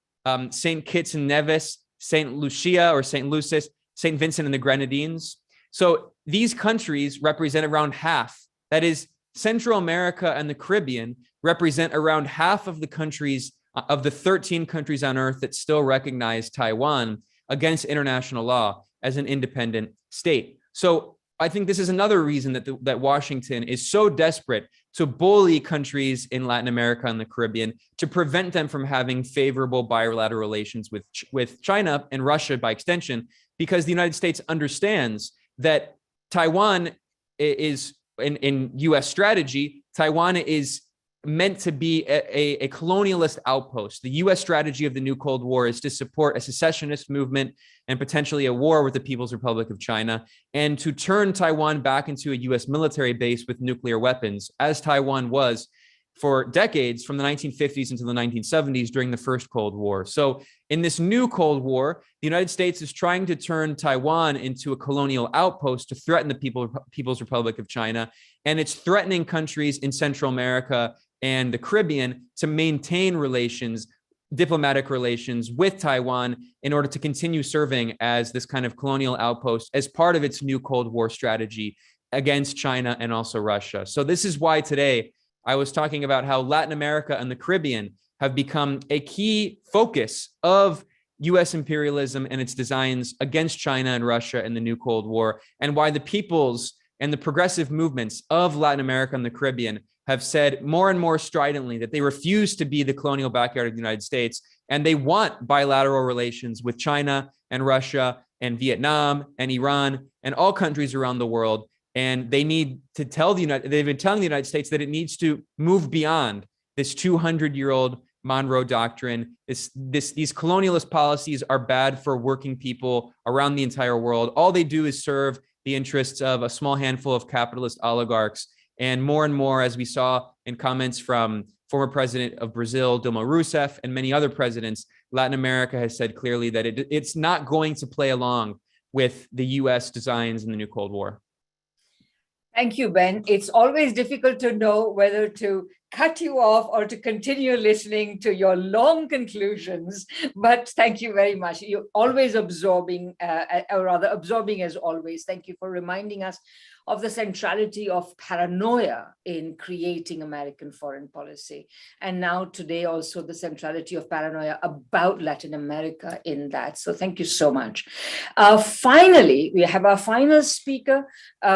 St. Kitts and Nevis, St. Lucia or St. Lucis, St. Vincent and the Grenadines. So these countries represent around half, that is, Central America and the Caribbean represent around half of the countries, of the 13 countries on earth that still recognize Taiwan against international law as an independent state. So I think this is another reason that Washington is so desperate to bully countries in Latin America and the Caribbean to prevent them from having favorable bilateral relations with China and Russia by extension, because the United States understands that Taiwan is, in US strategy, Taiwan is meant to be a colonialist outpost. The US strategy of the new Cold War is to support a secessionist movement and potentially a war with the People's Republic of China, and to turn Taiwan back into a US military base with nuclear weapons, as Taiwan was for decades from the 1950s into the 1970s during the first Cold War. So in this new Cold War, the United States is trying to turn Taiwan into a colonial outpost to threaten the People's Republic of China. And it's threatening countries in Central America and the Caribbean to maintain relations, diplomatic relations with Taiwan in order to continue serving as this kind of colonial outpost as part of its new Cold War strategy against China and also Russia. So this is why today I was talking about how Latin America and the Caribbean have become a key focus of US imperialism and its designs against China and Russia in the new Cold War, and why the peoples and the progressive movements of Latin America and the Caribbean have said more and more stridently that they refuse to be the colonial backyard of the United States, and they want bilateral relations with China and Russia and Vietnam and Iran and all countries around the world. And they need to they've been telling the United States that it needs to move beyond this 200-year-old Monroe Doctrine. These colonialist policies are bad for working people around the entire world. All they do is serve the interests of a small handful of capitalist oligarchs. And more, as we saw in comments from former president of Brazil, Dilma Rousseff, and many other presidents, Latin America has said clearly that it's not going to play along with the US designs in the new Cold War. Thank you, Ben. It's always difficult to know whether to cut you off or to continue listening to your long conclusions, but thank you very much. You're always absorbing, or rather absorbing as always. Thank you for reminding us of the centrality of paranoia in creating American foreign policy. And now today also the centrality of paranoia about Latin America in that. So thank you so much. Finally, we have our final speaker,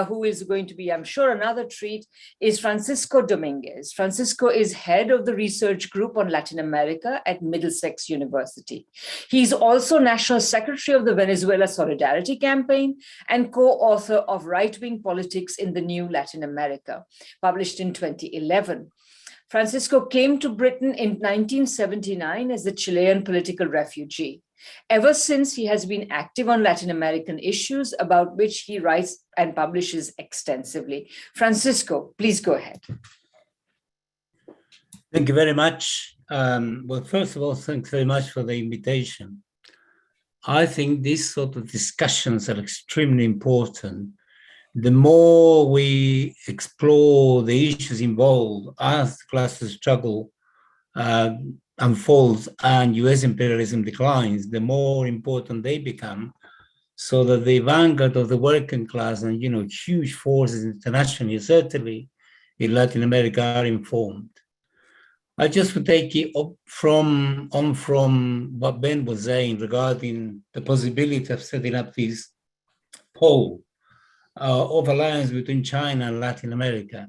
who is going to be, I'm sure, another treat, is Francisco Dominguez. Francisco is head of the research group on Latin America at Middlesex University. He's also National Secretary of the Venezuela Solidarity Campaign and co-author of Right-Wing Politics in the New Latin America, published in 2011. Francisco came to Britain in 1979 as a Chilean political refugee. Ever since, he has been active on Latin American issues about which he writes and publishes extensively. Francisco, please go ahead. Thank you very much. Well, first of all, thanks very much for the invitation. I think these sort of discussions are extremely important. The more we explore the issues involved as the class struggle unfolds and US imperialism declines, the more important they become, so that the vanguard of the working class and, you know, huge forces internationally, certainly in Latin America, are informed. I just would take it from what Ben was saying regarding the possibility of setting up this pole of alliance between China and Latin America.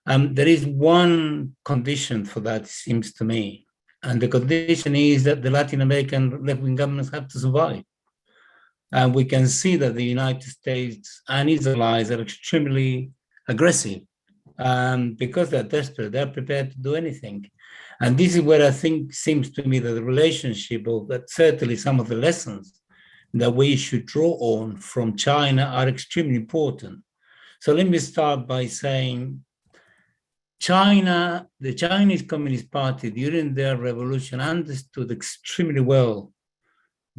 There is one condition for that, it seems to me, and the condition is that the Latin American left-wing governments have to survive. And we can see that the United States and its allies are extremely aggressive. Because they're desperate, they're prepared to do anything. And this is where I think seems to me that the relationship, or that certainly some of the lessons that we should draw on from China are extremely important. So let me start by saying China, the Chinese Communist Party during their revolution understood extremely well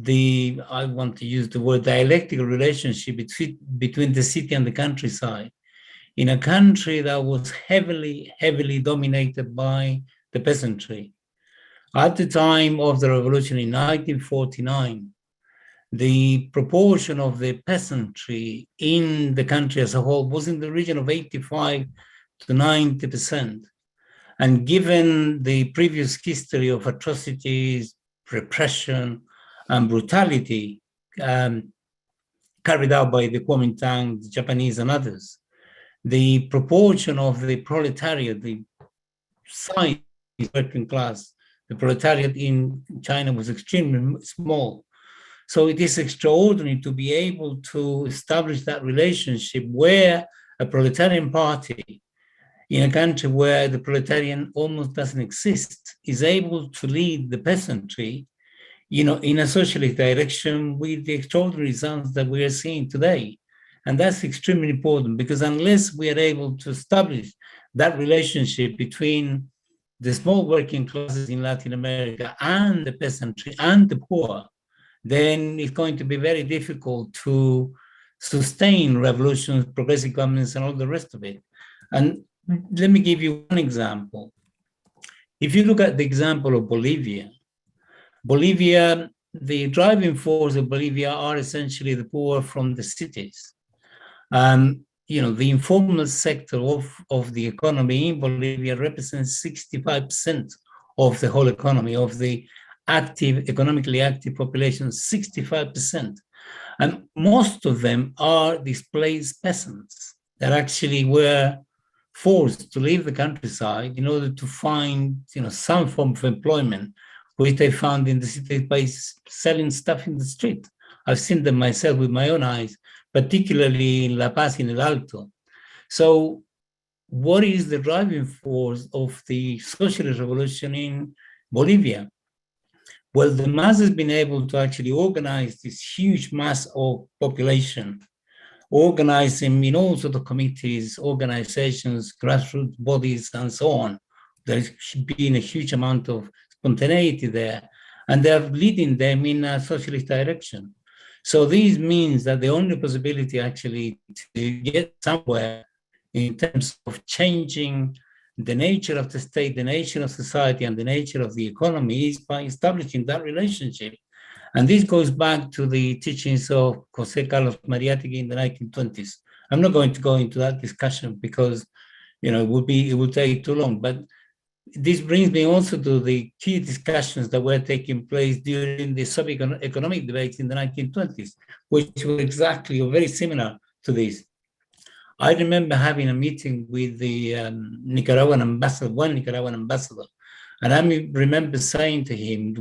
I want to use the word dialectical relationship between the city and the countryside, in a country that was heavily dominated by the peasantry. At the time of the revolution in 1949, the proportion of the peasantry in the country as a whole was in the region of 85 to 90%. And given the previous history of atrocities, repression, and brutality carried out by the Kuomintang, the Japanese, and others, the proportion of the proletariat, the size of the working class, the proletariat in China was extremely small. So it is extraordinary to be able to establish that relationship where a proletarian party in a country where the proletarian almost doesn't exist is able to lead the peasantry, you know, in a socialist direction with the extraordinary results that we are seeing today. And that's extremely important, because unless we are able to establish that relationship between the small working classes in Latin America and the peasantry and the poor, then it's going to be very difficult to sustain revolutions, progressive governments, and all the rest of it. And let me give you one example. If you look at the example of Bolivia, the driving force of Bolivia are essentially the poor from the cities. You know, the informal sector of the economy in Bolivia represents 65% of the whole economy, of the economically active population, 65%. And most of them are displaced peasants that actually were forced to leave the countryside in order to find, you know, some form of employment, which they found in the city by selling stuff in the street. I've seen them myself with my own eyes, particularly in La Paz, in El Alto. So what is the driving force of the socialist revolution in Bolivia? Well, the mass has been able to actually organize this huge mass of population, organizing in all sorts of committees, organizations, grassroots bodies, and so on. There's been a huge amount of spontaneity there, and they're leading them in a socialist direction. So this means that the only possibility actually to get somewhere in terms of changing the nature of the state, the nature of society, and the nature of the economy is by establishing that relationship. And this goes back to the teachings of José Carlos Mariátegui in the 1920s. I'm not going to go into that discussion because, you know, it would take too long. But this brings me also to the key discussions that were taking place during the socio-economic debates in the 1920s, which were exactly or very similar to this. I remember having a meeting with the Nicaraguan ambassador, one Nicaraguan ambassador, and I remember saying to him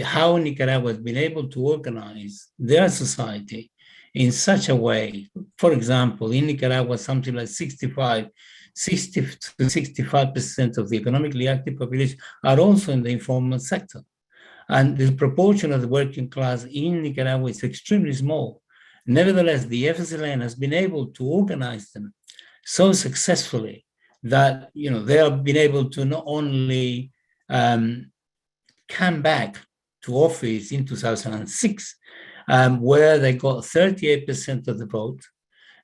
how Nicaragua has been able to organize their society in such a way. For example, in Nicaragua, something like 60 to 65% of the economically active population are also in the informal sector. And the proportion of the working class in Nicaragua is extremely small. Nevertheless, the FSLN has been able to organize them so successfully that, you know, they have been able to not only come back to office in 2006, where they got 38% of the vote.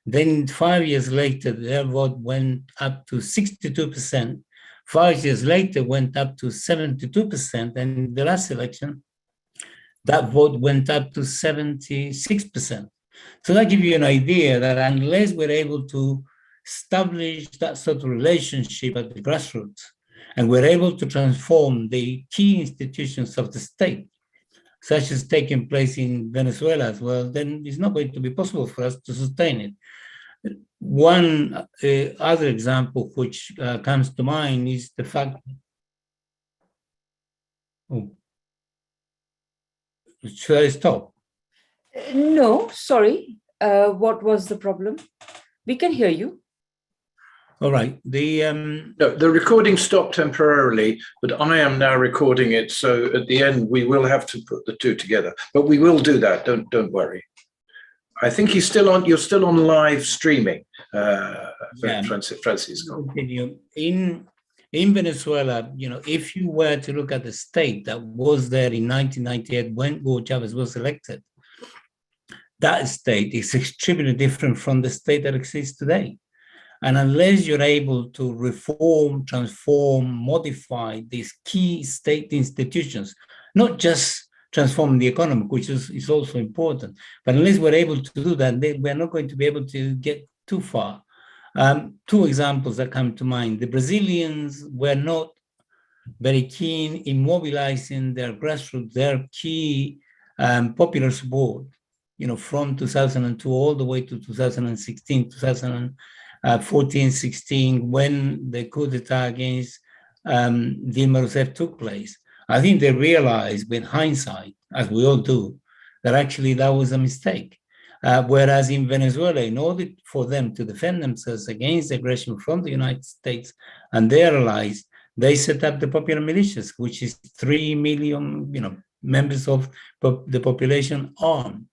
Then 5 years later, their vote went up to 62%. 5 years later, went up to 72%. And in the last election, that vote went up to 76%. So that gives you an idea that unless we're able to establish that sort of relationship at the grassroots, and we're able to transform the key institutions of the state, such as taking place in Venezuela as well, then it's not going to be possible for us to sustain it. One other example which comes to mind is the fact, should I stop? No, sorry. What was the problem? We can hear you. All right. No, the recording stopped temporarily, but I am now recording it. So at the end, we will have to put the two together. But we will do that. Don't worry. I think he's still on. You're still on live streaming, Francisco. In Venezuela, you know, if you were to look at the state that was there in 1998 when Hugo Chavez was elected, that state is extremely different from the state that exists today. And unless you're able to reform, transform, modify these key state institutions, not just transform the economy, which is also important, but unless we're able to do that, we're not going to be able to get too far. Two examples that come to mind. The Brazilians were not very keen in mobilizing their grassroots, their key popular support, you know, from 2002 all the way to 2016, 2014-16, when the coup d'etat against Dilma Rousseff took place. I think they realized with hindsight, as we all do, that actually that was a mistake. Whereas in Venezuela, in order for them to defend themselves against aggression from the United States and their allies, they set up the popular militias, which is 3 million, you know, members of the population armed.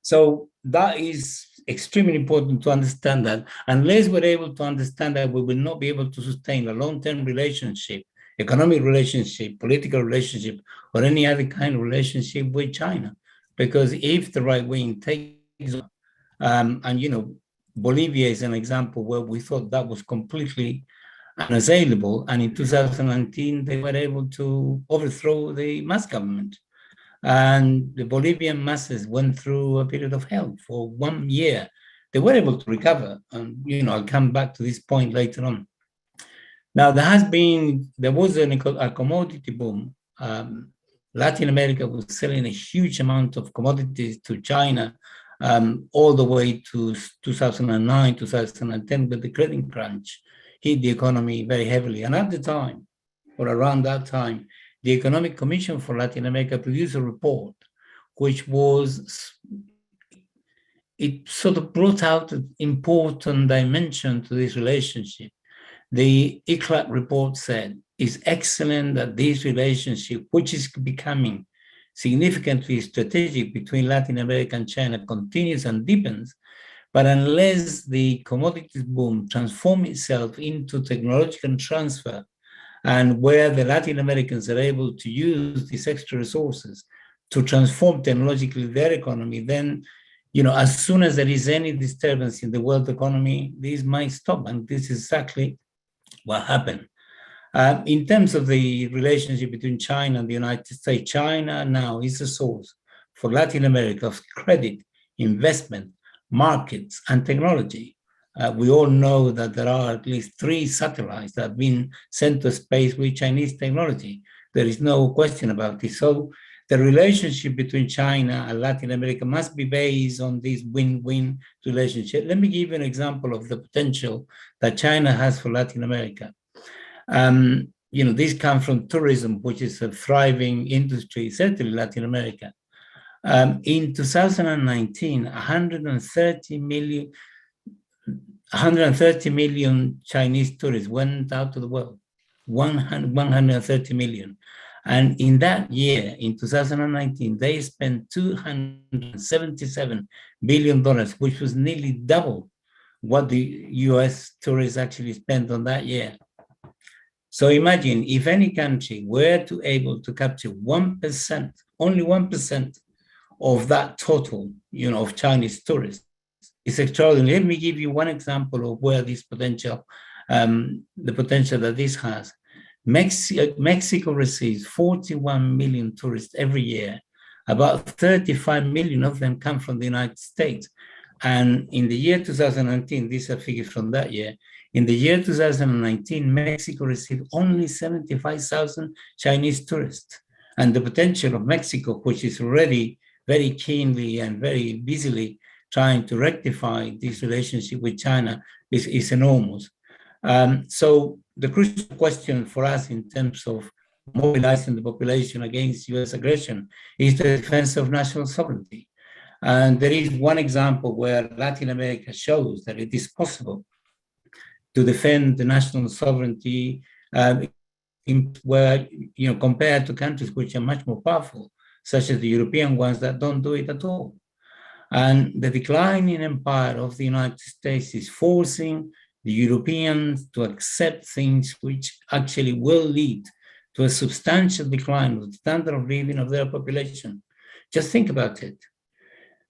So that is extremely important to understand that. Unless we're able to understand that, we will not be able to sustain a long-term relationship, economic relationship, political relationship, or any other kind of relationship with China. Because if the right wing takes and, you know, Bolivia is an example where we thought that was completely unassailable. And in 2019, they were able to overthrow the mass government. And the Bolivian masses went through a period of hell for 1 year. They were able to recover. And, you know, I'll come back to this point later on. Now, there was a commodity boom. Latin America was selling a huge amount of commodities to China all the way to 2009, 2010, but the credit crunch hit the economy very heavily. And at the time, or around that time, the Economic Commission for Latin America produced a report, which it sort of brought out an important dimension to this relationship. The ICLAC report said, it's excellent that this relationship, which is becoming significantly strategic between Latin America and China, continues and deepens. But unless the commodities boom transforms itself into technological transfer, and where the Latin Americans are able to use these extra resources to transform technologically their economy, then, you know, as soon as there is any disturbance in the world economy, this might stop. And this is exactly what happened. In terms of the relationship between China and the United States, China now is a source for Latin America of credit, investment, markets, and technology. We all know that there are at least 3 satellites that have been sent to space with Chinese technology. There is no question about this. So the relationship between China and Latin America must be based on this win-win relationship. Let me give you an example of the potential that China has for Latin America. These come from tourism, which is a thriving industry, certainly Latin America. In 2019, 130 million Chinese tourists went out to the world, 130 million. And in that year, in 2019, they spent $277 billion, which was nearly double what the US tourists actually spent on that year. So imagine if any country were to able to capture 1%, only 1% of that total, of Chinese tourists. It's extraordinary. Let me give you one example of where this potential, the potential that this has. Mexico receives 41 million tourists every year. About 35 million of them come from the United States. And in the year 2019, these are figures from that year. In the year 2019, Mexico received only 75,000 Chinese tourists. And the potential of Mexico, which is already very keenly and very busily trying to rectify this relationship with China, is enormous. So the crucial question for us in terms of mobilizing the population against US aggression is the defense of national sovereignty. And there is one example where Latin America shows that it is possible to defend the national sovereignty compared to countries which are much more powerful, such as the European ones that don't do it at all. And the declining empire of the United States is forcing the Europeans to accept things which actually will lead to a substantial decline of the standard of living of their population. Just think about it.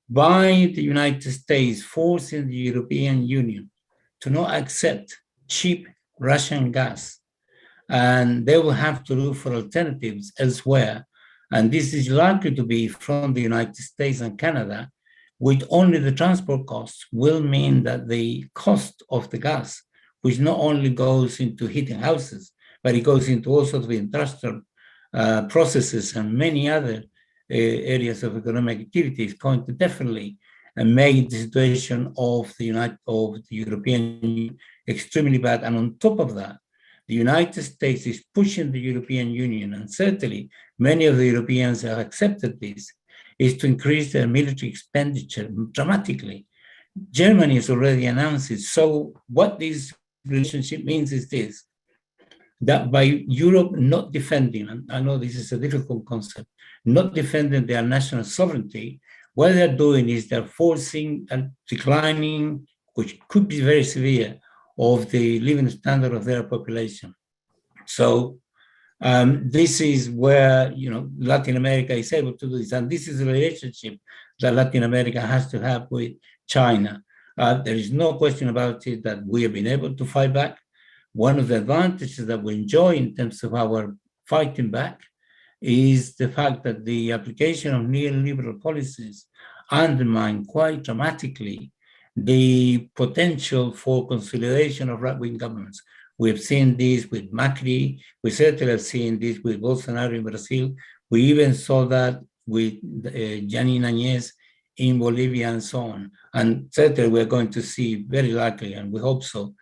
By the United States forcing the European Union to not accept cheap Russian gas, and they will have to look for alternatives elsewhere. And this is likely to be from the United States and Canada, with only the transport costs will mean that the cost of the gas, which not only goes into heating houses, but it goes into all sorts of industrial processes and many other areas of economic activity, is going to definitely make the situation of the European Union extremely bad. And on top of that, the United States is pushing the European Union, and certainly many of the Europeans have accepted this, is to increase their military expenditure dramatically. Germany has already announced it. So what this relationship means is this, that by Europe not defending, and I know this is a difficult concept, not defending their national sovereignty, what they're doing is they're forcing a declining, which could be very severe, of the living standard of their population. So this is where Latin America is able to do this, and this is a relationship that Latin America has to have with China. There is no question about it that we have been able to fight back. One of the advantages that we enjoy in terms of our fighting back is the fact that the application of neoliberal policies undermine quite dramatically the potential for consolidation of right-wing governments. We've seen this with Macri. We certainly have seen this with Bolsonaro in Brazil. We even saw that with Janine Áñez in Bolivia and so on. And certainly we're going to see very likely, and we hope so,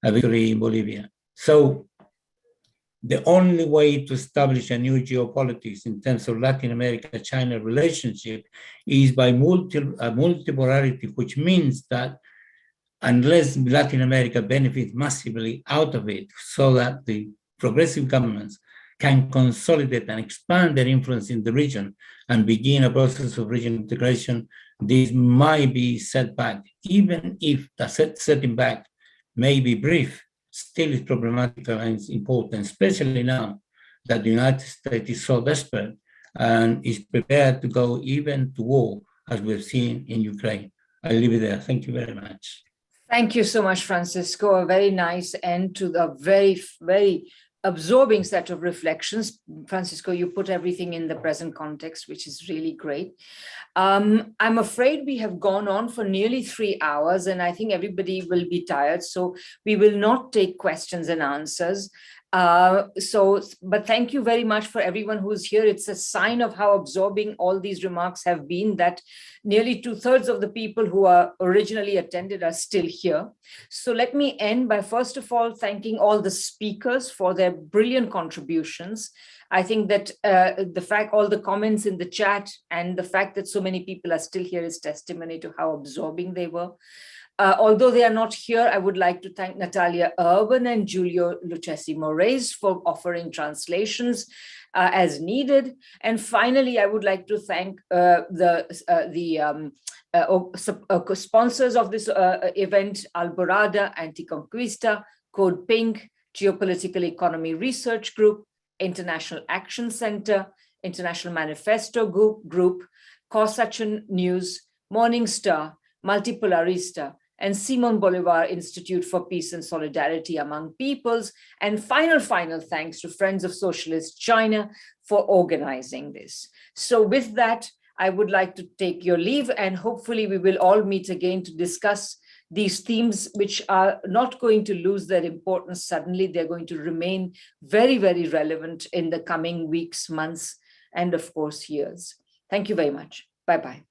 a victory in Bolivia. So the only way to establish a new geopolitics in terms of Latin America-China relationship is by multipolarity, which means that unless Latin America benefits massively out of it, so that the progressive governments can consolidate and expand their influence in the region and begin a process of regional integration, this might be set back. Even if the setting back may be brief, still is problematic and it's important, especially now that the United States is so desperate and is prepared to go even to war, as we've seen in Ukraine. I'll leave it there. Thank you very much. Thank you so much, Francisco. A very nice end to the very absorbing set of reflections. Francisco, you put everything in the present context, which is really great. I'm afraid we have gone on for nearly 3 hours, and I think everybody will be tired, so we will not take questions and answers. But thank you very much for everyone who's here. It's a sign of how absorbing all these remarks have been that nearly 2/3 of the people who are originally attended are still here. So let me end by first of all thanking all the speakers for their brilliant contributions. I think that all the comments in the chat and the fact that so many people are still here is testimony to how absorbing they were. Although they are not here, I would like to thank Natalia Urban and Giulio Lucchesi Moraes for offering translations as needed. And finally, I would like to thank the sponsors of this event, Alborada, Anticonquista, Code Pink, Geopolitical Economy Research Group, International Action Center, International Manifesto Group, Corsachan News, Morning Star, Multipolarista, and Simon Bolivar Institute for Peace and Solidarity Among Peoples. And final thanks to Friends of Socialist China for organizing this. So with that, I would like to take your leave, and hopefully we will all meet again to discuss these themes, which are not going to lose their importance suddenly. They're going to remain very relevant in the coming weeks, months, and of course, years. Thank you very much. Bye-bye.